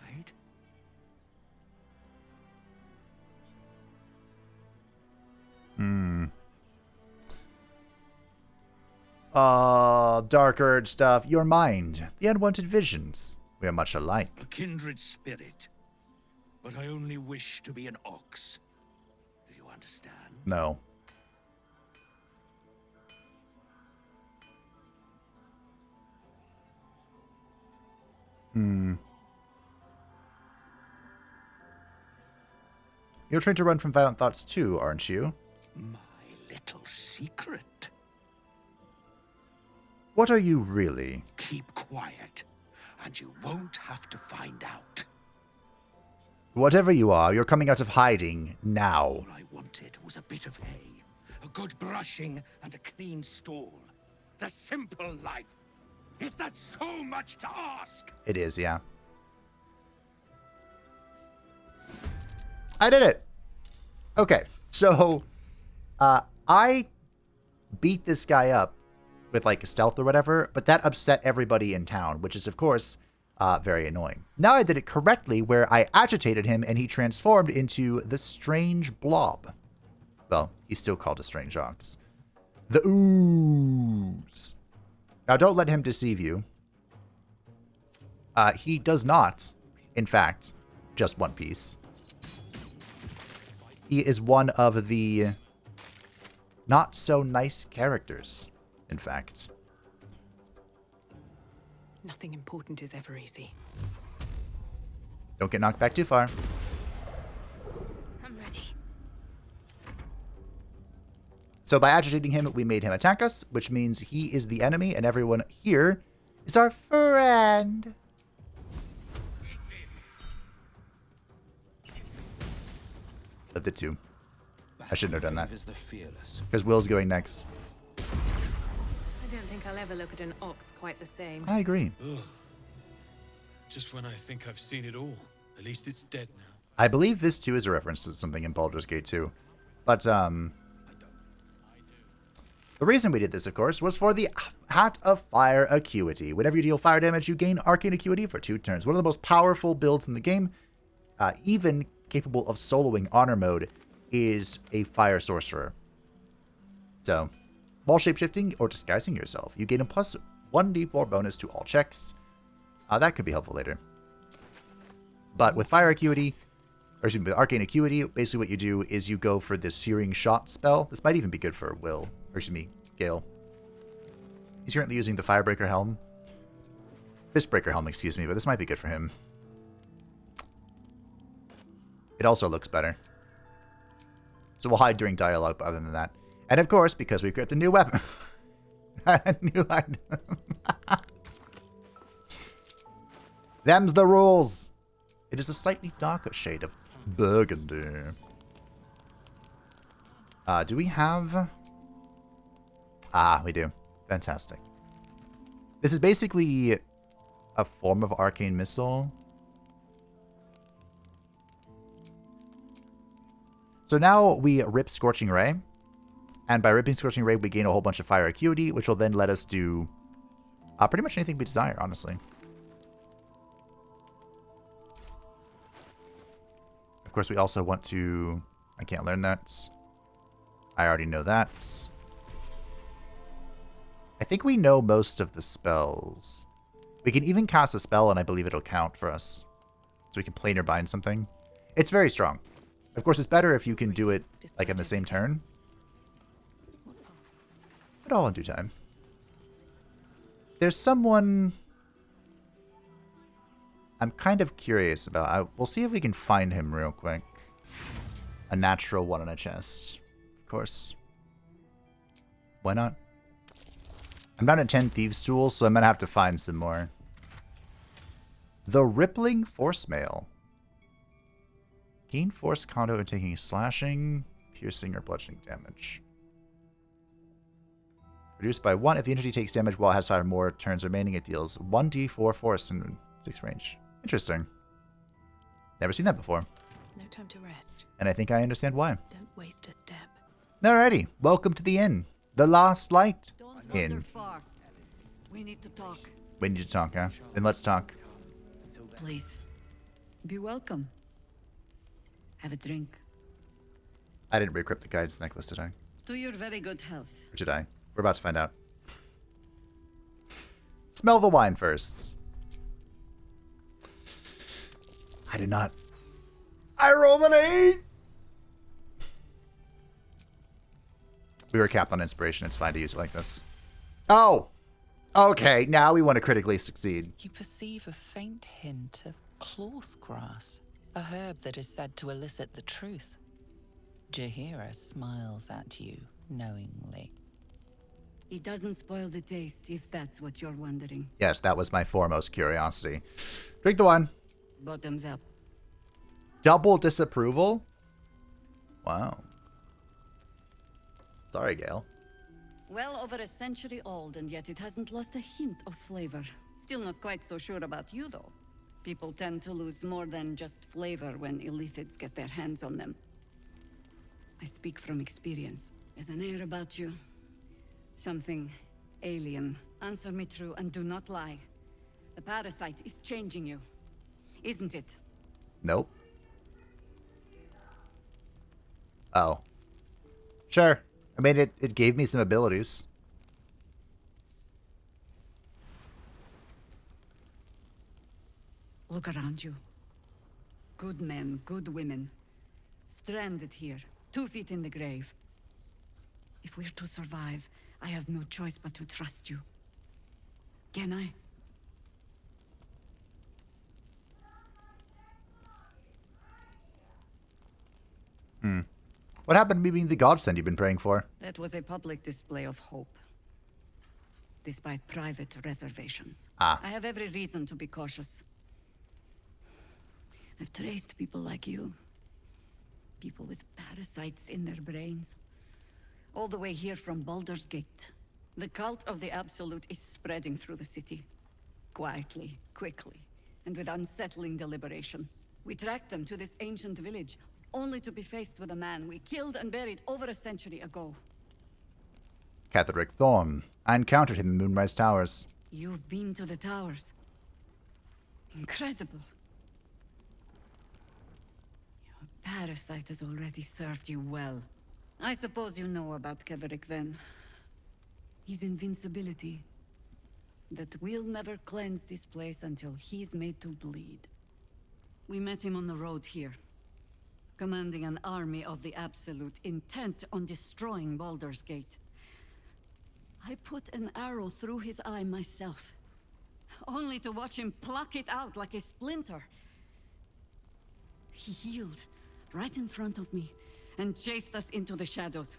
Dark Urge stuff. Your mind. The unwanted visions. We are much alike. A kindred spirit. But I only wish to be an ox. Do you understand? No. You're trying to run from violent thoughts too, aren't you? My little secret. What are you really? Keep quiet, and you won't have to find out. Whatever you are, you're coming out of hiding now. All I wanted was a bit of hay, a good brushing, and a clean stall. The simple life. Is that so much to ask? It is, yeah. I did it! Okay, so I beat this guy up with like stealth or whatever, but that upset everybody in town, which is of course very annoying. Now I did it correctly where I agitated him and he transformed into the strange blob. Well, he's still called a strange ox. The ooze. Now don't let him deceive you. He does not, in fact, just one piece. He is one of the not so nice characters, in fact. Nothing important is ever easy. Don't get knocked back too far. I'm ready. So by agitating him, we made him attack us, which means he is the enemy and everyone here is our friend. Of the two. I shouldn't have done that. Because Will's going next. I don't think I'll ever look at an ox quite the same. I agree. Ugh. Just when I think I've seen it all. At least it's dead now. I believe this too is a reference to something in Baldur's Gate 2. But the reason we did this, of course, was for the Hat of Fire Acuity. Whenever you deal fire damage, you gain Arcane Acuity for 2 turns. One of the most powerful builds in the game. Even capable of soloing honor mode is a fire sorcerer. So, while shapeshifting or disguising yourself, you gain a plus 1d4 bonus to all checks. That could be helpful later. But with fire acuity, or excuse me, with arcane acuity, basically what you do is you go for the searing shot spell. This might even be good for Wyll, or excuse me, Gale. He's currently using the Firebreaker helm. Fistbreaker helm, excuse me, but this might be good for him. It also looks better. So we'll hide during dialogue, but other than that. And of course, because we equipped a new weapon. A new item. Them's the rules. It is a slightly darker shade of burgundy. Do we have... Ah, we do. Fantastic. This is basically a form of arcane missile. So now we rip Scorching Ray. And by ripping Scorching Ray, we gain a whole bunch of fire acuity, which will then let us do pretty much anything we desire, honestly. Of course, we also want to... I can't learn that. I already know that. I think we know most of the spells. We can even cast a spell, and I believe it'll count for us. So we can planar bind something. It's very strong. Of course, it's better if you can do it like in the same turn. But all in due time. There's someone I'm kind of curious about. We'll see if we can find him real quick. A natural one in a chest. Of course. Why not? I'm down at 10 Thieves' Tools, so I'm going to have to find some more. The Rippling Force Mail. Gain force conduit when taking slashing, piercing, or bludgeoning damage. Reduced by 1. If the entity takes damage while it has 5 more turns remaining, it deals 1d4 force in 6 range. Interesting. Never seen that before. No time to rest. And I think I understand why. Don't waste a step. Alrighty. Welcome to the inn. The Last Light Inn. Far. We need to talk. We need to talk, huh? Then let's talk. Please. Be welcome. Have a drink. I didn't re-equip the guide's necklace, did I? To your very good health. Or did I? We're about to find out. Smell the wine first. I did not. I rolled an 8! We were capped on inspiration. It's fine to use it like this. Oh! Okay, now we want to critically succeed. You perceive a faint hint of cloth grass, a herb that is said to elicit the truth. Jaheira smiles at you knowingly. It doesn't spoil the taste, if that's what you're wondering. Yes, that was my foremost curiosity. Drink the wine. Bottoms up. Double disapproval? Wow. Sorry, Gale. Well over a century old, and yet it hasn't lost a hint of flavor. Still not quite so sure about you, though. People tend to lose more than just flavor when illithids get their hands on them. I speak from experience. There's an air about you. Something alien. Answer me true and do not lie. The parasite is changing you, isn't it? Nope. Oh. Sure. I mean, it gave me some abilities. Look around you. Good men, good women. Stranded here, 2 feet in the grave. If we're to survive, I have no choice but to trust you. Can I? What happened to me being the godsend you've been praying for? That was a public display of hope. Despite private reservations. Ah. I have every reason to be cautious. I've traced people like you. People with parasites in their brains. All the way here from Baldur's Gate. The cult of the Absolute is spreading through the city. Quietly, quickly, and with unsettling deliberation. We tracked them to this ancient village, only to be faced with a man we killed and buried over a century ago. Catherick Thorn. I encountered him in Moonlight Towers. You've been to the towers. Incredible. Your parasite has already served you well. I suppose you know about Catherick then. His invincibility. That we'll never cleanse this place until he's made to bleed. We met him on the road here. Commanding an army of the Absolute, intent on destroying Baldur's Gate. I put an arrow through his eye myself, only to watch him pluck it out like a splinter. He healed right in front of me and chased us into the shadows.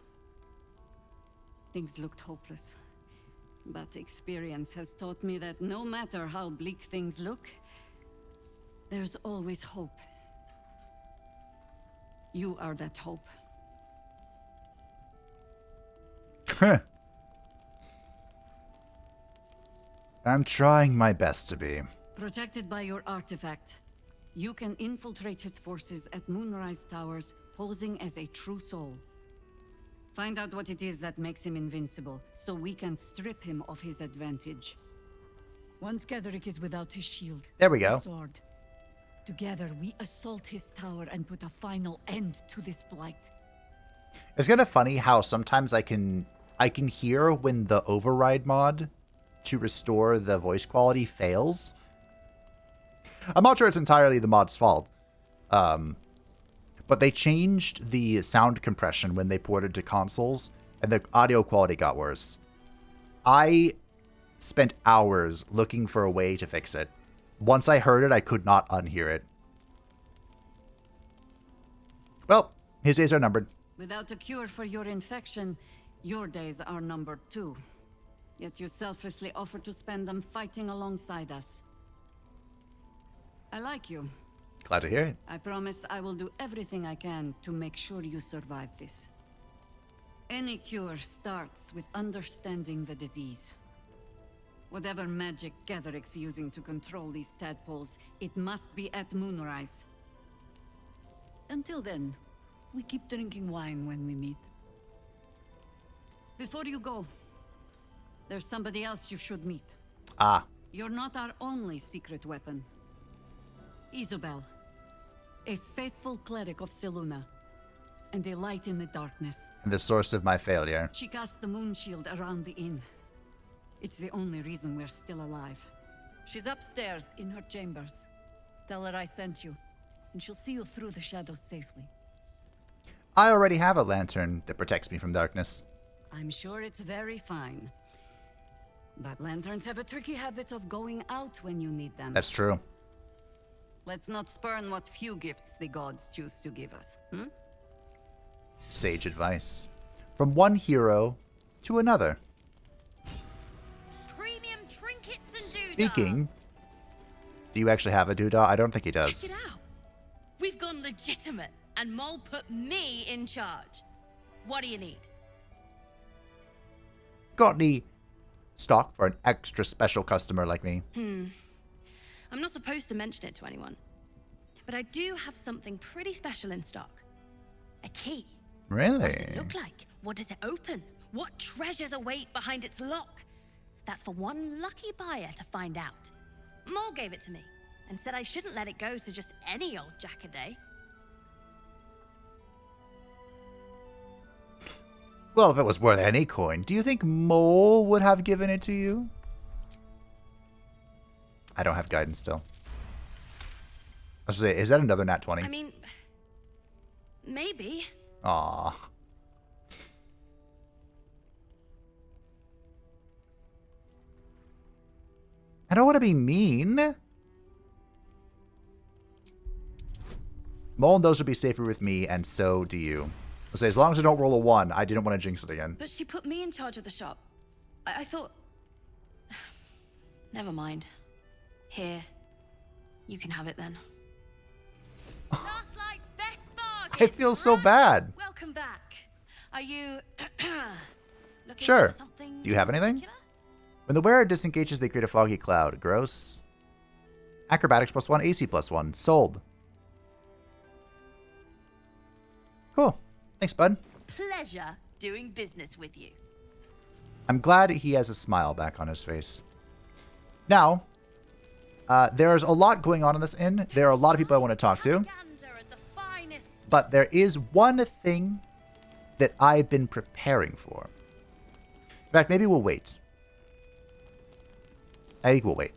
Things looked hopeless, but experience has taught me that no matter how bleak things look, There's always hope. You are that hope. I'm trying my best to be. Protected by your artifact, you can infiltrate his forces at Moonlight Towers, posing as a true soul. Find out what it is that makes him invincible, so we can strip him of his advantage. Once Ketheric is without his shield, there we go. his sword, together we assault his tower and put a final end to this blight. It's kind of funny how sometimes I can hear when the override mod to restore the voice quality fails. I'm not sure it's entirely the mod's fault. But they changed the sound compression when they ported to consoles, and the audio quality got worse. I spent hours looking for a way to fix it. Once I heard it, I could not unhear it. Well, his days are numbered. Without a cure for your infection, your days are numbered too. Yet you selflessly offer to spend them fighting alongside us. I like you. Glad to hear it. I promise I will do everything I can to make sure you survive this. Any cure starts with understanding the disease. Whatever magic Ketheric's using to control these tadpoles, it must be at moonrise. Until then, we keep drinking wine when we meet. Before you go, there's somebody else you should meet. Ah. You're not our only secret weapon. Isabel, a faithful cleric of Selûne, and a light in the darkness. And the source of my failure. She cast the moon shield around the inn. It's the only reason we're still alive. She's upstairs in her chambers. Tell her I sent you, and she'll see you through the shadows safely. I already have a lantern that protects me from darkness. I'm sure it's very fine. But lanterns have a tricky habit of going out when you need them. That's true. Let's not spurn what few gifts the gods choose to give us, Sage advice. From one hero to another. Premium trinkets and Speaking, do you actually have a doodah? I don't think he does. Check it out. We've gone legitimate, and Mole put me in charge. What do you need? Got any stock for an extra special customer like me? I'm not supposed to mention it to anyone, but I do have something pretty special in stock. A key. Really? What does it look like? What does it open? What treasures await behind its lock? That's for one lucky buyer to find out. Mole gave it to me and said I shouldn't let it go to just any old jackaday. Well, if it was worth any coin, do you think Mole would have given it to you? I don't have guidance still. I was gonna say, is that another nat 20? I mean, maybe. Aww. I don't want to be mean. Mole and those would be safer with me, and so do you. I'll say, as long as I don't roll a 1, I didn't want to jinx it again. But she put me in charge of the shop. I thought... Never mind. Here. You can have it then. Last night's best bargain. I feel so bad. Welcome back. Are you... looking Sure. for something Do you have anything? particular? When the wearer disengages, they create a foggy cloud. Gross. Acrobatics +1, AC +1. Sold. Cool. Thanks, bud. Pleasure doing business with you. I'm glad he has a smile back on his face. Now, there's a lot going on in this inn. There are a lot of people I want to talk to. But there is one thing that I've been preparing for. In fact, maybe we'll wait. I think we'll wait.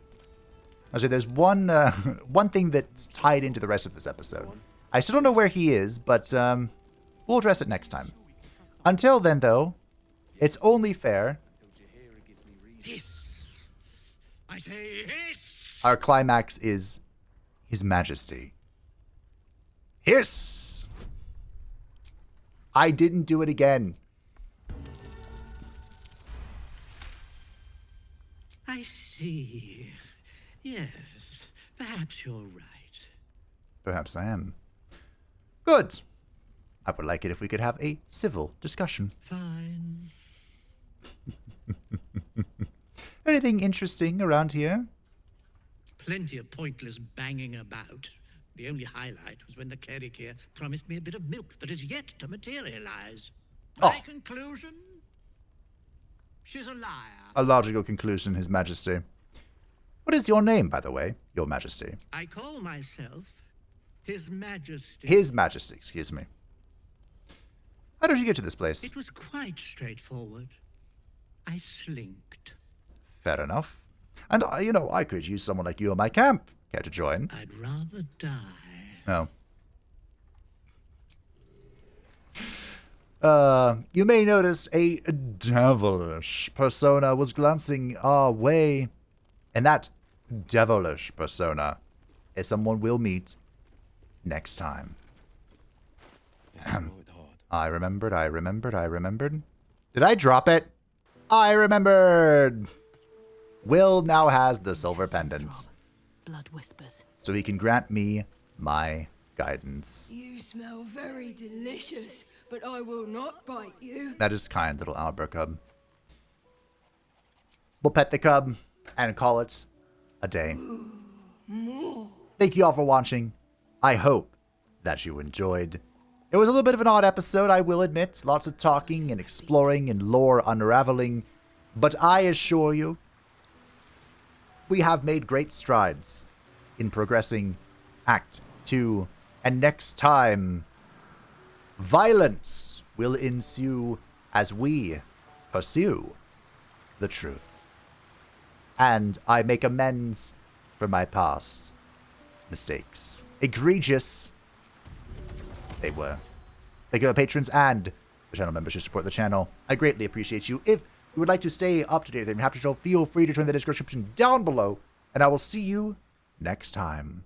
I'll say there's one one thing that's tied into the rest of this episode. I still don't know where he is, but we'll address it next time. Until then, though, it's only fair. Hiss! I say hiss! Our climax is His Majesty. Hiss! I didn't do it again. I see. Yes, perhaps you're right. Perhaps I am. Good. I would like it if we could have a civil discussion. Fine. Anything interesting around here? Plenty of pointless banging about. The only highlight was when the cleric here promised me a bit of milk that is yet to materialize. My conclusion? She's a liar. A logical conclusion, His Majesty. What is your name, by the way, Your Majesty? I call myself His Majesty. His Majesty, excuse me. How did you get to this place? It was quite straightforward. I slinked. Fair enough. And, I could use someone like you in my camp. Care to join? I'd rather die. Oh. You may notice a devilish persona was glancing our way. And that devilish persona is someone we'll meet next time. I remembered. Did I drop it? I remembered! Wyll now has the silver pendants. Blood whispers. So he can grant me my guidance. You smell very delicious, but I will not bite you. That is kind, little Albert cub. We'll pet the cub and call it a day. More. Thank you all for watching. I hope that you enjoyed. It was a little bit of an odd episode, I will admit. Lots of talking and exploring and lore unraveling. But I assure you, we have made great strides in progressing Act 2. And next time, violence will ensue as we pursue the truth. And I make amends for my past mistakes. Egregious they were. Thank you to patrons and the channel members who support the channel. I greatly appreciate you. If you would like to stay up to date with me, feel free to join the description down below, and I will see you next time.